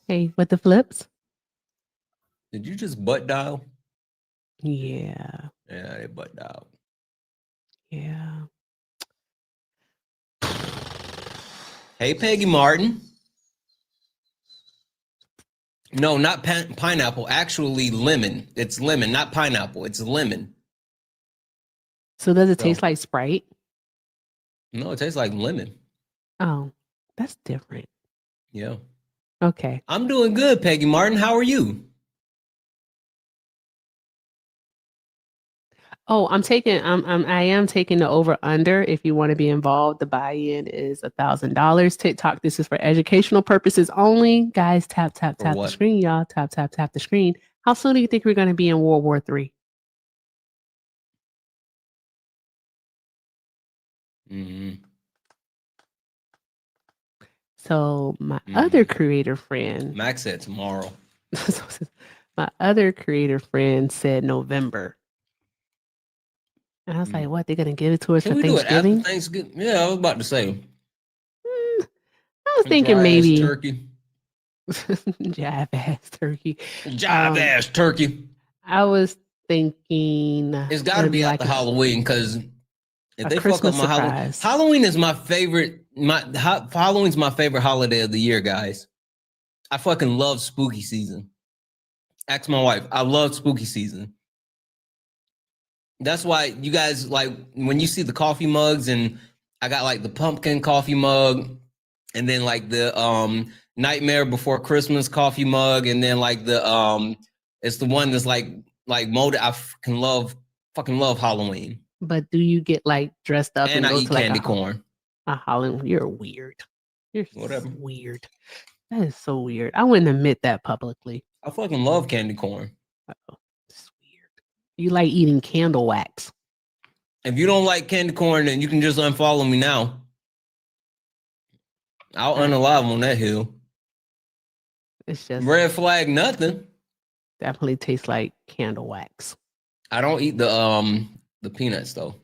Hey, what the flips? Did you just butt dial? Yeah. Yeah, they butt dialed. Yeah. Hey, Peggy Martin. No, not pineapple. Actually, lemon. It's lemon, not pineapple. It's lemon. So does it taste like Sprite? No, it tastes like lemon. Oh, that's different. Yeah. Okay. I'm doing good, Peggy Martin. How are you? Oh, I am taking the over under. If you want to be involved, the buy-in is $1,000. TikTok, this is for educational purposes only. Guys, tap the screen, y'all. Tap the screen. How soon do you think we're going to be in World War III? Mm-hmm. So my other creator friend, Max said tomorrow. my other creator friend said November. And I was like, what? They're going to give it to us for Thanksgiving? Thanksgiving? Yeah, I was about to say. I was thinking maybe. Turkey. Jive ass turkey. Jive ass turkey. I was thinking. It's got to be after Halloween because if they fuck up my Halloween. Halloween is my favorite. Halloween's my favorite holiday of the year, guys. I fucking love spooky season. Ask my wife. I love spooky season. That's why you guys like when you see the coffee mugs, and I got like the pumpkin coffee mug, and then like the Nightmare Before Christmas coffee mug, and then like the it's the one that's like molded. I fucking love Halloween. But do you get like dressed up and I go eat to candy corn? Halloween, you're weird. You're whatever weird. That is so weird. I wouldn't admit that publicly. I fucking love candy corn. It's weird. You like eating candle wax. If you don't like candy corn, then you can just unfollow me now. I'll unalive on that hill. It's just red flag nothing. definitely tastes like candle wax. I don't eat the peanuts though.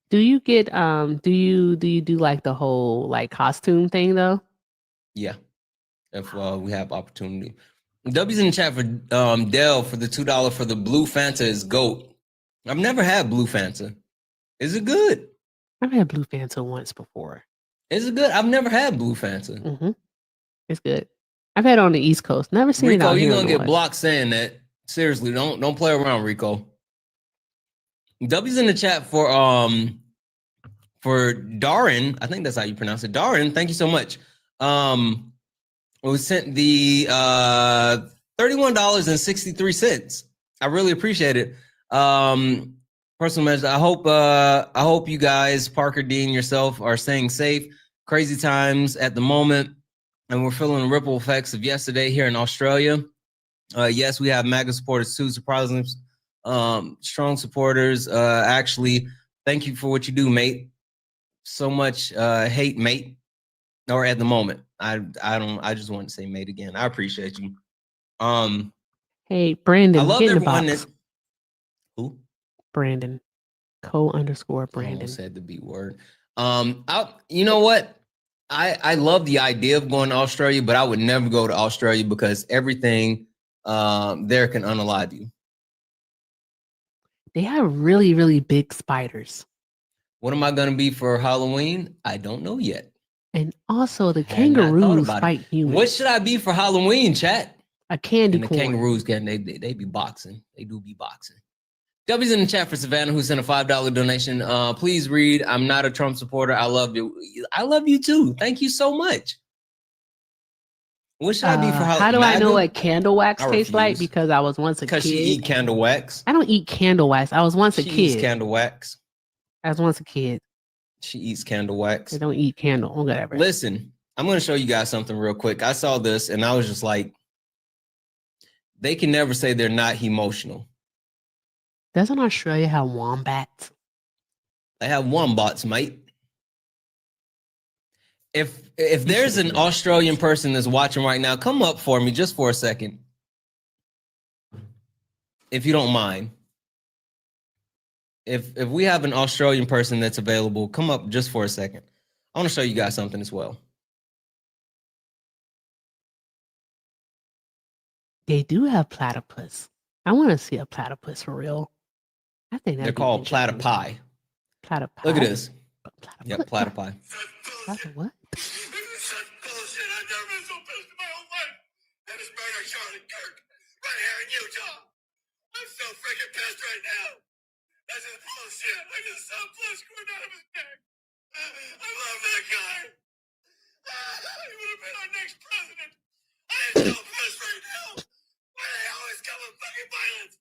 Do you get do you do like the whole like costume thing though? Yeah, if we have opportunity. W's in the chat for Dell for the $2 for the blue Fanta is GOAT. I've never had blue Fanta. Is it good? I've had blue Fanta once before. Is it good? I've never had blue Fanta. Mm-hmm. It's good. I've had it on the East Coast. Never seen it Rico, out here. you're on gonna the get West. blocked saying that. Seriously, don't play around, Rico. W's in the chat for Darin. I think that's how you pronounce it. Darin, thank you so much. We sent the $31.63. I really appreciate it. Personal message. I hope you guys, Parker, Dean, yourself, are staying safe. Crazy times at the moment, and we're feeling the ripple effects of yesterday here in Australia. Yes, we have MAGA supporters too. Surprisingly, strong supporters. Actually, thank you for what you do, mate. So much hate, mate. Or at the moment, I just want to say mate again. I appreciate you. Hey, Brandon, I love get in the everyone box. that. Who? Brandon. Co_Brandon. I almost said the B word. You know what? I love the idea of going to Australia, but I would never go to Australia because everything there can unalive you. They have really, really big spiders. What am I gonna be for Halloween? I don't know yet. And also the Had not thought kangaroos about it. fight humans. What should I be for Halloween, chat? A candy And the corn. kangaroos they be boxing. They do be boxing. W's in the chat for Savannah, who sent a $5 donation. Please read. I'm not a Trump supporter. I love you. I love you too. Thank you so much. What should I be for Halloween? How do I know MAGA? what candle wax I tastes like? refuse. Because I was once a kid. Because she eat candle wax. I don't eat candle wax. I was once a She kid. eats candle wax. I was once a kid. She eats candle wax. I don't eat candle. Whatever. Listen, I'm going to show you guys something real quick. I saw this and I was just like, they can never say they're not emotional. Doesn't Australia have wombats? They have wombats, mate. If there's an Australian person that's watching right now, come up for me just for a second. If you don't mind. If we have an Australian person that's available, come up just for a second. I want to show you guys something as well. They do have platypus. I want to see a platypus for real. I think They're called platypi. Platypi. Look at this. Yep, platypi. What? I'm so freaking pissed right now. This is bullshit. I just saw blood squirting out of his neck. I love that guy. He would have been our next president. I am so pissed right now. Why do they always come with fucking violence?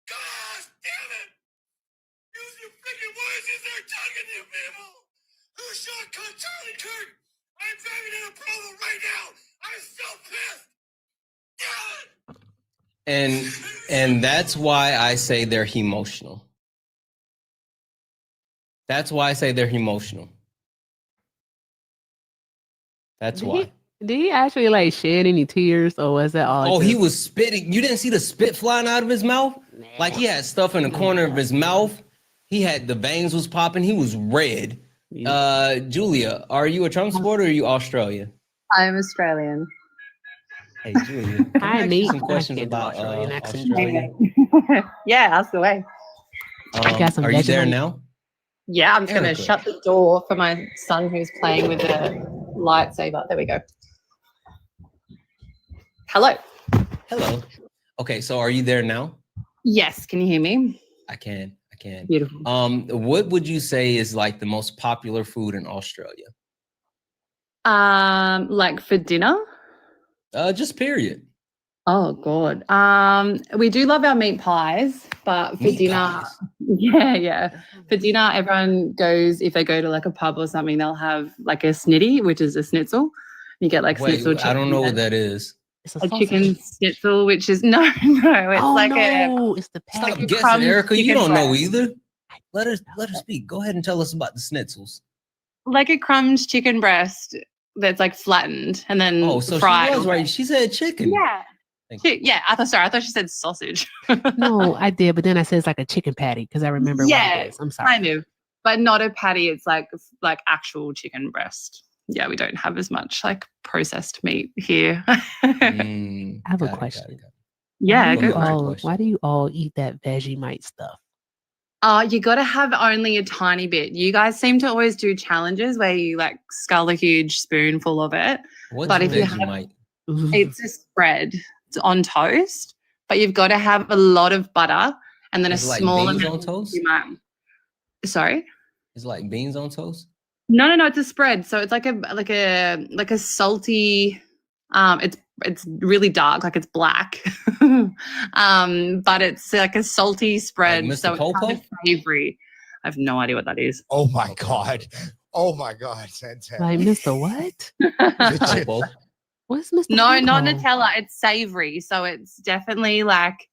Gosh damn it. Use your freaking words as they're talking to you people. Who shotgun Charlie Kirk? I'm driving in a Provo right now. I'm so pissed. Damn it. And that's why I say they're emotional. That's why I say they're emotional. That's why. Did he actually like shed any tears, or was that all? Oh, he was spitting. You didn't see the spit flying out of his mouth? Like he had stuff in the corner of his mouth. He had the veins was popping. He was red. Julia, are you a Trump supporter or are you Australian? I'm Australian. Hey, Julia. Can I ask you some questions about Australia? Yeah, ask away. Are you there now? Yeah, I'm just going to Erica. shut the door for my son who's playing with the lightsaber. There we go. Hello. Hello. Okay, so are you there now? Yes, can you hear me? I can. Beautiful. What would you say is like the most popular food in Australia? Like for dinner? Just period. Oh God. We do love our meat pies, but for Meat dinner, pies. yeah. For dinner, everyone goes, if they go to like a pub or something, they'll have like a snitty, which is a schnitzel. You get like Wait, schnitzel I don't chicken know what and that is. a chicken schnitzel, which is no, it's like it's the Stop like a guessing, crumb Erica. You chicken don't know breast. either. Let her speak. Go ahead and tell us about the schnitzels. Like a crumbed chicken breast that's like flattened and then Oh, so fried. she was right. She said chicken. Yeah. Yeah, I thought she said sausage. No, I did, but then I said it's like a chicken patty because I remember what it is. I'm sorry. Kind of, but not a patty. It's like actual chicken breast. Yeah, we don't have as much like processed meat here. I have a question. Yeah, why do you all eat that Vegemite stuff? You got to have only a tiny bit. You guys seem to always do challenges where you like scull a huge spoonful of it. What's but if Vegemite? It's a spread. It's on toast, but you've got to have a lot of butter and then It's a like small beans amount on toast? You might. Sorry. It's like beans on toast. No. It's a spread. So it's like a salty. It's really dark, like it's black. But it's like a salty spread. Like Mr. So it's kind of savory. I have no idea what that is. Oh my god. Oh my god, Santana. Like Mr. What? What's Mr. No, not Popo? Nutella. It's savory. So it's definitely like,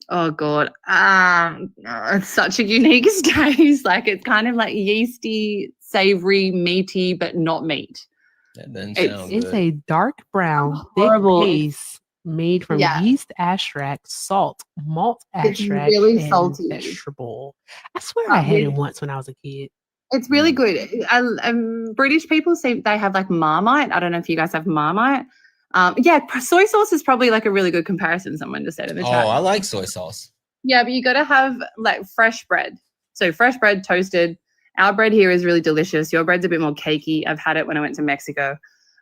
oh god, it's such a unique taste. Like it's kind of like yeasty, savory, meaty, but not meat. That doesn't sound It's good. a dark brown, Horrible. thick paste made from Yeah. yeast extract, salt, malt It's extract, really and salty. vegetable. I swear I had it once when I was a kid. It's really good. British people say they have like Marmite. I don't know if you guys have Marmite. Soy sauce is probably like a really good comparison. Someone just said in the Oh, chat. I like soy sauce. Yeah, but you got to have like fresh bread. So fresh bread, toasted. Our bread here is really delicious. Your bread's a bit more cakey. I've had it when I went to Mexico.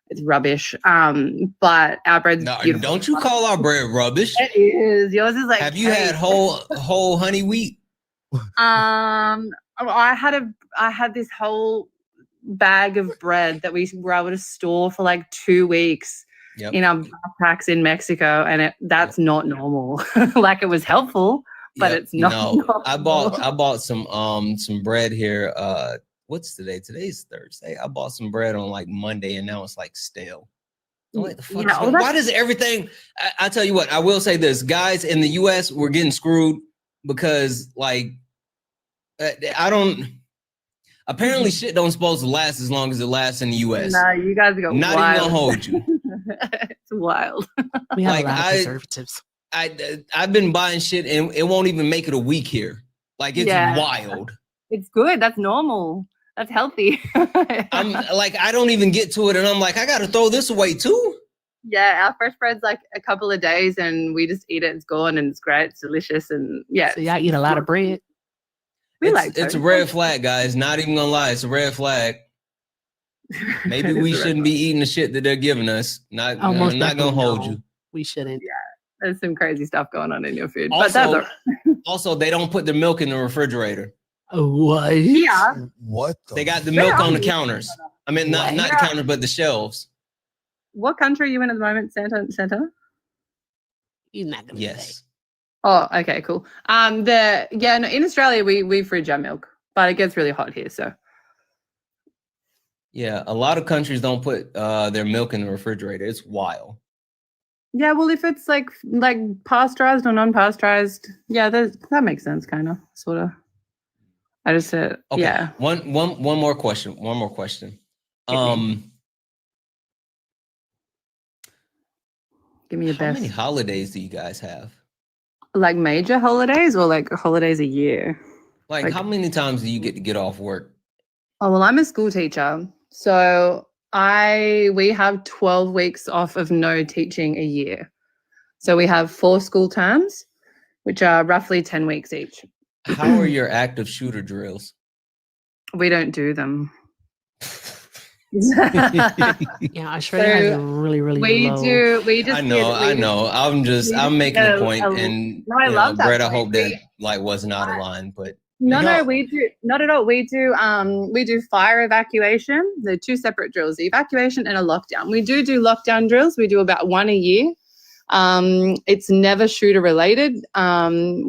It's rubbish. But our bread's No, beautiful. don't you call our bread rubbish? It is. Yours is like. Have you had whole honey wheat? I had this whole bag of bread that we were able to store for like 2 weeks in our backpacks in Mexico, and that's not normal. Like it was helpful, but Yep. it's not. No, normal. I bought some bread here. What's today? Today's Thursday. I bought some bread on like Monday, and now it's like stale. I'm like, the fuck is going- why does everything? I tell you what, I will say this, guys. In the U.S., we're getting screwed because like I don't. Apparently, shit don't supposed to last as long as it lasts in the U.S. No, you guys go Not wild. even gonna hold you. It's wild. We have Like, a lot of preservatives. I've been buying shit and it won't even make it a week here. Like it's Yeah. wild. It's good. That's normal. That's healthy. I'm like, I don't even get to it, and I'm like, I gotta throw this away too. Yeah, our fresh bread's like a couple of days, and we just eat it. It's gone, and it's great. It's delicious, and yeah. So y'all eat a lot of bread. It's a red flag, guys. Not even gonna lie, it's a red flag. Maybe we shouldn't be eating the shit that they're giving us. Not, Oh, most I'm not gonna definitely hold no. you. We shouldn't. Yeah, there's some crazy stuff going on in your food, but that's all Also, right. also, they don't put the milk in the refrigerator. What? Yeah. What? They got the milk on the are you? counters. I mean, not the counters, but the shelves. What country are you in at the moment, Santana? You're not gonna Yes. Oh, okay, cool. In Australia we fridge our milk, but it gets really hot here, so. Yeah, a lot of countries don't put their milk in the refrigerator. It's wild. Yeah, well, if it's like pasteurized or non-pasteurized, yeah, that makes sense, kind of, sort of. I just said, Okay. yeah. One more question. One more question. Give me your How best. many holidays do you guys have? Like major holidays or like holidays a year? Like how many times do you get to get off work? Oh, well, I'm a school teacher, so we have 12 weeks off of no teaching a year. So we have 4 school terms, which are roughly 10 weeks each. How are your active shooter drills? We don't do them. Yeah, Australia has a really, really low. We just I know. I'm making a point, and no, I love that Brett, I point. hope that like wasn't out of line, but No, we do not at all. We do fire evacuation. They're 2 separate drills: the evacuation and a lockdown. We do lockdown drills. We do about 1 a year. It's never shooter related.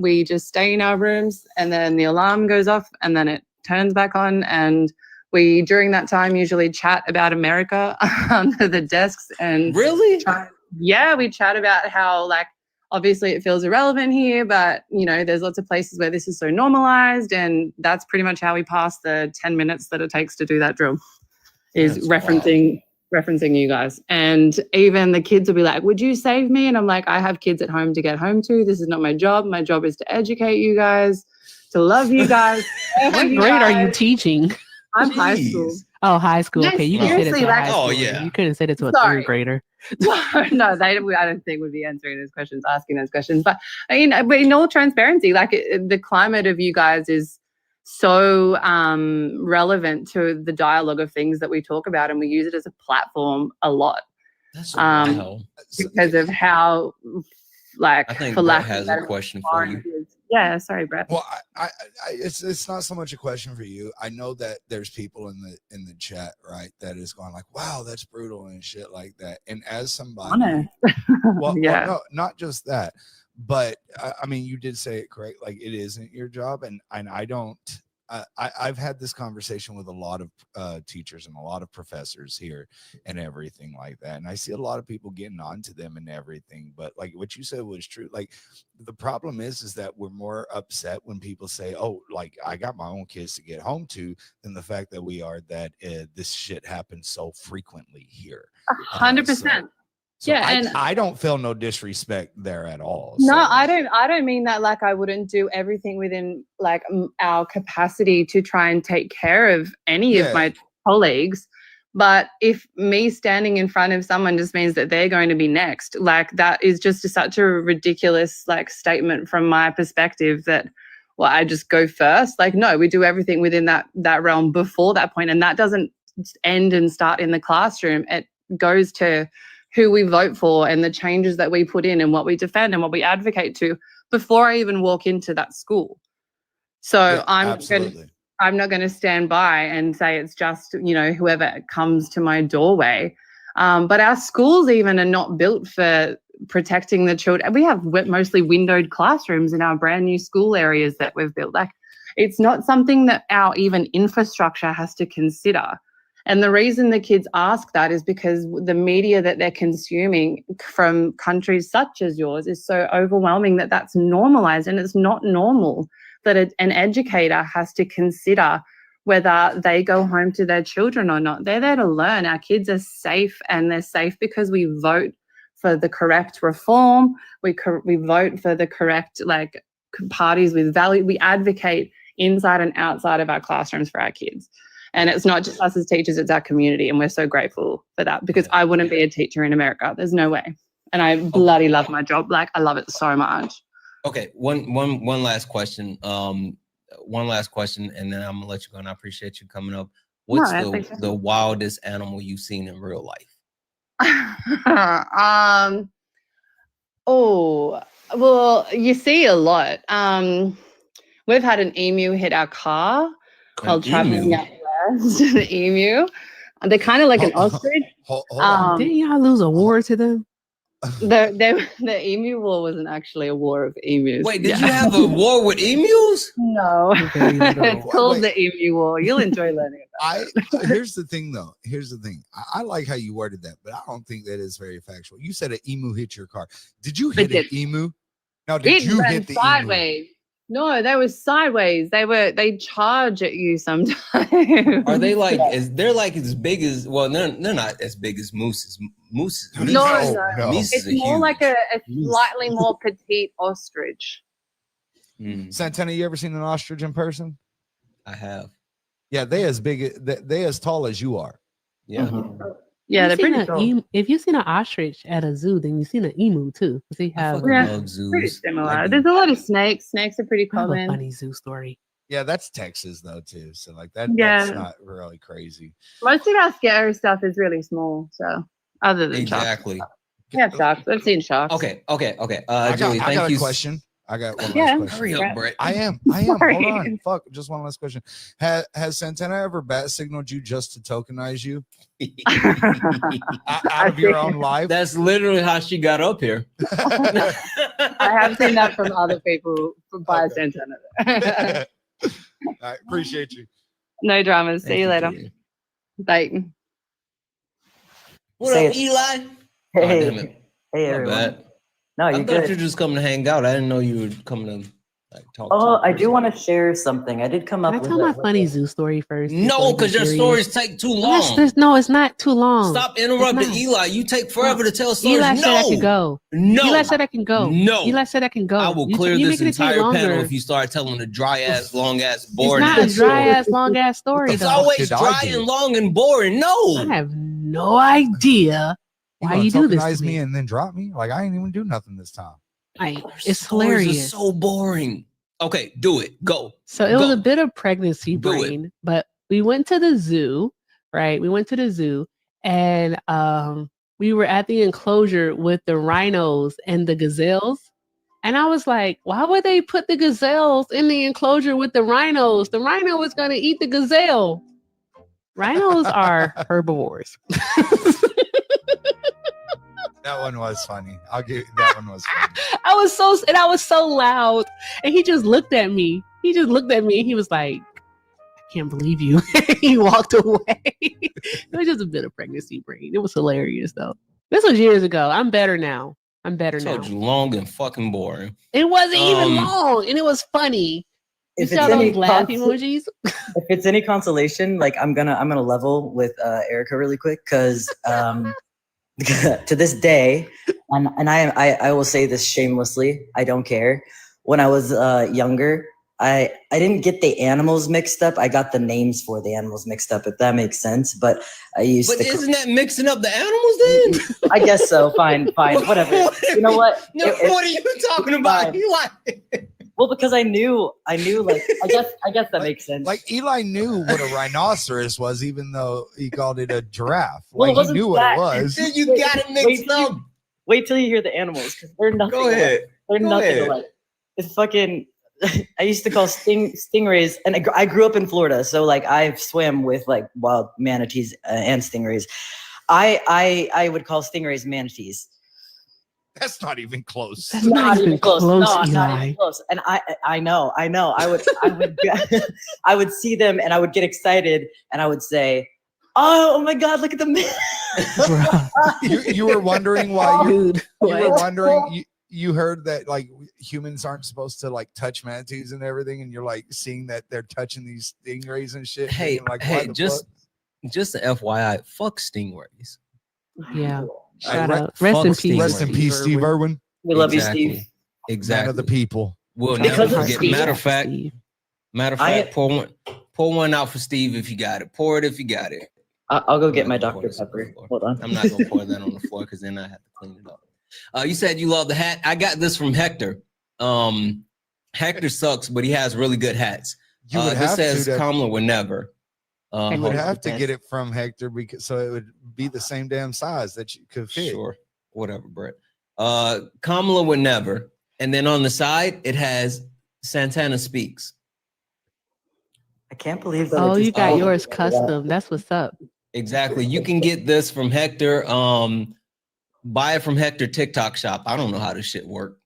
We just stay in our rooms, and then the alarm goes off, and then it turns back on, and we during that time usually chat about America under the desks. And really, we chat about how like. Obviously, it feels irrelevant here, but, there's lots of places where this is so normalized, and that's pretty much how we pass the 10 minutes that it takes to do that drill, is That's referencing referencing you guys. And even the kids will be like, would you save me? And I'm like, I have kids at home to get home to. This is not my job. My job is to educate you guys, to love you guys. What grade are you teaching? I'm high school. Oh, high school. Yes, Okay, you can say that seriously, to a like- high Oh, schooler. yeah. You couldn't say that to a Sorry. third grader. No, I don't think would be answering those questions, asking those questions. But but in all transparency, like the climate of you guys is so relevant to the dialogue of things that we talk about, and we use it as a platform a lot. That's wow. Because of how, like, I think for Brett lack of has a better question for you. words- Yeah, sorry, Brett. Well, it's not so much a question for you. I know that there's people in the chat, right, that is going like, "Wow, that's brutal" and shit like that. And as somebody, Honest. well, Yeah. no, not just that, but I mean, you did say it correct. Like, it isn't your job, and I don't. I've had this conversation with a lot of teachers and a lot of professors here and everything like that. And I see a lot of people getting onto them and everything. But like what you said was true. Like the problem is that we're more upset when people say, oh, like I got my own kids to get home to, than the fact that we are that this shit happens so frequently here. 100%. So Yeah, and I don't feel no disrespect there at all. no, I don't mean that like I wouldn't do everything within like our capacity to try and take care of any of my colleagues. But if me standing in front of someone just means that they're going to be next, like that is just such a ridiculous like statement from my perspective that, well, I just go first. Like, no, we do everything within that realm before that point. And that doesn't end and start in the classroom. It goes to who we vote for and the changes that we put in and what we defend and what we advocate to before I even walk into that school. So I'm not going to stand by and say it's just, whoever comes to my doorway. But our schools even are not built for protecting the children. We have mostly windowed classrooms in our brand new school areas that we've built. Like, it's not something that our even infrastructure has to consider. And the reason the kids ask that is because the media that they're consuming from countries such as yours is so overwhelming that that's normalized, and it's not normal that an educator has to consider whether they go home to their children or not. They're there to learn. Our kids are safe, and they're safe because we vote for the correct reform. We vote for the correct parties with value. We advocate inside and outside of our classrooms for our kids. And it's not just us as teachers, it's our community. And we're so grateful for that, because I wouldn't be a teacher in America. There's no way. And I bloody love my job. Like, I love it so much. Okay, one last question. One last question, and then I'm gonna let you go. And I appreciate you coming up. What's the wildest animal you've seen in real life? Oh, well, you see a lot. We've had an emu hit our car while traveling out west. The emu. They're kind of like an ostrich. Didn't y'all lose a war to them? The emu war wasn't actually a war of emus. Wait, did you have a war with emus? No. It's called the emu war. You'll enjoy learning about it. Here's the thing, though. Here's the thing. I like how you worded that, but I don't think that is very factual. You said an emu hit your car. Did you hit an emu? No, did you hit the sideways? Emu? No, they were sideways. They charge at you sometimes. Are they like? They're like as big as? Well, they're not as big as mooses. Mooses. No. It's more like a slightly more petite ostrich. Santana, you ever seen an ostrich in person? I have. Yeah, they as tall as you are. Yeah. Yeah, they're pretty tall. If you've seen an ostrich at a zoo, then you've seen an emu too. They have pretty similar. There's a lot of snakes. Snakes are pretty common. A funny zoo story. Yeah, that's Texas though too. So like that. That's not really crazy. Most of our scary stuff is really small. So other than exactly. Sharks. Yeah, sharks. I've seen sharks. Okay. Julie, I got a question. I got one last question. Hurry up, Brett. I am. Hold on. Fuck. Just one last question. Has Santana ever bat signaled you just to tokenize you? Out of your own life? That's literally how she got up here. I have seen that from other people by Santana. I appreciate you. No dramas. See you later. Bye. What up, Eli? Hey, hey everyone. Bad. No, I you're thought good. you were just coming to hang out. I didn't know you were coming to Like, talk Oh, to I do want to share something. I did come Can up I with tell my a funny zoo story first? No, before because your you get stories serious? take too No, long. no, it's not too long. Stop It's interrupting not. Eli. You take forever to tell stories. Eli said I No. could go. No. Eli said I can go. No. Eli said I can go. I will clear you this making it take entire panel longer. if you start telling a dry ass, long ass, It's boring not a ass dry story. ass, long ass story It's though. always dry and long and boring. No. I have no idea why you do this tokenize to me me. and then drop me? Like I ain't even do nothing this time. It's Stories are hilarious. so boring. Okay, do it. Go. So it was a bit of pregnancy brain, but we went to the zoo, right? We went to the zoo and we were at the enclosure with the rhinos and the gazelles. And I was like, why would they put the gazelles in the enclosure with the rhinos? The rhino was going to eat the gazelle. Rhinos are herbivores. That one was funny. I'll give that one was funny. I was so loud. And he just looked at me. He was like, I can't believe you. He walked away. It was just a bit of pregnancy brain. It was hilarious though. This was years ago. I'm better now. I told you, long and fucking boring. It wasn't even long, and it was funny. If You saw those laugh emojis? If it's any consolation, like I'm gonna level with Erica really quick because to this day, and I will say this shamelessly, I don't care. When I was younger, I didn't get the animals mixed up. I got the names for the animals mixed up, if that makes sense. But I used But to. isn't that mixing up the animals then? I guess so. Fine, whatever. You know what? No, what are you talking about? Eli? Well, because I knew. Like, I guess that makes sense. Like Eli knew what a rhinoceros was, even though he called it a giraffe. Well, Like he knew what it was. Then you got it mixed up. Wait till you hear the animals, because they're nothing. Go ahead. They're Go nothing ahead. alike. It's fucking. I used to call stingrays, and I grew up in Florida, so like I swam with like wild manatees and stingrays. I would call stingrays manatees. That's not even close. That's not even close, No, not Eli. even close. And I know. I would I would see them, and I would get excited, and I would say, "Oh my God, look at the You were wondering why you were what? wondering you heard that like humans aren't supposed to like touch manatees and everything, and you're like seeing that they're touching these stingrays and shit. Hey, like, why hey, the just fuck? an FYI, fuck stingrays. Yeah. Hey, Shout re- out. Rest in fuck peace. Rest in peace, Steve Irwin. We love Exactly. you, Steve. Exactly. Man of the people. We'll Because never of forget. Steve. Matter of fact, I- pour one out for Steve if you got it. Pour it if you got it. I'll go get I'm my not gonna pour Dr. this on the Pepper. floor. Hold on. I'm not gonna pour that on the floor because then I have to clean it up. You said you love the hat. I got this from Hector. Hector sucks, but he has really good hats. You would This have says to. Kamala would never. You hold would on. have to get it from Hector because so it would be the same damn size that you could fit. Sure. Whatever, Brett. Kamala would never. And then on the side, it has Santana Speaks. I can't believe that. Oh, you got yours custom. That's what's up. Exactly. You can get this from Hector. Buy it from Hector TikTok shop. I don't know how this shit work.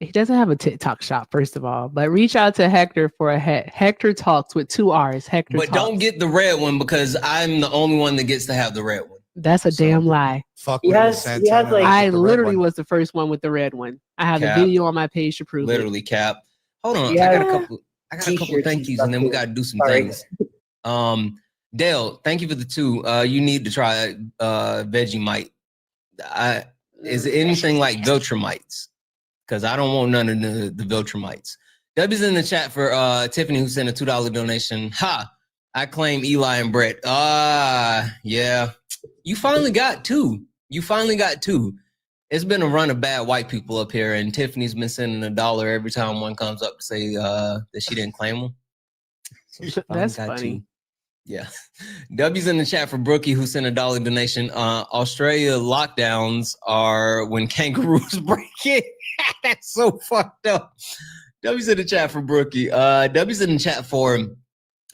He doesn't have a TikTok shop, first of all, but reach out to Hector for a Hector Talks with 2 R's. Hector But Talks. don't get the red one because I'm the only one that gets to have the red one. That's a damn lie. Fuck He with has- Santana. he has, like- I the red literally one. was the first one with the red one. I have Cap. the video on my page to prove Literally, Cap. Hold on. Yeah. I got a couple T-shirts thank and yous stuff and then we too. gotta do some Sorry. things. Dale, thank you for the 2. You need to try Vegemite. Is it anything like Viltrumites? Because I don't want none of the Viltrumites. W's in the chat for Tiffany who sent a $2 donation. Ha! I claim Eli and Brett. Yeah. You finally got 2. It's been a run of bad white people up here, and Tiffany's been sending $1 every time one comes up to say that she didn't claim them. So she finally That's got funny. 2. Yeah. W's in the chat for Brookie who sent a $1 donation. Australia lockdowns are when kangaroos break in. That's so fucked up. W's in the chat for Brookie. W's in the chat for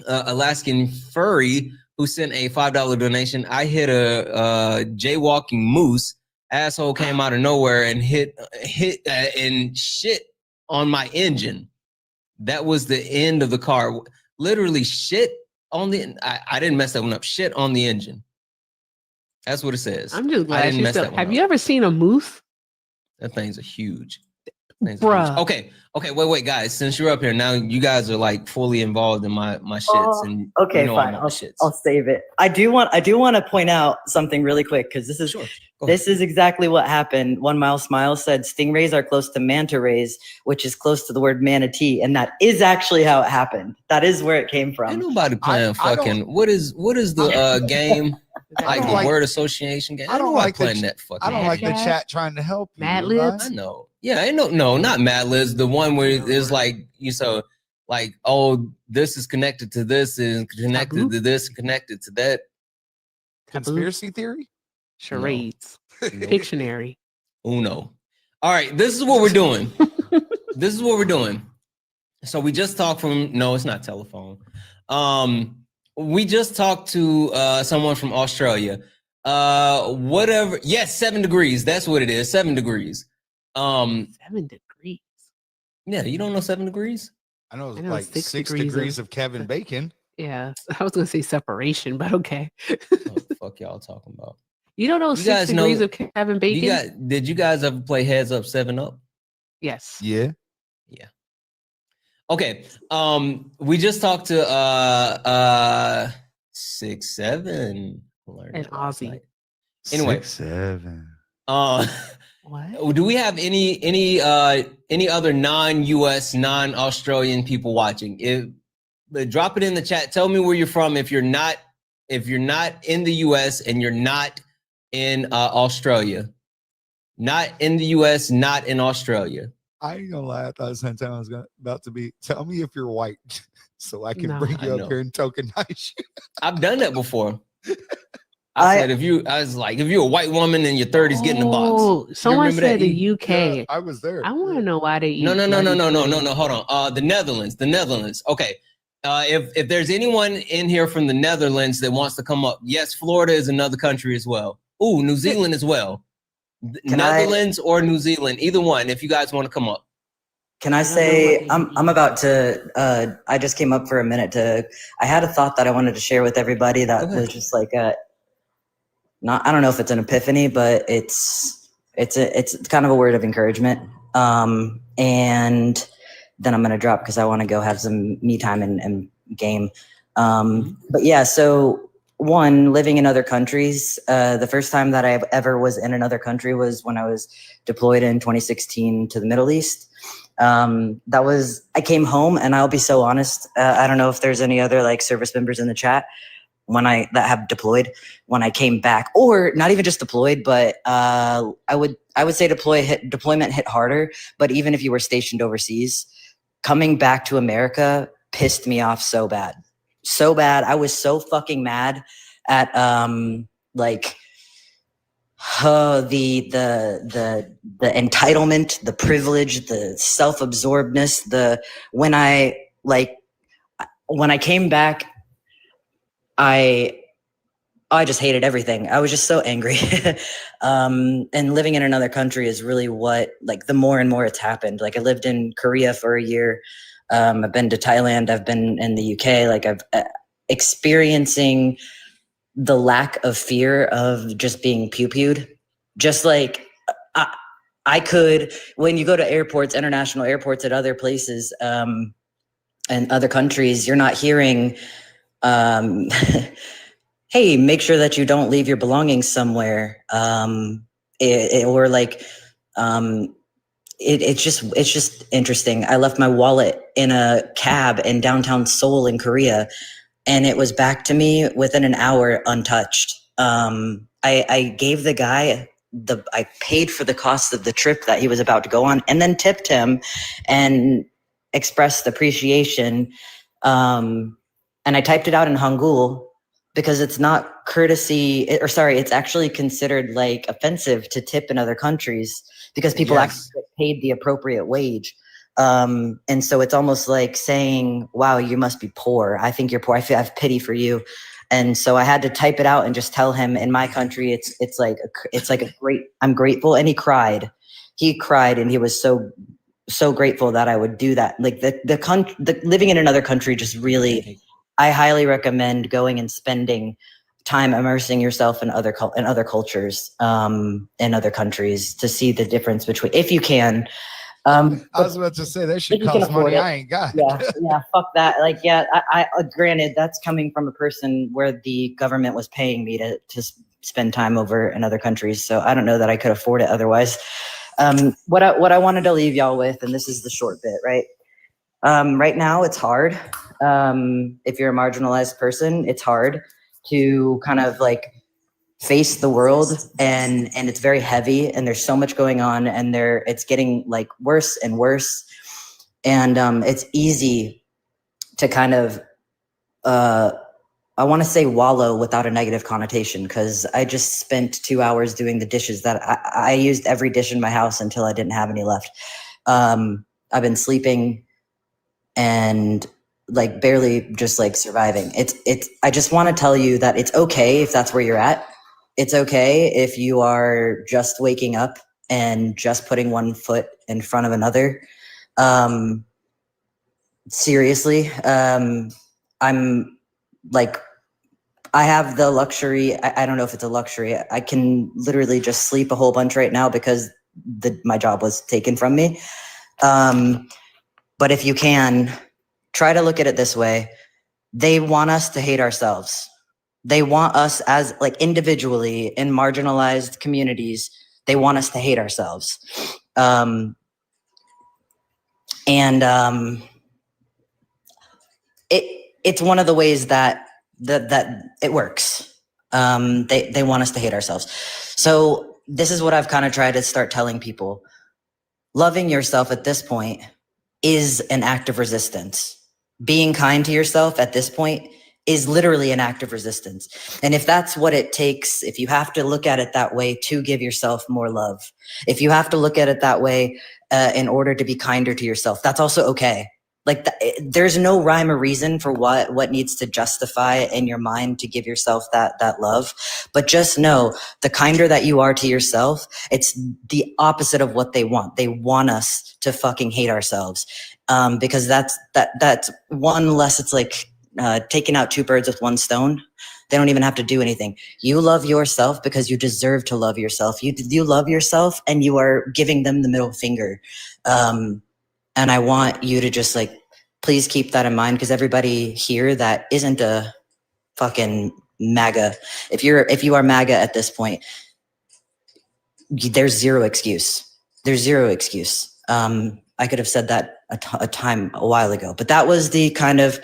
Alaskan Furry who sent a $5 donation. I hit a jaywalking moose. Asshole came out of nowhere and hit and shit on my engine. That was the end of the car. Literally shit on the. I didn't mess that one up. Shit on the engine. That's what it says. I'm just I glad didn't you mess still. that one Have up. you ever seen a moose? That thing's a huge. Bruh. Okay, wait, guys. Since you're up here now, you guys are like fully involved in my shits, and Okay, you know fine. I'm on the shits. I'll save it. I do want to point out something really quick because this is exactly what happened. 1 Mile Smile said stingrays are close to manta rays, which is close to the word manatee, and that is actually how it happened. That is where it came from. Ain't nobody playing fucking. What is the game? Like the word association game. I don't like playing that fucking. I don't like the game. chat trying to help you. Mad Levi. Libs? I know. Yeah, ain't no, not Mad Libs. The one where it's like like, oh, this is connected to this, and connected to this, and connected to that. Conspiracy theory? Charades. Pictionary. Uno. All right, this is what we're doing. So we just talked from. No, it's not telephone. We just talked to someone from Australia. Whatever. Yes, 7 degrees. That's what it is. 7 degrees. 7 degrees. Yeah, you don't know 7 degrees? I know it's like 6 degrees of Kevin Bacon. Yeah, I was gonna say separation, but okay. What the fuck y'all talking about? You don't know 6 degrees of Kevin Bacon? Did you guys ever play Heads Up 7 Up? Yes. Yeah. Okay. We just talked to 6 7 and Aussie. Anyway, 6 7. What? Do we have any other non-US, non-Australian people watching? Drop it in the chat. Tell me where you're from. If you're not in the US and you're not in Australia, not in the US, not in Australia. I ain't gonna lie. I thought Santana was about to be. Tell me if you're white, so I can bring you up here and tokenize you. I've done that before. I said if you're a white woman in your 30s, get in the box. Oh, someone said that? the UK. Yeah, I was there. I want to know why they eat. No. Hold on. The Netherlands. Okay. If there's anyone in here from the Netherlands that wants to come up, yes, Florida is another country as well. Ooh, New Zealand as well. Netherlands or New Zealand, either one. If you guys want to come up. Can I say I'm about to? I just came up for a minute I had a thought that I wanted to share with everybody that was just like I don't know if it's an epiphany, but it's kind of a word of encouragement. And then I'm gonna drop because I want to go have some me time and game. But yeah, so one, living in other countries. The first time that I ever was in another country was when I was deployed in 2016 to the Middle East. I came home, and I'll be so honest. I don't know if there's any other like service members in the chat that have deployed. When I came back, or not even just deployed, but I would say deployment hit harder. But even if you were stationed overseas, coming back to America pissed me off so bad. I was so fucking mad at the entitlement, the privilege, the self-absorbedness, when I came back, I just hated everything. I was just so angry. And living in another country is really what, the more and more it's happened. I lived in Korea for a year. I've been to Thailand. I've been in the UK. I've experiencing the lack of fear of just being pew-pewed. Just I could, when you go to airports, international airports at other places and other countries, you're not hearing, hey, make sure that you don't leave your belongings somewhere. It's just interesting. I left my wallet in a cab in downtown Seoul in Korea, and it was back to me within an hour untouched. I gave the guy I paid for the cost of the trip that he was about to go on, and then tipped him and expressed appreciation. And I typed it out in Hangul because it's not courtesy, it's actually considered offensive to tip in other countries because people actually get paid the appropriate wage. And so it's almost like saying, wow, you must be poor. I think you're poor. I have pity for you. And so I had to type it out and just tell him in my country, it's like a great, I'm grateful. And he cried, and he was so grateful that I would do that. Living in another country just really, I highly recommend going and spending time immersing yourself in other cultures, in other countries to see the difference between, if you can, I was about to say that shit if you can costs afford money it. I ain't got. Yeah, fuck that. Like, yeah, I granted that's coming from a person where the government was paying me to spend time over in other countries, so I don't know that I could afford it otherwise. What I wanted to leave y'all with, and this is the short bit, right? Right now it's hard. If you're a marginalized person, it's hard to kind of like face the world, and it's very heavy, and there's so much going on, and it's getting like worse and worse, and it's easy to kind of I want to say wallow without a negative connotation, because I just spent 2 hours doing the dishes that I used every dish in my house until I didn't have any left. I've been sleeping and like barely just like surviving. I just want to tell you that it's okay if that's where you're at. It's okay if you are just waking up and just putting one foot in front of another. Seriously, I'm like, I have the luxury. I don't know if it's a luxury. I can literally just sleep a whole bunch right now because my job was taken from me. But if you can, try to look at it this way. They want us to hate ourselves. They want us as like individually in marginalized communities. They want us to hate ourselves. It's one of the ways that it works. They want us to hate ourselves. So this is what I've kind of tried to start telling people. Loving yourself at this point is an act of resistance. Being kind to yourself at this point is literally an act of resistance. And if that's what it takes, if you have to look at it that way to give yourself more love, if you have to look at it that way in order to be kinder to yourself, that's also okay. Like there's no rhyme or reason for what needs to justify in your mind to give yourself that love. But just know the kinder that you are to yourself, it's the opposite of what they want. They want us to fucking hate ourselves. Because that's one less. It's like taking out two birds with one stone. They don't even have to do anything. You love yourself because you deserve to love yourself. You love yourself and you are giving them the middle finger. And I want you to just like, please keep that in mind, because everybody here that isn't a fucking MAGA, if you are MAGA at this point, there's zero excuse. There's zero excuse. I could have said that a while ago, but that was the kind of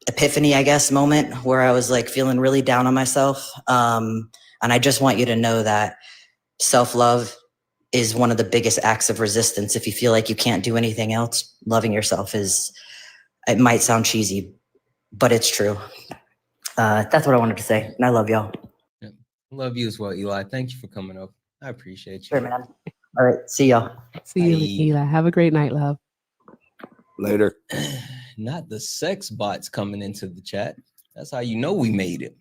epiphany, I guess, moment where I was like feeling really down on myself. And I just want you to know that self-love is one of the biggest acts of resistance. If you feel like you can't do anything else, loving yourself it might sound cheesy, but it's true. That's what I wanted to say. And I love y'all. Yeah. Love you as well, Eli. Thank you for coming up. I appreciate you. Sure, man. All right. See y'all. See you, Eli. Have a great night, love. Later. Not the sex bots coming into the chat. That's how you know we made it.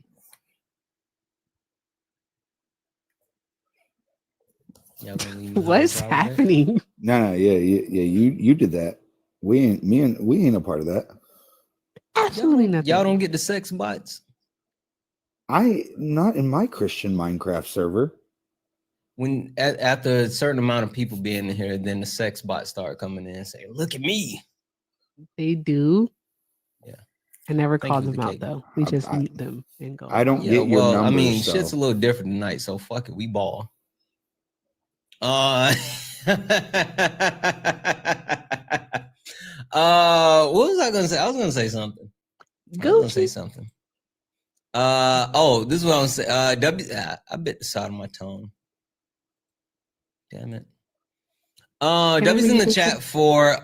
What's happening? No, yeah, you did that. We ain't a part of that. Absolutely nothing. Y'all don't get the sex bots. Not in my Christian Minecraft server. When after a certain amount of people being in here, then the sex bots start coming in and say, "Look at me." They do. Yeah. I never Thank call you for them the out cake. though. We just mute them and go. I don't get your numbers. I mean, so. shit's a little different tonight, so fuck it, we ball. What was I gonna say? I was gonna say something. This is what I was saying. I bit the side of my tongue. Damn it. W's in the chat for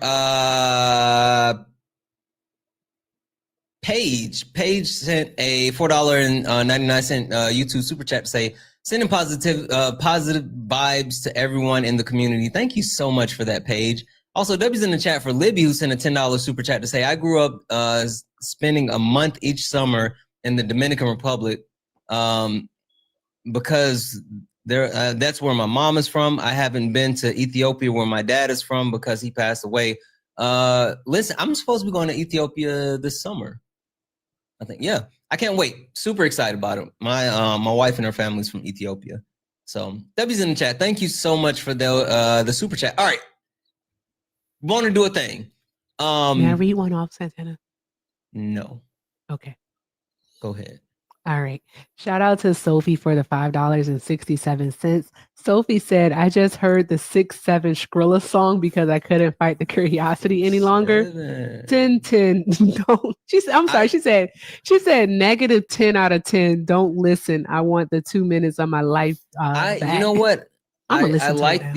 Paige. Paige sent a $4.99 YouTube super chat to say, sending positive vibes to everyone in the community. Thank you so much for that, Paige. Also, W's in the chat for Libby, who sent a $10 super chat to say, I grew up spending a month each summer in the Dominican Republic because that's where my mom is from. I haven't been to Ethiopia where my dad is from because he passed away. Listen, I'm supposed to be going to Ethiopia this summer. I think, yeah. I can't wait. Super excited about it. My wife and her family's from Ethiopia. So Debbie's in the chat. Thank you so much for the super chat. All right. Want to do a thing. May I read one off, Santana? No. Okay. Go ahead. All right. Shout out to Sophie for the $5.67. Sophie said, I just heard the 6-7 Skrilla song because I couldn't fight the curiosity any longer. 10. Don't. She said, I'm sorry. She said -10 out of 10. Don't listen. I want the 2 minutes of my life back. You know what? I'm gonna I listen to like it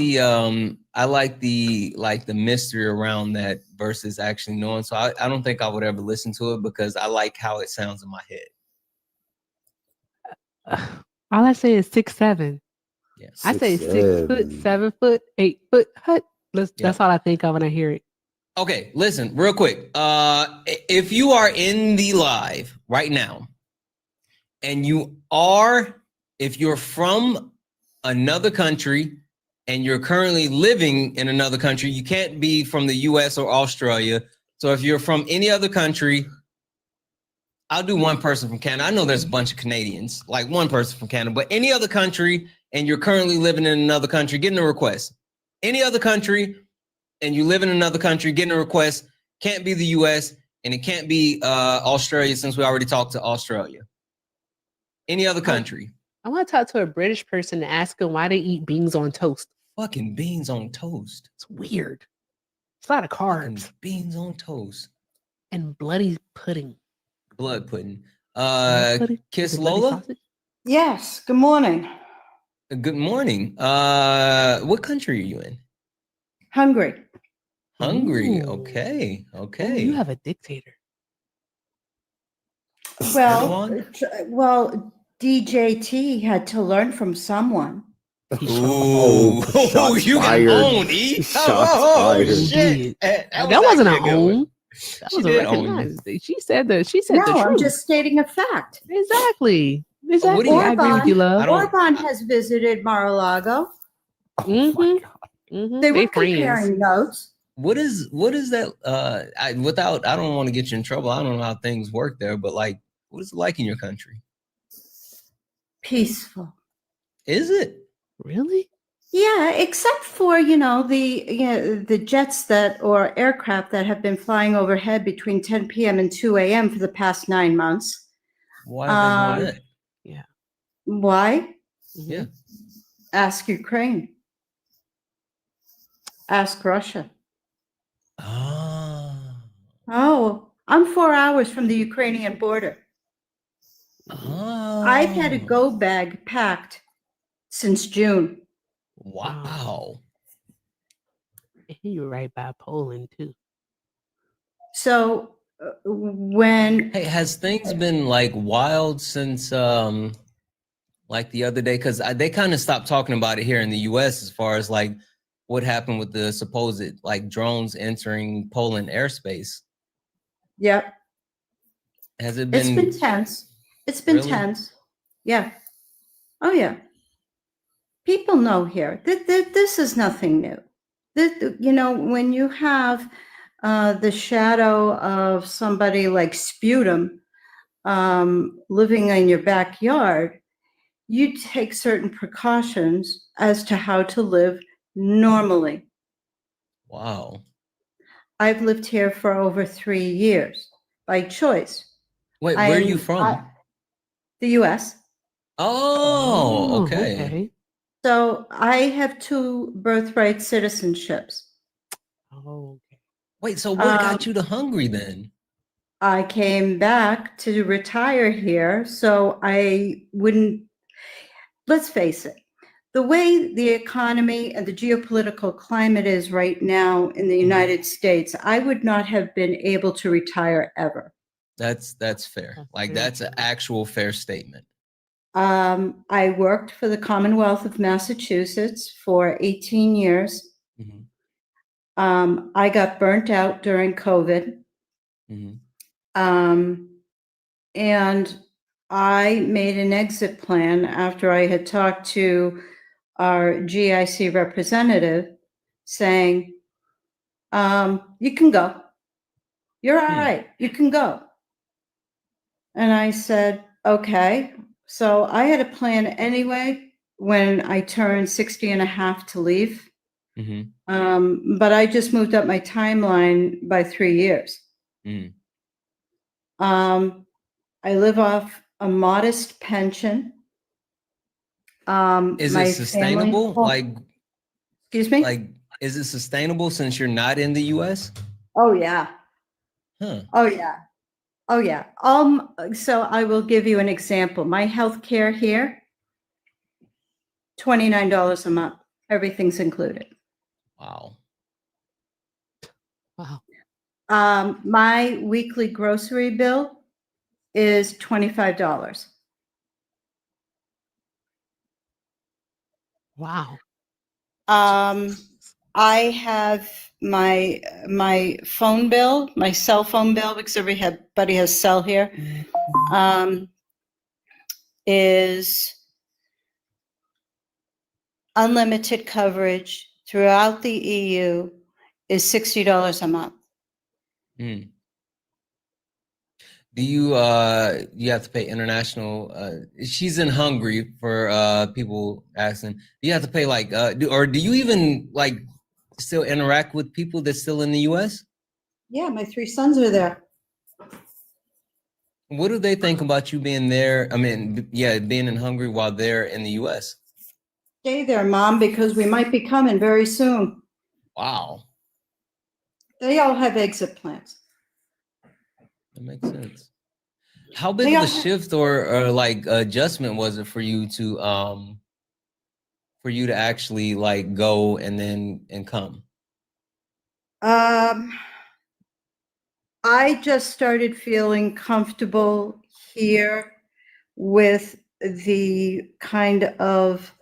the mystery around that versus actually knowing. So I don't think I would ever listen to it because I like how it sounds in my head. All I say is 6'7". Yeah, I say 6 foot, 7 foot, 8 foot. That's all I think of when I hear it. Okay, listen, real quick. If you are in the live right now, and if you're from another country and you're currently living in another country, you can't be from the US or Australia. So if you're from any other country, I'll do one person from Canada. I know there's a bunch of Canadians, like one person from Canada, but any other country and you're currently living in another country, getting a request. Any other country and you live in another country, getting a request, can't be the US and it can't be Australia since we already talked to Australia. Any other country. I want to talk to a British person and ask them why they eat beans on toast. Fucking beans on toast. It's weird. It's a lot of carbs. Fucking beans on toast. And bloody pudding. Blood pudding. Pudding? Kiss Lola? Yes. Good morning. Good morning. What country are you in? Hungry. Hungry. Ooh. Okay. Oh, you have a dictator. Well, DJT had to learn from someone. Ooh, you got owned, E. Shit. That wasn't a own. That She was did a own recognized. She said the No, truth. I'm just stating a fact. Exactly. What do you- I agree with you, love. Orban has visited Mar-a-Lago. Mm-hmm. They were They friends. comparing notes. What is that? I don't want to get you in trouble. I don't know how things work there, but like, what is it like in your country? Peaceful. Is it? Really? Yeah, except for the jets or aircraft that have been flying overhead between 10 p.m. and 2 a.m. for the past 9 months. Why are they doing that? Yeah. Why? Yeah. Ask Ukraine. Ask Russia. Oh, I'm 4 hours from the Ukrainian border. I've had a go bag packed since June. Wow. And you're right by Poland too. So when has things been like wild since like the other day? Because they kind of stopped talking about it here in the US as far as like what happened with the supposed like drones entering Poland airspace. Yep. Has it been? It's been tense. It's been Really? tense. Yeah. Oh yeah. People know here that this is nothing new. When you have the shadow of somebody like Sputum living in your backyard, you take certain precautions as to how to live normally. Wow. I've lived here for over 3 years by choice. Wait, where are you from? The US. Oh, okay. So I have 2 birthright citizenships. Oh, okay. Wait, so what got you to Hungary then? I came back to retire here, so I wouldn't. Let's face it, the way the economy and the geopolitical climate is right now in the United States, I would not have been able to retire ever. That's fair. Like that's an actual fair statement. I worked for the Commonwealth of Massachusetts for 18 years. I got burnt out during COVID. And I made an exit plan after I had talked to our GIC representative saying, you can go. You're all right. You can go. And I said, okay. So I had a plan anyway when I turned 60 and a half to leave. Mm-hmm. But I just moved up my timeline by 3 years. Mm. I live off a modest pension. Is My it sustainable? family, excuse me? Like, is it sustainable since you're not in the U.S.? Oh yeah. Huh. Oh yeah. Oh yeah. So I will give you an example. My health care here, $29 a month. Everything's included. Wow. Wow. My weekly grocery bill is $25. Wow. I have my phone bill, my cell phone bill, because everybody has cell here, is unlimited coverage throughout the EU is $60 a month. Mm. Do you have to pay international? She's in Hungary for people asking. Do you have to pay like do you even like still interact with people that's still in the U.S.? Yeah, my 3 sons are there. What do they think about you being there? I mean, yeah, being in Hungary while they're in the U.S. Stay there, Mom, because we might be coming very soon. Wow, They all have exit plans. that makes sense. How big of a shift or like adjustment was it for you to actually like go and then come? I just started feeling comfortable here with the kind of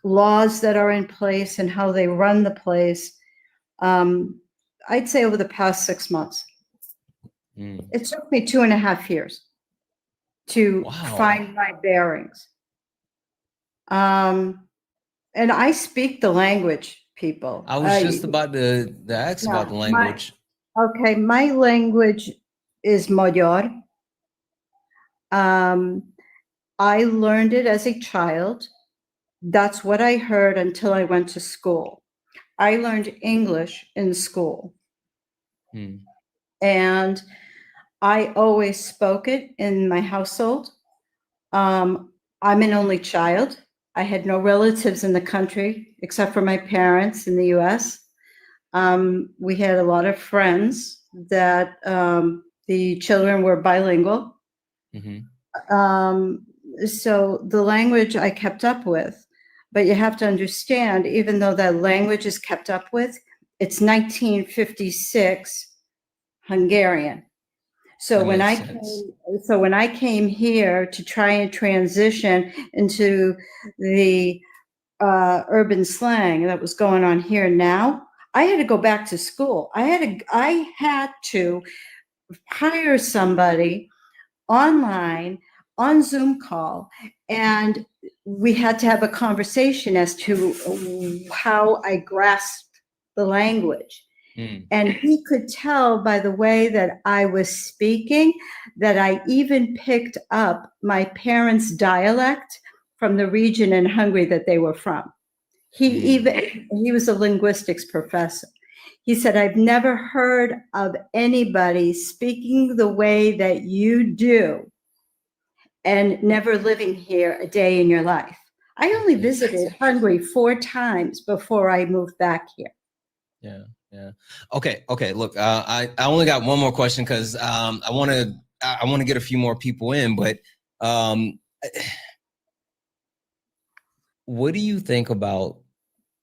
laws that are in place and how they run the place. I'd say over the past 6 months. It took me 2.5 years to find my bearings. And I speak the language, people. I was just about to ask about the language. My language is Magyar. I learned it as a child. That's what I heard until I went to school. I learned English in school. And I always spoke it in my household. I'm an only child. I had no relatives in the country except for my parents in the US. We had a lot of friends that the children were bilingual. So the language I kept up with, but you have to understand, even though that language is kept up with, it's 1956 Hungarian. So when I came here to try and transition into the urban slang that was going on here now, I had to go back to school. I had to hire somebody online on Zoom call, and we had to have a conversation as to how I grasped the language. And he could tell by the way that I was speaking that I even picked up my parents' dialect from the region in Hungary that they were from. He was a linguistics professor. He said, I've never heard of anybody speaking the way that you do and never living here a day in your life. I only visited Hungary 4 times before I moved back here. Yeah. Okay. Look, I only got one more question because I want to get a few more people in. But what do you think about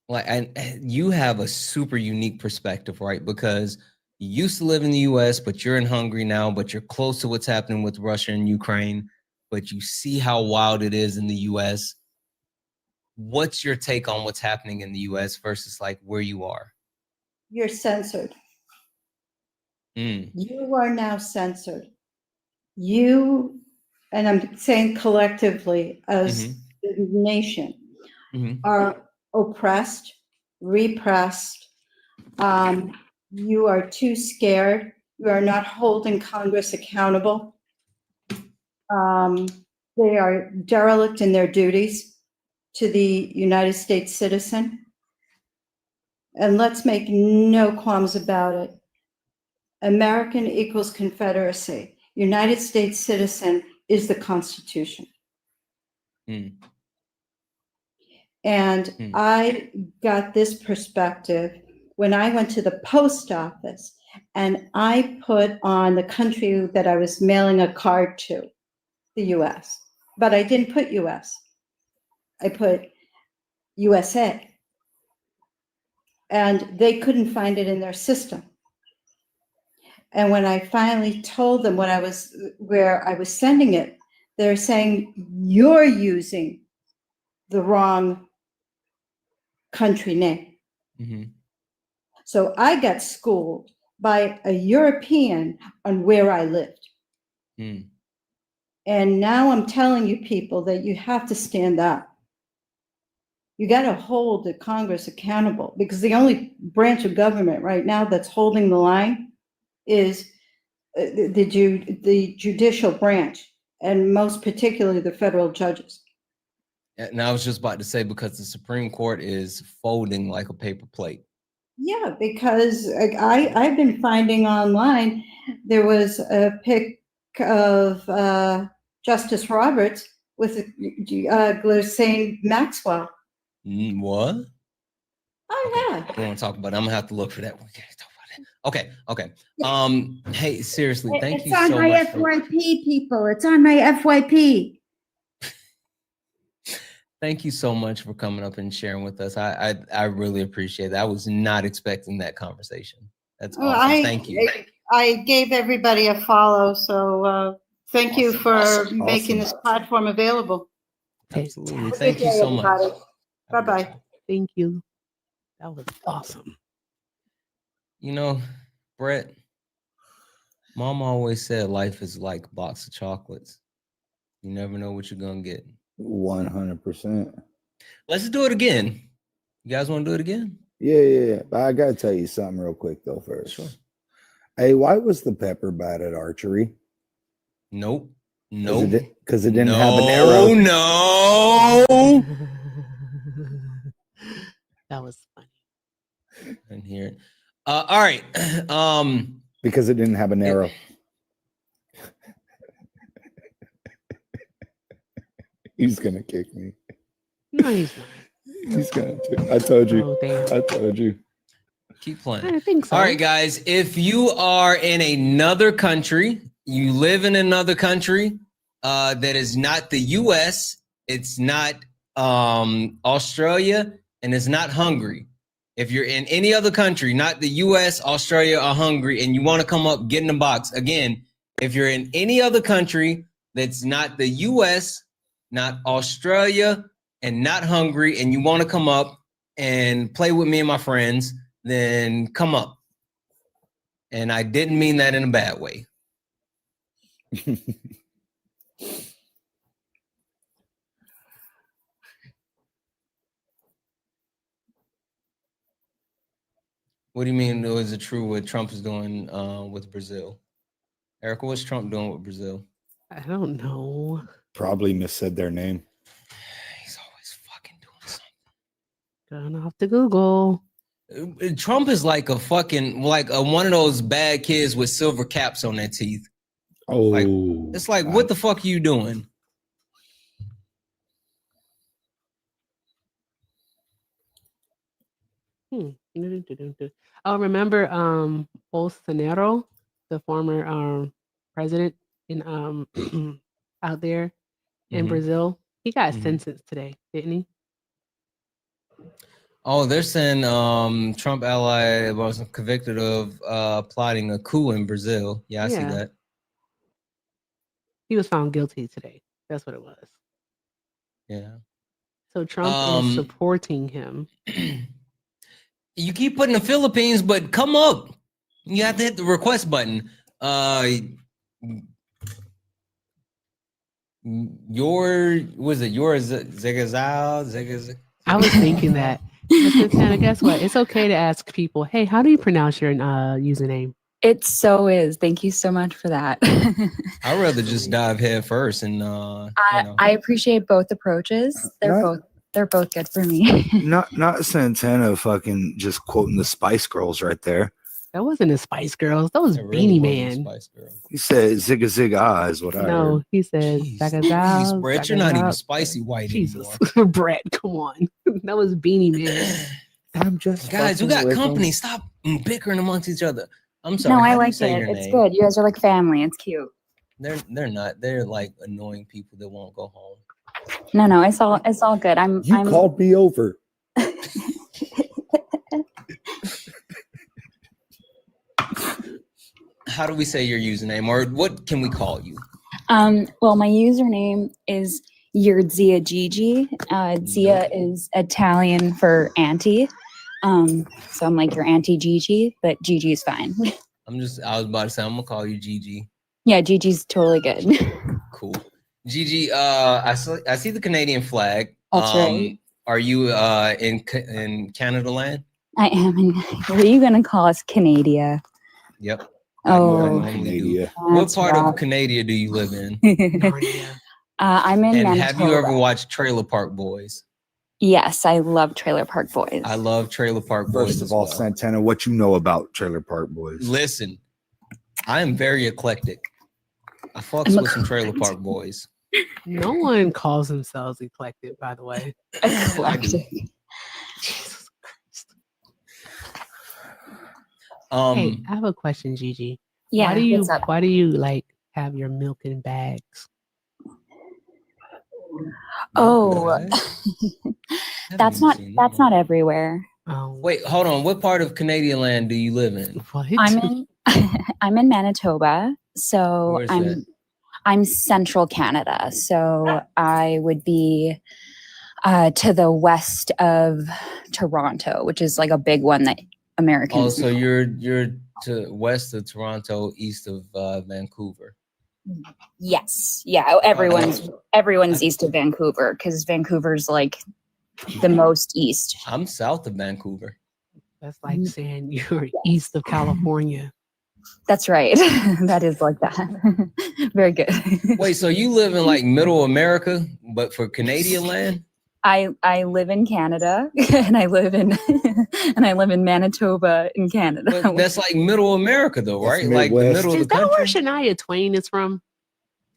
and you have a super unique perspective, right? Because you used to live in the U.S., but you're in Hungary now, but you're close to what's happening with Russia and Ukraine, but you see how wild it is in the U.S. What's your take on what's happening in the U.S. versus like where you are? You're censored. You are now censored. You, and I'm saying collectively as a nation, are oppressed, repressed. You are too scared. You are not holding Congress accountable. They are derelict in their duties. to the United States citizen. And let's make no qualms about it. American equals Confederacy. United States citizen is the Constitution. And I got this perspective when I went to the post office and I put on the country that I was mailing a card to, the US, but I didn't put US. I put USA. And they couldn't find it in their system. And when I finally told them where I was sending it, they're saying, you're using the wrong country name. So I got schooled by a European on where I lived. And now I'm telling you people that you have to stand up. You got to hold the Congress accountable, because the only branch of government right now that's holding the line is the judicial branch, and most particularly the federal judges. And I was just about to say, because the Supreme Court is folding like a paper plate. Yeah, because I've been finding online, there was a pic of Justice Roberts with Ghislaine Maxwell. What? Oh, yeah. I don't want to talk about it. I'm gonna have to look for that. We can't talk about it. Okay. Hey, seriously, thank you so much. It's on my FYP, people. It's on my FYP. Thank you so much for coming up and sharing with us. I really appreciate that. I was not expecting that conversation. That's awesome. Thank you. I gave everybody a follow, so thank you for making this platform available. Absolutely. Thank you so much. Bye-bye. Thank you. That was awesome. You know, Brett, Mom always said life is like a box of chocolates. You never know what you're gonna get. 100%. Let's do it again. You guys want to do it again? Yeah. But I gotta tell you something real quick though first. Sure. Hey, why was the pepper bad at archery? Nope. Because it didn't have an arrow. No. That was funny. And here. All right. Because it didn't have an arrow. He's gonna kick me. No, he's not. He's gonna. I told you. Oh, damn. I told you. Keep playing. I think so. All right, guys. If you are in another country, you live in another country that is not the U.S., it's not Australia, and it's not Hungary. If you're in any other country, not the U.S., Australia, or Hungary, and you want to come up, get in the box. Again, if you're in any other country that's not the U.S., not Australia, and not Hungary, and you want to come up and play with me and my friends, then come up. And I didn't mean that in a bad way. What do you mean? Is it true what Trump is doing with Brazil? Erica, what's Trump doing with Brazil? I don't know. Probably missaid their name. He's always fucking doing something. Going off to Google. Trump is like a fucking one of those bad kids with silver caps on their teeth. Oh, like, it's like, what the fuck are you doing? Oh, remember Bolsonaro, the former president in out there in Brazil? He got sentenced today, didn't he? Oh, they're saying Trump ally was convicted of plotting a coup in Brazil. Yeah, I see that. He was found guilty today. That's what it was. Yeah. So Trump is supporting him. You keep putting the Philippines, but come up. You have to hit the request button. Zagazal? I was thinking that. But Santana, guess what? It's okay to ask people, hey, how do you pronounce your username? It so is. Thank you so much for that. I'd rather just dive head first and I appreciate both approaches. They're both They're both good for me. Not Santana fucking just quoting the Spice Girls right there. That wasn't the Spice Girls. That was It really Beanie wasn't Man. Spice Girl. He said "zigga zigga ah" is what I No, heard. he said Please, Brett, you're not even spicy white Jesus, anymore. Brett, come on. That was Beanie Man. I'm just Guys, we fucking got with company. him. Stop bickering amongst each other. I'm sorry. No, how I do you like say it. your It's name? good. You guys are like family. It's cute. They're not. They're like annoying people that won't go home. No, it's all good. I'm Called me over. How do we say your username, or what can we call you? Well, my username is Zia Gigi. Zia is Italian for auntie. So I'm like your auntie Gigi, but Gigi is fine. I was about to say, I'm gonna call you Gigi. Yeah, Gigi's totally good. Cool. Gigi, I see the Canadian flag. That's right. Are you in Canada land? I am. What are you gonna call us, Canada? Yep. Oh, Canada. What part of Canada do you live in? I'm in And Manitoba. have you ever watched Trailer Park Boys? Yes, I love Trailer Park Boys. I love Trailer Park Boys. First of as all, well. Santana, what you know about Trailer Park Boys? Listen, I am very eclectic. I fucks with some Trailer Park Boys. No one calls themselves eclectic, by the way. Eclectic. Hey, I have a question, Gigi. Yeah, What's up? Why do you like have your milk in bags? Oh, that's not everywhere. Wait, hold on. What part of Canadian land do you live in? I'm in I'm in Manitoba, so Where's that? I'm central Canada. So I would be to the west of Toronto, which is like a big one that Americans. Oh, so you're to west of Toronto, east of Vancouver. Yes, yeah. Everyone's east of Vancouver because Vancouver's like the most east. I'm south of Vancouver. That's like saying you're east of California. That's right. That is like that. Very good. Wait, so you live in like middle America, but for Canadian land? I live in Canada and I live in Manitoba in Canada. But that's like middle America though, right? Like the middle of the Is that where country. Shania Twain is from?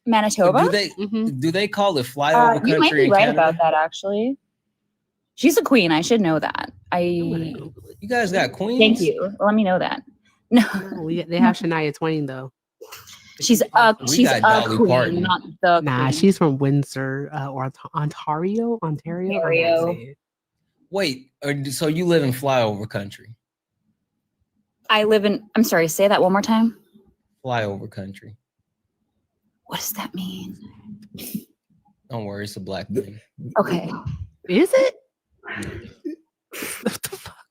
Manitoba? Do they call it flyover country You might be in right Canada? about that actually. She's a queen. I should know that. You guys got queens? Thank you. Let me know that. No, They have Shania Twain though. she's got Dolly queen, Parton. not the Nah, queen. she's from Windsor or Ontario. I don't know how to say it. Wait, so you live in flyover country? I live in. I'm sorry. Say that one more time. Flyover country. What does that mean? Don't worry, it's a black thing. Okay. Is it?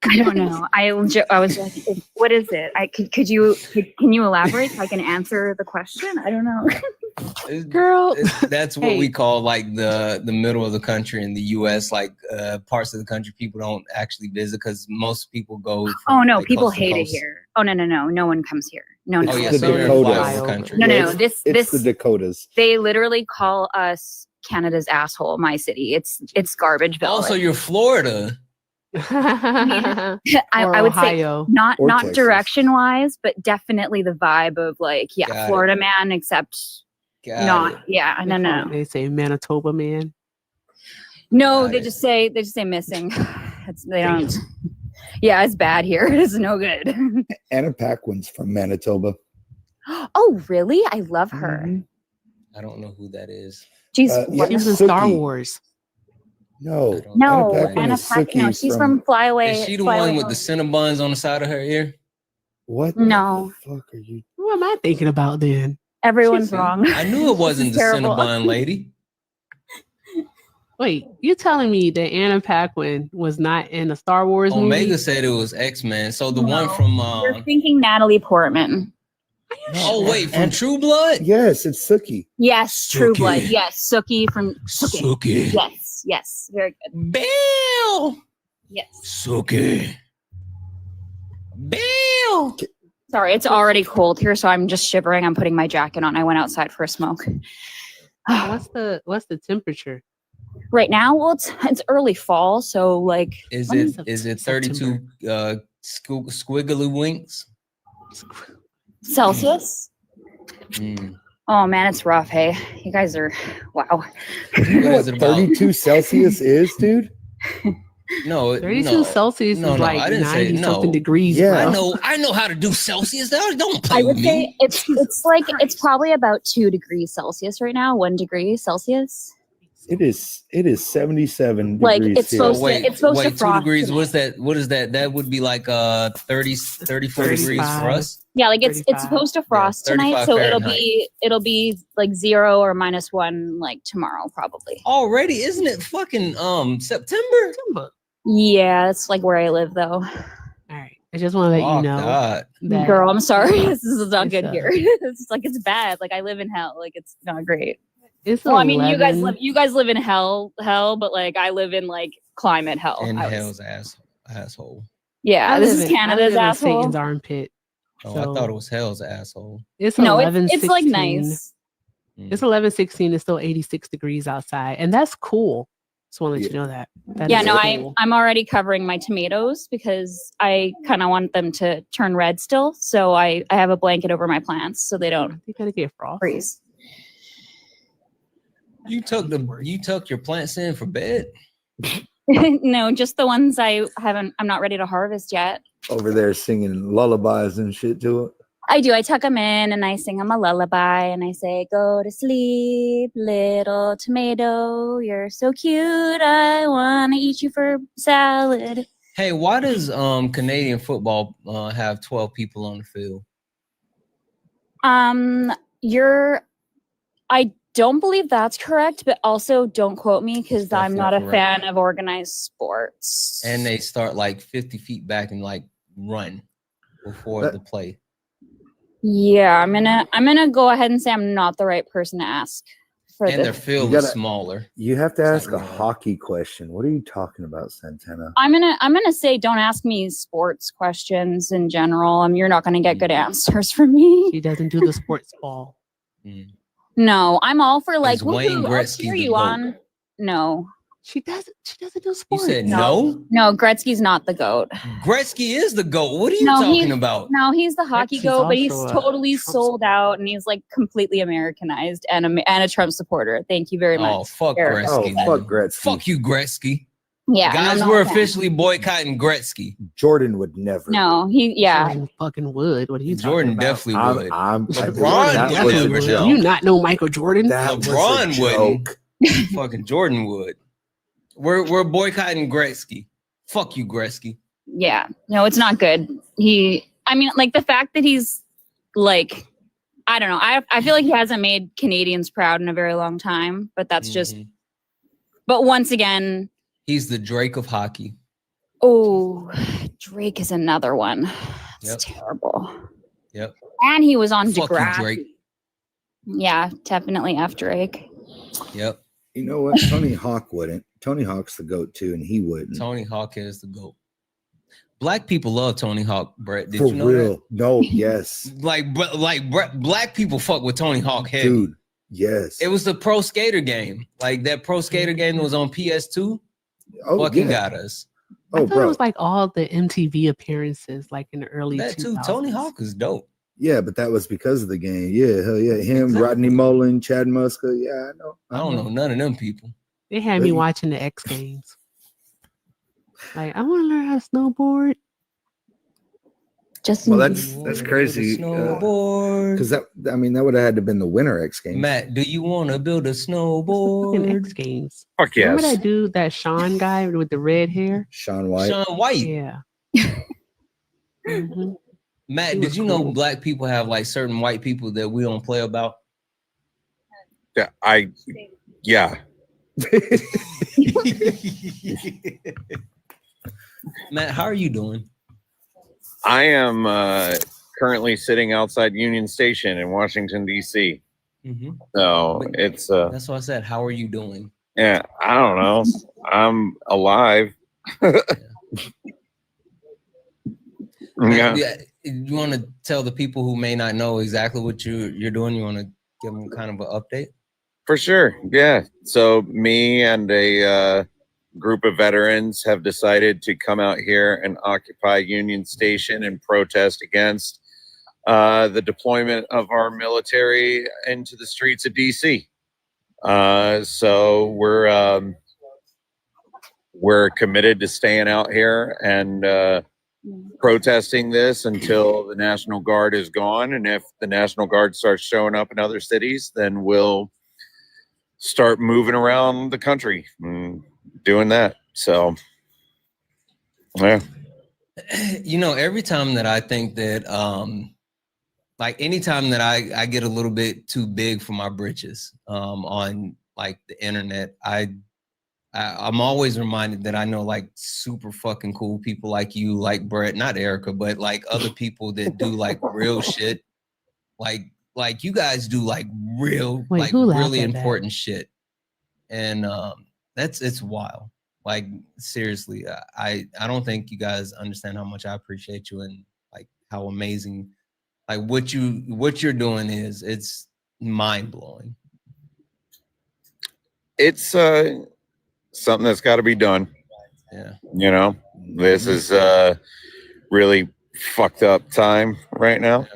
I don't know. I was like, what is it? Can you elaborate so I can answer the question? I don't know. Girl, That's what we call like the middle of the country in the U.S. Like parts of the country people don't actually visit because most people go. From, Oh no, like, people coast to hate it coast. here. Oh no, no one comes here. No. Oh yeah, the so you're in Dakotas. flyover country. No. It's This the Dakotas. they literally call us Canada's asshole. My city. It's Garbageville. Also, you're Florida. I Or would say Ohio. not Or not Texas. direction wise, but definitely the vibe of like Got Florida man, except Got not it. no. They say Manitoba man. No, Got they it. just say missing. They don't. Yeah, it's bad here. It's no good. Anna Paquin's from Manitoba. Oh, really? I love her. I don't know who that is. She's Yeah, She was in Star Sookie. Wars. No, no Anna Paquin Anna is Paquin. No, Sookie she's from Flyaway. Is she the Flyaway one with the Cinnabons on the side of her ear? What? No, The fuck are you? What am I thinking about then? everyone's wrong. I knew it wasn't the Terrible. Cinnabon lady. Wait, you're telling me that Anna Paquin was not in a Star Wars Omega movie? said it was X-Men. So the one from You're thinking Natalie Portman. oh wait, from True Blood? Yes, it's Sookie. Yes, True Sookie. Blood. Yes, Sookie from Sookie. Sookie. Yes, very good. Bill. Yes. Sookie. Bill. Sorry, it's already cold here, so I'm just shivering. I'm putting my jacket on. I went outside for a smoke. What's the temperature? Right now, well, it's early fall, so like. Is when it 32 squiggly winks Celsius? Mm. Oh man, it's rough. Hey, you guys are wow. You know what 32 Celsius is, dude? No, 32 Celsius is like I didn't 90 say no. something degrees. Yeah. Bro. I know how to do Celsius. Don't play I would with say me. it's like it's probably about 2 degrees Celsius right now. 1 degree Celsius. It is 77 Like, degrees it's here. supposed to- it's supposed to 2 frost degrees. tonight. What's that? What is that? That would be like 34 degrees for 35. us. Yeah, like it's supposed to frost tonight, 35 so Fahrenheit. it'll be like 0 or -1 like tomorrow probably. Already, isn't it fucking September? Yeah, it's like where I live though. All right. I just want to let you know. God. That Girl, I'm sorry. This is not it's, good here. It's like it's bad. Like I live in hell. Like it's not great. It's Well, I mean, you 11. guys live in hell, but like I live in like climate hell. And I was- hell's asshole. Yeah, I this live is in- I Canada's live in asshole. Satan's armpit. Oh, So I thought it was hell's asshole. it's No, 11, it's like 16. nice. It's 11:16. It's still 86 degrees outside, and that's cool. Just want to let you know that. That Yeah, is no, cool. I'm already covering my tomatoes because I kind of want them to turn red still. So I have a blanket over my plants so they don't You gotta get frost. freeze. You tucked your plants in for bed. No, just the ones I'm not ready to harvest yet. Over there singing lullabies and shit to it. I do. I tuck them in and I sing them a lullaby and I say, "Go to sleep, little tomato. You're so cute. I want to eat you for salad." Hey, why does Canadian football have 12 people on the field? I don't believe that's correct, but also don't quote me because I'm not a correct. fan of organized sports. And they start like 50 feet back and like run before the play. Yeah, I'm gonna go ahead and say I'm not the right person to ask for And their this. field is smaller. You have to ask a hockey question. What are you talking about, Santana? I'm gonna say don't ask me sports questions in general. You're not gonna get good answers from me. She doesn't do the sports ball. No, I'm all for like Is Wayne woohoo, I'll Gretzky cheer the you GOAT? on. No. She doesn't do You sports. said no? No, Gretzky's not the GOAT. Gretzky is the GOAT. What are you No, talking he's- about? No, he's the hockey Gretzky's GOAT, but he's also a totally sold out and he's like completely Americanized and a Trump supporter. Thank you very much. Oh, fuck Eric. Gretzky. Oh, fuck then. Gretzky. Fuck you, Gretzky. Yeah, Guys, I'm not we're a fan. officially boycotting Gretzky. Jordan would never. No, yeah. Jordan fucking would. What are you Jordan talking about? definitely would. LeBron that was would a never joke. Do you not know Michael Jordan? That was a LeBron wouldn't. joke. Fucking Jordan would. We're boycotting Gretzky. Fuck you, Gretzky. Yeah. No, it's not good. I mean, like the fact that he's like, I don't know. I feel like he hasn't made Canadians proud in a very long time, but that's just, but once again, He's the Drake of hockey. oh, Drake is another one. It's Yep. terrible. Yep. And he was on Fuck you, Degrassi. Drake. Yeah, definitely F Drake. Yep. You know what? Tony Hawk wouldn't. Tony Hawk's the GOAT too, and he wouldn't. Tony Hawk is the GOAT. Black people love Tony Hawk, Brett. Did For you know real. that? No, yes. Black people fuck with Tony Hawk heavy. Dude, yes. It was the pro skater game. Like that pro skater game that was on PS2. Oh, fucking yeah. got us. I Oh, thought it bro. was like all the MTV appearances, like in the early That too. 2000s. Tony Hawk is dope. Yeah, but that was because of the game. Yeah, hell yeah. Him, Rodney Mullen, Chad Muska. Yeah, I know. I don't know none of them people. They had me watching the X Games. Like, I want to learn how to snowboard. Well, that's crazy. Snowboard. Because that would have had to been the winter X Games. Matt, do you want to build a snowboard? Fucking X Games. Fuck Remember yes. that dude, that Sean guy with the red hair? Sean White. Sean White. Yeah. Mhm. Matt, He did was you know cool. black people have like certain white people that we don't play about? Yeah. Matt, how are you doing? I am currently sitting outside Union Station in Washington, D.C. Mm-hmm. So it's That's what I said. How are you doing? yeah, I don't know. I'm alive. Yeah. You want to tell the people who may not know exactly what you're doing? You want to give them kind of an update? For sure. Yeah. So me and a group of veterans have decided to come out here and occupy Union Station and protest against the deployment of our military into the streets of DC. So we're committed to staying out here and protesting this until the National Guard is gone. And if the National Guard starts showing up in other cities, then we'll start moving around the country and doing that. So, yeah. You know, every time that I think that, like anytime that I get a little bit too big for my britches on like the internet, I'm always reminded that I know like super fucking cool people like you, like Brett, not Erica, but like other people that do like real shit. Like you guys do like real, Wait, like who laughed really at that? important shit. And it's wild. Like seriously, I don't think you guys understand how much I appreciate you and like how amazing like what you're doing is. It's mind-blowing. It's something that's got to be done. Yeah. You know, this is really fucked up time right now.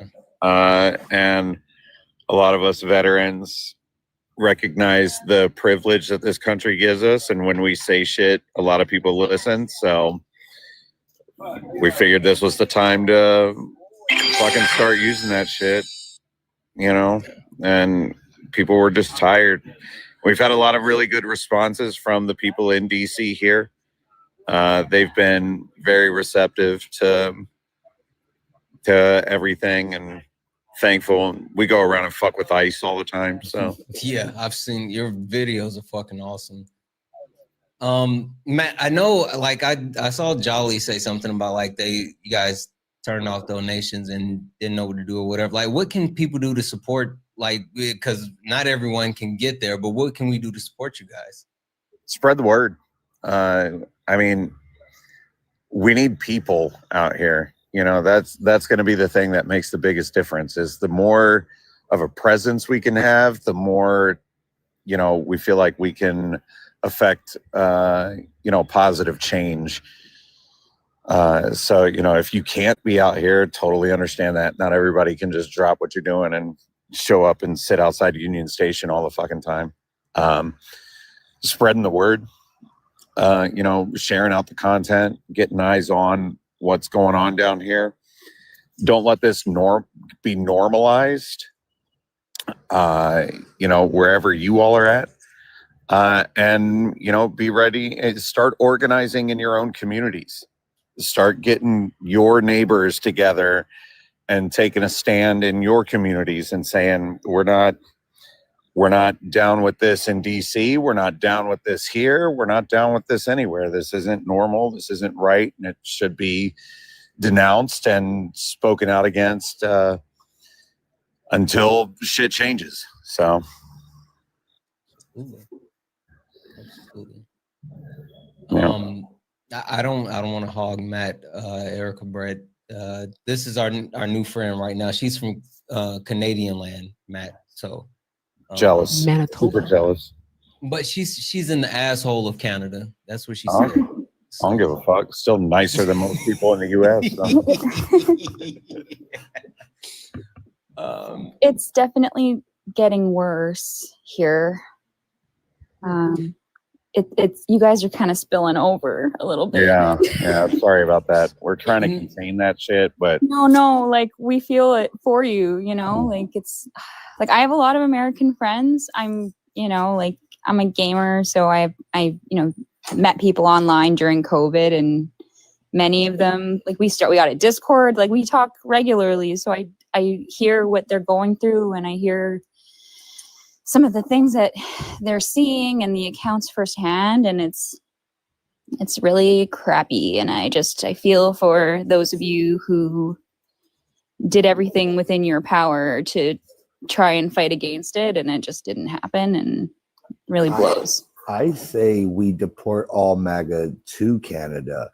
And a lot of us veterans recognize the privilege that this country gives us. And when we say shit, a lot of people listen. So we figured this was the time to fucking start using that shit, you know, and people were just tired. We've had a lot of really good responses from the people in DC here. They've been very receptive to everything and thankful. We go around and fuck with ICE all the time. So yeah, I've seen your videos are fucking awesome. Matt, I know like I saw Jolly say something about like you guys turned off donations and didn't know what to do or whatever. Like what can people do to support, like, because not everyone can get there, but what can we do to support you guys? spread the word. I mean, we need people out here. You know, that's going to be the thing that makes the biggest difference. Is the more of a presence we can have, the more, you know, we feel like we can affect, you know, positive change. So, you know, if you can't be out here, totally understand that. Not everybody can just drop what you're doing and show up and sit outside Union Station all the fucking time. Spreading the word, you know, sharing out the content, getting eyes on what's going on down here. Don't let this be normalized, you know, wherever you all are at. And, you know, be ready and start organizing in your own communities. Start getting your neighbors together and taking a stand in your communities and saying, we're not down with this in DC. We're not down with this here. We're not down with this anywhere. This isn't normal. This isn't right. And it should be denounced and spoken out against until shit changes. So. Absolutely. Yeah. I don't want to hog Matt, Erica, Brett. This is our new friend right now. She's from Canadian land, Matt. So jealous, Manitoba. super jealous. But she's in the asshole of Canada. That's what she said. I don't give a fuck. Still nicer than most people in the US. It's definitely getting worse here. It's you guys are kind of spilling over a little bit. Yeah. Sorry about that. We're trying to contain that shit, but No, like we feel it for you, you know, like it's like I have a lot of American friends. I'm, you know, like I'm a gamer, so I you know, met people online during COVID, and many of them like we got a Discord, like we talk regularly, so I hear what they're going through, and I hear some of the things that they're seeing and the accounts firsthand, and it's really crappy. And I feel for those of you who did everything within your power to try and fight against it, and it just didn't happen, and really blows. I say we deport all MAGA to Canada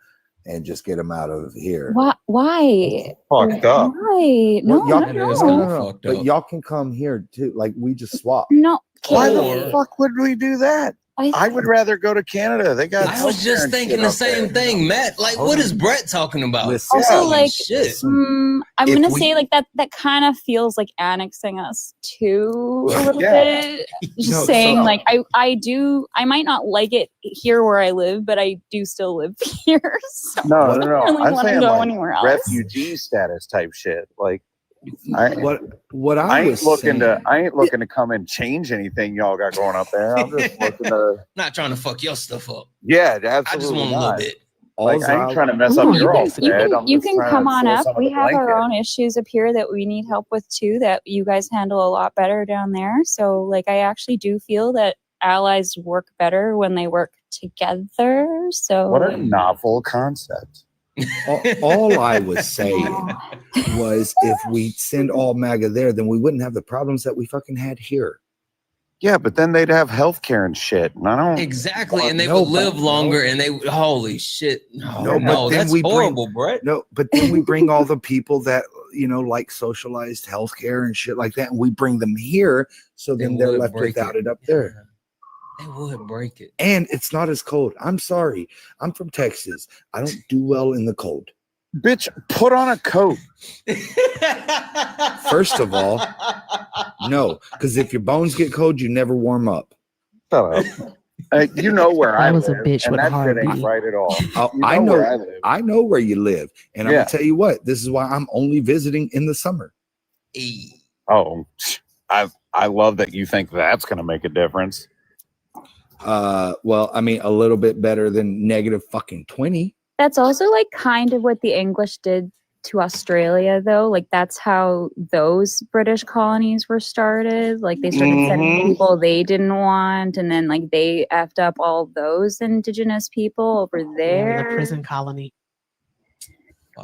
and just get them out of here. Why? Fucked up. Why? No, Well, no. But y'all can come here too. Like we just swap. No, Why the fuck would we do that? I would rather go to Canada. They got. I was just thinking the same thing, Matt. Like, what is Brett talking about? Also, Holy like, shit. I'm If gonna we- say like that kind of feels like annexing us too a little Yeah. bit. Just No, saying, so- like, I might not like it here where I live, but I do still live here. So No. I don't really I'm want to saying go like anywhere else. refugee status type shit. Like, what I ain't was looking saying- I ain't looking to come and change anything y'all got going up there. I'm just looking to. Not trying to fuck your stuff up. Yeah, absolutely. I just want a little bit. Like, I ain't trying to mess Ooh, up you your can- all's you bed. can, I'm you just can trying come to on throw up. some of We the have our blanket. own issues up here that we need help with too, that you guys handle a lot better down there. So like I actually do feel that allies work better when they work together. So What a novel concept. all I was saying was if we send all MAGA there, then we wouldn't have the problems that we fucking had here. Yeah, but then they'd have healthcare and shit, and I don't Exactly, and they No, would live but- longer, and they holy shit. No, No, but then that's we bring- horrible, Brett. No, but then we bring all the people that like socialized healthcare and shit like that, and we bring them here, so then they're would left break without it. it up there. They would break it. And it's not as cold. I'm sorry. I'm from Texas. I don't do well in the cold. Bitch, put on a coat. First of all, no, because if your bones get cold, you never warm up. Shut up. You know where I That was a live, bitch and with a that hard shit ain't B. right at all. Oh, You I know. where I live. I know where you live, and I'm Yeah. gonna tell you what. This is why I'm only visiting in the summer. Oh, I love that you think that's gonna make a difference. Well, I mean, a little bit better than negative fucking 20. that's also like kind of what the English did to Australia though. Like that's how those British colonies were started. Like they started sending Mhm. people they didn't want, and then like they effed up all those indigenous people over Yeah, there. the prison colony.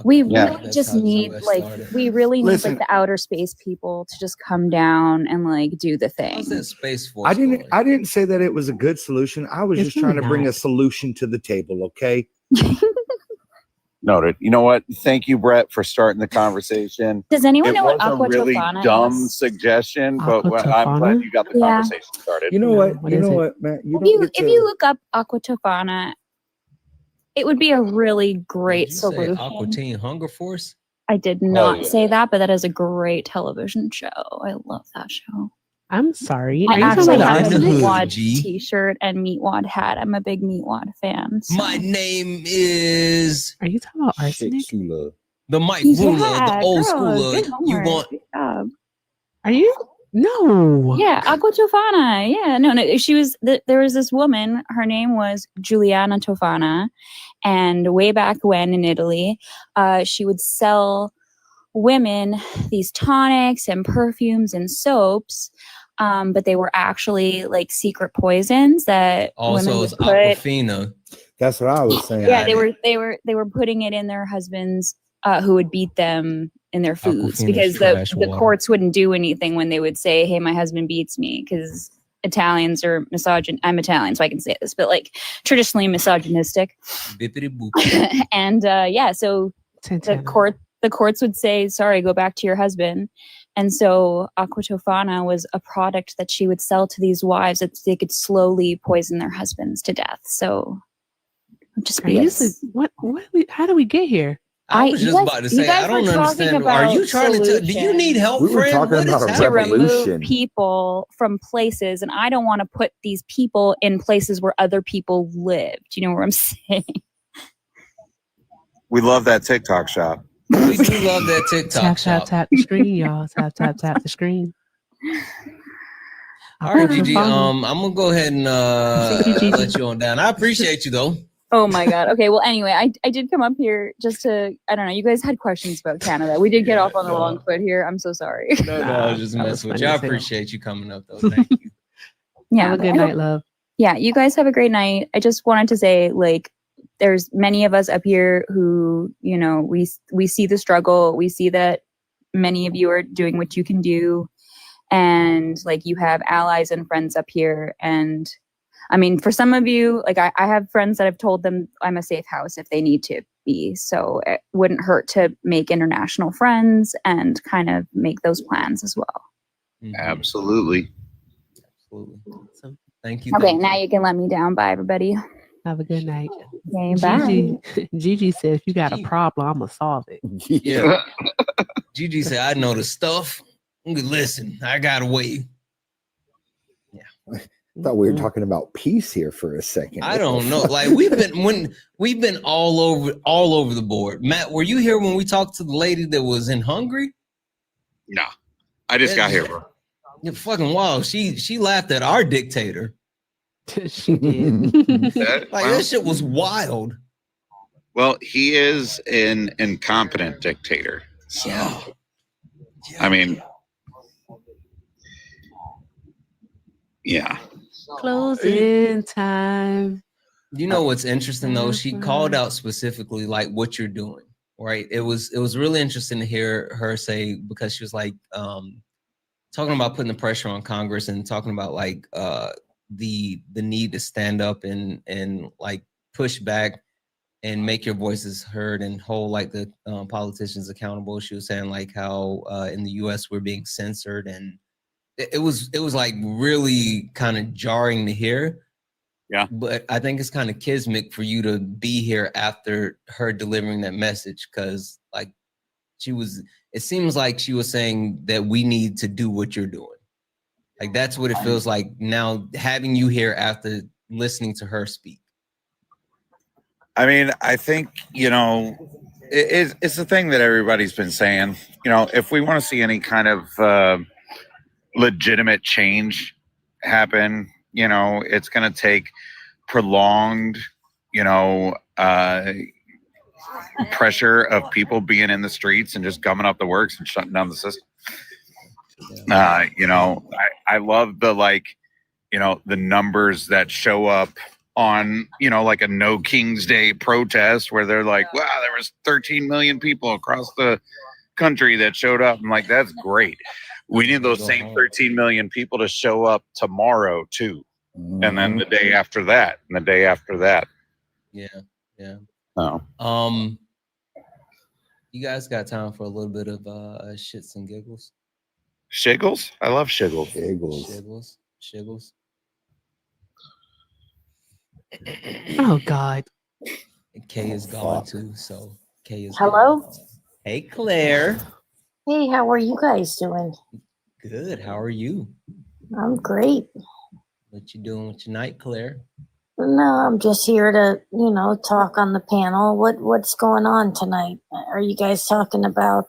We Yeah. really That's just how the need US like started. we really need Listen. like the outer space people to just come down and like do the thing. How's that Space Force? I didn't say that it was a good solution. I was It's just trying really to bring not. a solution to the table. Okay. Noted. You know what? Thank you, Brett, for starting the conversation. Does anyone It know what was a really Aquatofana dumb is? suggestion, but I'm Aquatofana? glad you got the Yeah. conversation started. You know what? what You is know it? what, Matt? You If don't you get if to. you look up Aquatofana, it would be a really great Did you say solution. Aqua Teen Hunger Force? I did not yeah. say that, but that is a great television show. I love that show. I'm sorry. I Are you talking actually about have a in the hood, Meatwad G? t-shirt and Meatwad hat. I'm a big Meatwad fan. so- My name is Are you talking about arsenic? the Mike Ruler, Yeah, the old girl, schooler. good You homework. want Good job. Are you? No. Yeah, Aquatofana. Yeah, no. She was. There was this woman. Her name was Giuliana Tofana, and way back when in Italy, she would sell women these tonics and perfumes and soaps, but they were actually like secret poisons that also women is would put. Aquafina. That's what I was saying. Yeah, they were putting it in their husbands who would beat them in their foods Aquafina's because trash the water. courts wouldn't do anything when they would say, "Hey, my husband beats me," because Italians are misogyn. I'm Italian, so I can say this, but like traditionally misogynistic. Bippity boop. And yeah, so Santana. the courts would say, "Sorry, go back to your husband." And so Aquatofana was a product that she would sell to these wives that they could slowly poison their husbands to death. So just Are be you a- how do we get here? I was you just guys- about to you say, guys I don't were talking understand. Are you about trying to tell? Do you need help, We were friend? talking What is about a to happening? revolution. remove people from places, and I don't want to put these people in places where other people live. Do you know what I'm saying? We love that TikTok shop. We do love that TikTok Tap, shop. tap, tap the screen, y'all. Tap, tap, tap the screen. All right, Gigi. Aquatofana. I'm gonna go ahead and Thank you, Gigi. let you on down. I appreciate you though. Oh my god. Okay. Well, anyway, I did come up here just to, I don't know. You guys had questions about Canada. We did get off on the wrong foot here. I'm so sorry. No, I was just that was messing with funny you. I as hell. appreciate you coming up though. Thank you. Yeah. Have a but good I hope- night, love. Yeah, you guys have a great night. I just wanted to say, like, there's many of us up here who, you know, we see the struggle. We see that many of you are doing what you can do, and like you have allies and friends up here. And I mean, for some of you, like I have friends that I've told them I'm a safe house if they need to be. So it wouldn't hurt to make international friends and kind of make those plans as well. Absolutely. Absolutely. Awesome. Thank you. Okay, thank now you can let me down. Bye, everybody. Have a good night. Okay, bye. Gigi said, if you got a problem, I'm gonna solve it. Yeah. Gigi said, I know the stuff. Listen, I got away. I thought we were talking about peace here for a second. I What the don't know. fuck? Like we've been all over the board. Matt, were you here when we talked to the lady that was in Hungary? No, I just got here, bro. You're fucking wild. She laughed at our dictator. She did. Like that shit was wild. Well, he is an incompetent dictator. So, Yeah. I mean, yeah. Closing time. You know what's interesting though? She called out specifically like what you're doing, right? It was really interesting to hear her say, because she was like talking about putting the pressure on Congress and talking about like the need to stand up and like push back and make your voices heard and hold like the politicians accountable. She was saying like how in the US we're being censored, and it was like really kind of jarring to hear. Yeah. But I think it's kind of kismic for you to be here after her delivering that message, because like it seems like she was saying that we need to do what you're doing. Like that's what it feels like now, having you here after listening to her speak. I mean, I think, it's the thing that everybody's been saying. If we want to see any kind of legitimate change happen, it's going to take prolonged, pressure of people being in the streets and just gumming up the works and shutting down the system. I love the the numbers that show up on, like a No King's Day protest where they're like, wow, there was 13 million people across the country that showed up. I'm like, that's great. We need those same 13 million people to show up tomorrow too. And then the day after that, and the day after that. Yeah. Yeah. Oh. You guys got time for a little bit of shits and giggles? Shiggles? I love shiggles. Shiggles. Oh God. Kay is gone too, so Kay is Hello? gone. Hey Claire. Hey, how are you guys doing? Good. How are you? I'm great. What you doing with your night, Claire? No, I'm just here to, talk on the panel. What's going on tonight? Are you guys talking about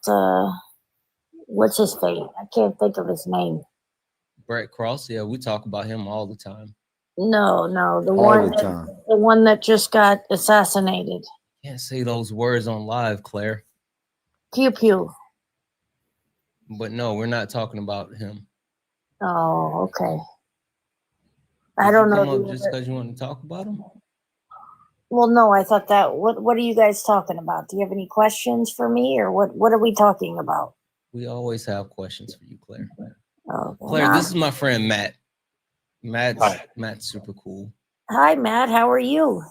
what's his face? I can't think of his name. Brett Cross. Yeah, we talk about him all the time. No, the All the time. the one that just got assassinated. Can't say those words on live, Claire. Pew pew. But no, we're not talking about him. Oh, okay. I don't know. Come up just because you want to talk about him? Well, no, I thought that. What are you guys talking about? Do you have any questions for me, or what are we talking about? We always have questions for you, Claire. Oh, Claire, this is my friend Matt. Matt's super cool. Hi, Matt. How are you?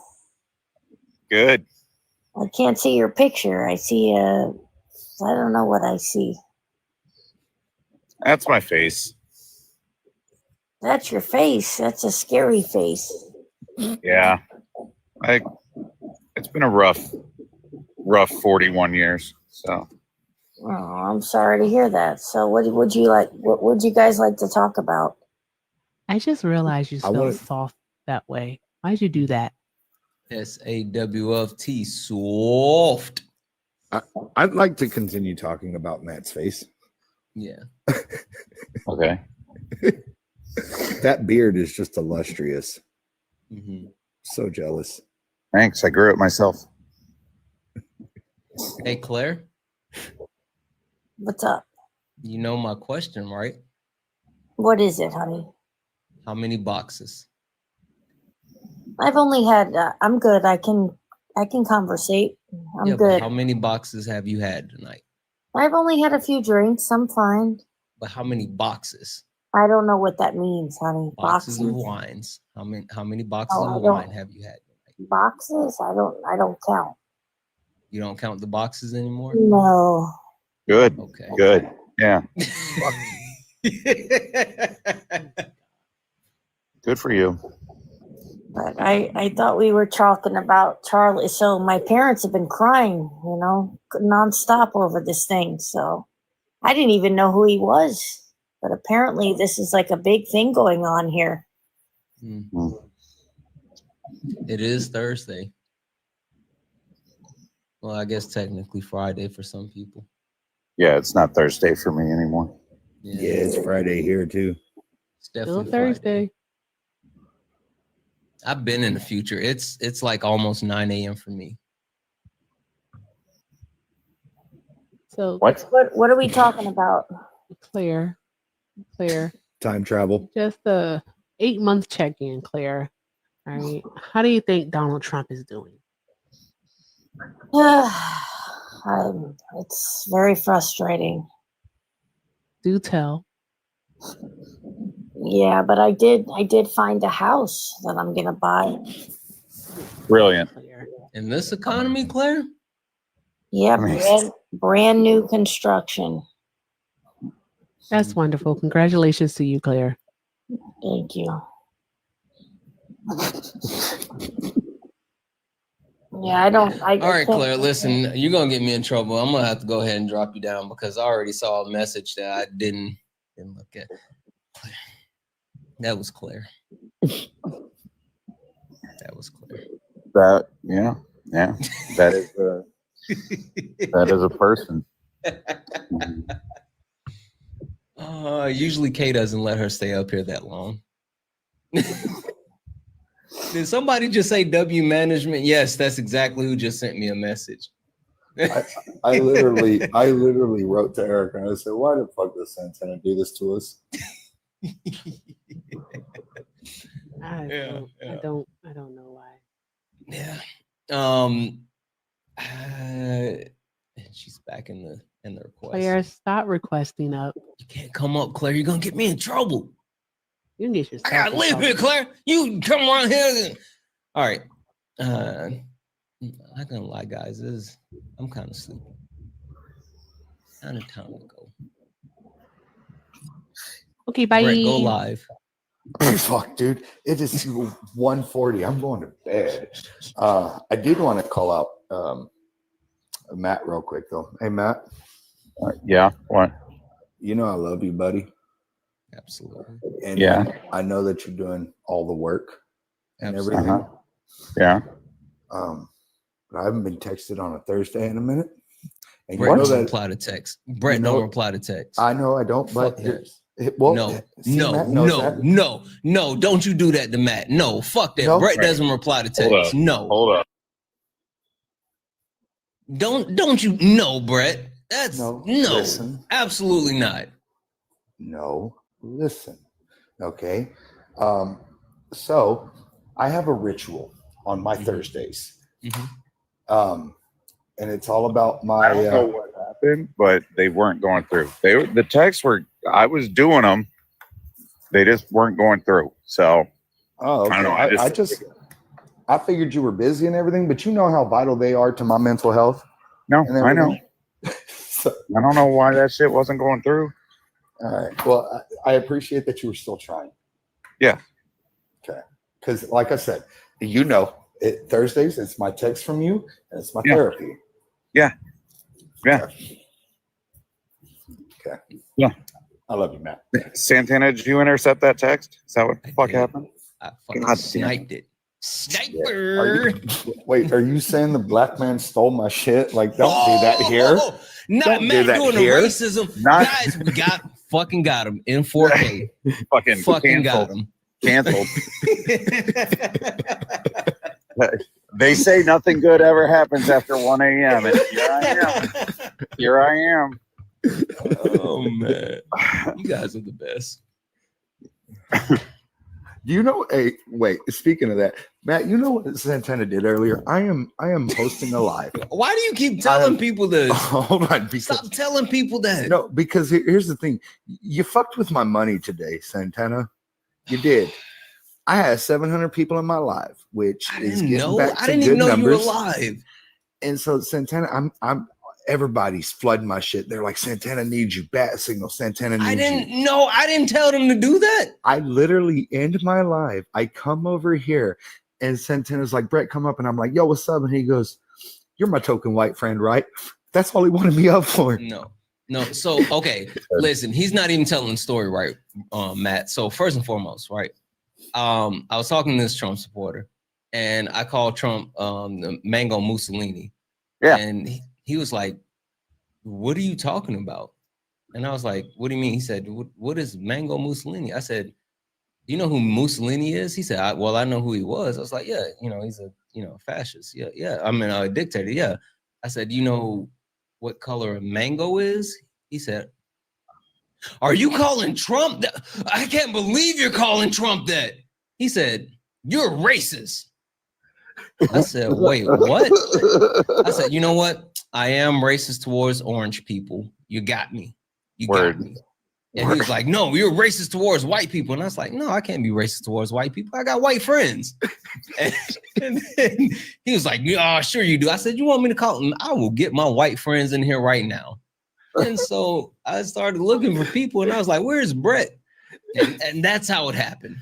Good. I can't see your picture. I see I don't know what I see. That's my face. That's your face. That's a scary face. Yeah. It's been a rough 41 years. So. Oh, I'm sorry to hear that. So what would you like? What would you guys like to talk about? I just realized you spelled soft that way. Why'd you do that? SAWFT, soft. I'd like to continue talking about Matt's face. Yeah. Okay. That beard is just illustrious. Mm-hmm. So jealous. Thanks. I grew it myself. Hey, Claire. What's up? You know my question, right? What is it, honey? How many boxes? I've only had. I'm good. I can conversate. I'm But good. how many boxes have you had tonight? I've only had a few drinks. I'm fine. But how many boxes? I don't know what that means, honey. Boxes of wines. How many boxes Oh, of wine have you had? Boxes? I don't count. You don't count the boxes anymore? No. Good. Okay. Good. Yeah. Good for you. But I thought we were talking about Charlie. So my parents have been crying, nonstop over this thing. So I didn't even know who he was. But apparently this is like a big thing going on here. It is Thursday. Well, I guess technically Friday for some people. Yeah, it's not Thursday for me anymore. Yeah, it's Friday here too. It's definitely Still Thursday. I've been in the future. It's like almost 9 a.m. for me. So What are we talking about? Claire. Time travel. Just a 8-month check-in, Claire. All right. How do you think Donald Trump is doing? It's very frustrating. Do tell. Yeah, but I did find a house that I'm gonna buy. Brilliant. In this economy, Claire? Yeah, brand new construction. That's wonderful. Congratulations to you, Claire. Thank you. Yeah, All right, Claire, listen, you're going to get me in trouble. I'm going to have to go ahead and drop you down because I already saw a message that I didn't look at. That was Claire. That was Claire. Yeah. That is a person. Usually Kay doesn't let her stay up here that long. Did somebody just say W management? Yes, that's exactly who just sent me a message. I literally wrote to Eric and I said, "Why the fuck does Santana do this to us?" I don't know why. Yeah. She's back in the request. Claire, stop requesting up. You can't come up, Claire. You're gonna get me in trouble. You can get yourself. I gotta live here, Claire. You come around here. All right. I'm not gonna lie, guys. I'm kind of sleepy. Kind of time to go. Okay, bye. Brett, go live. Fuck, dude. It is 1:40. I'm going to bed. I did want to call out Matt real quick though. Hey, Matt. Yeah. What? You know I love you, buddy. Absolutely. And yeah, I know that you're doing all the work and Absolutely. everything. Yeah. But I haven't been texted on a Thursday in a minute. And Brett you know don't that reply to text. Brett don't reply to text. I know I don't, but Fuck well, no, Matt knows that. no, don't you do that to Matt. No, fuck that. No. Brett doesn't reply to text. Hold up. Don't you know, Brett? That's no, listen. Absolutely not. No, listen. Okay. So I have a ritual on my Thursdays. And it's all about my I don't know what happened, but they weren't going through. The texts were, I was doing them. They just weren't going through. So okay. I don't know. I figured you were busy and everything, but you know how vital they are to my mental health. No, I know. So, I don't know why that shit wasn't going through. All right. Well, I appreciate that you were still trying. Yeah. Okay. Because like I said, you know, Thursdays, it's my text from you and it's my therapy. Yeah. Yeah. Okay. Yeah. I love you, Matt. Santana, did you intercept that text? Is that what the fuck happened? I fucking sniped it. Sniper. Wait, are you saying the black man stole my shit? Like, don't do that here. Not Don't Matt do that doing here. the racism. Guys, we got him in 4K. fucking got him. Canceled. They say nothing good ever happens after 1 a.m. And here I am. Oh man, you guys are the best. Do you know? Hey, wait. Speaking of that, Matt, you know what Santana did earlier? I am hosting a live. Why do you keep telling people this? Hold on. Stop telling people that. No, because here's the thing. You fucked with my money today, Santana. You did. I had 700 people in my live, which is getting back to I didn't good even know numbers. you were live. And so Santana, I'm everybody's flooding my shit. They're like, Santana needs you, bat signal. Santana needs you. I didn't tell them to do that. I literally end my live. I come over here and Santana's like, Brett, come up. And I'm like, yo, what's up? And he goes, you're my token white friend, right? That's all he wanted me up for. No. So, okay, listen, he's not even telling the story right, Matt. So first and foremost, right? I was talking to this Trump supporter and I called Trump the Mango Mussolini. Yeah. And he was like, what are you talking about? And I was like, what do you mean? He said, what is Mango Mussolini? I said, you know who Mussolini is? He said, well, I know who he was. I was like, yeah, he's a, fascist. Yeah. I mean, a dictator. Yeah. I said, you know what color a mango is? He said, are you calling Trump that? I can't believe you're calling Trump that. He said, you're racist. I said, wait, what? I said, you know what? I am racist towards orange people. You got me. You got me. And he was like, no, you're racist towards white people. And I was like, no, I can't be racist towards white people. I got white friends. and then he was like, yeah, sure you do. I said, you want me to call them? I will get my white friends in here right now. And so I started looking for people and I was like, where's Brett? And that's how it happened.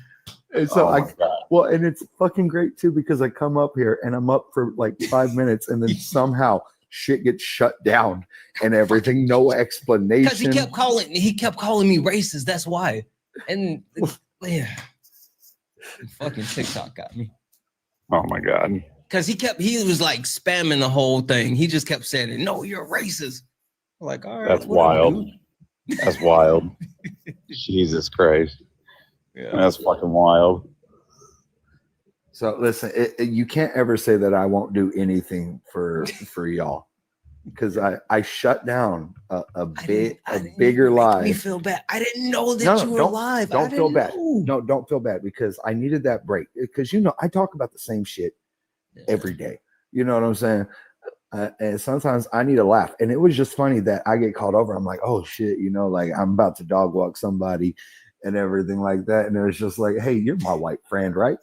And so and it's fucking great too, because I come up here and I'm up for like 5 minutes and then somehow shit gets shut down and everything, no explanation. Because he kept calling me racist. That's why. And yeah, fucking TikTok got me. Oh my God. Because he was like spamming the whole thing. He just kept saying it. No, you're racist. I'm like, all right. That's wild. That's wild. Jesus Christ. Yeah. That's fucking wild. So listen, you can't ever say that I won't do anything for y'all, because I shut down a bigger live. Me feel bad. I didn't know that you were live. Don't feel bad. No, don't feel bad, because I needed that break. Because I talk about the same shit every day. You know what I'm saying? And sometimes I need a laugh. And it was just funny that I get called over. I'm like, oh shit, like I'm about to dog walk somebody and everything like that. And it was just like, hey, you're my white friend, right?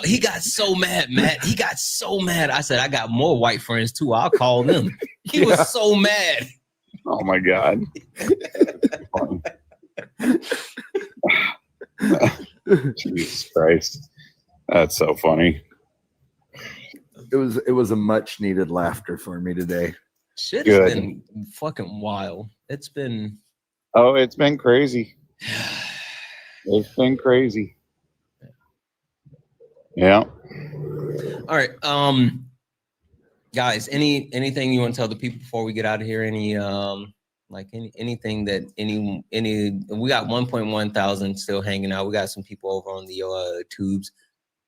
He got so mad, Matt. He got so mad. I said, I got more white friends too. I'll call them. He was so mad. Oh my God. Jesus Christ. That's so funny. It was a much needed laughter for me today. Shit has been fucking wild. It's been crazy. It's been crazy. Yeah. All right. Guys, anything you want to tell the people before we get out of here? Anything that we got 1.1 thousand still hanging out. We got some people over on the tubes.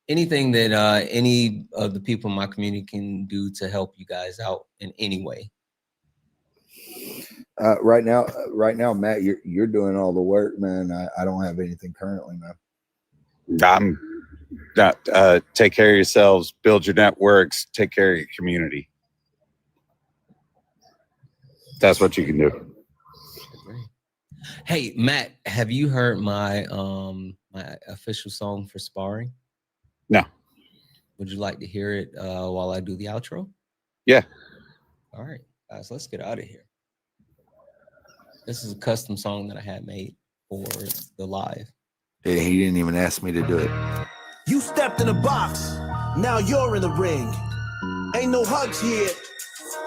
Anything that any of the people in my community can do to help you guys out in any way? Right now, Matt, you're doing all the work, man. I don't have anything currently, man. Take care of yourselves, build your networks, take care of your community. That's what you can do. Hey, Matt, have you heard my my official song for Sparring? No. Would you like to hear it while I do the outro? Yeah. All right, guys, let's get out of here. This is a custom song that I had made for the live. Yeah, he didn't even ask me to do it. You stepped in a box, now you're in the ring. Ain't no hugs here,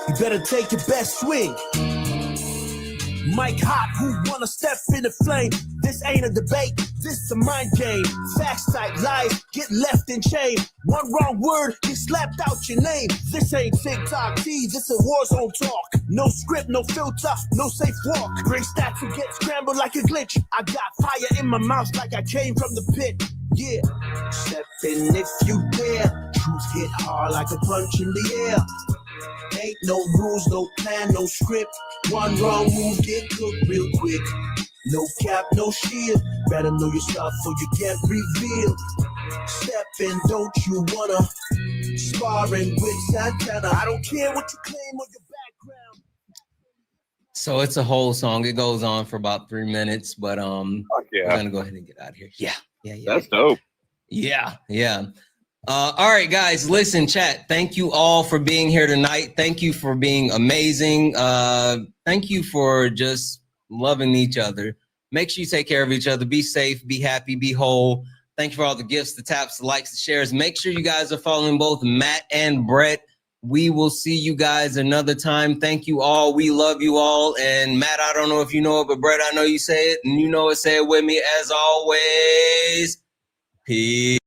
you better take your best swing. Mike Hot, who wanna step in the flame? This ain't a debate, this is a mind game. Facts type lies, get left in shame. One wrong word, get slapped out your name. This ain't TikTok T, this a war zone talk. No script, no filter, no safe walk. Great stats will get scrambled like a glitch. I got fire in my mouth like I came from the pit. Yeah, step in if you dare. Truth hit hard like a punch in the air. Ain't no rules, no plan, no script. One wrong move, get cooked real quick. No cap, no shield. Better know your stuff or you get revealed. Step in, don't you wanna? Sparring with Santana. I don't care what you claim or your background. So it's a whole song. It goes on for about 3 minutes, but we're gonna go ahead and get out of here. Yeah. That's dope. Yeah. All right, guys, listen, chat. Thank you all for being here tonight. Thank you for being amazing. Thank you for just loving each other. Make sure you take care of each other. Be safe, be happy, be whole. Thank you for all the gifts, the taps, the likes, the shares. Make sure you guys are following both Matt and Brett. We will see you guys another time. Thank you all. We love you all. And Matt, I don't know if you know it, but Brett, I know you say it, and you know it. Say it with me as always. Peace.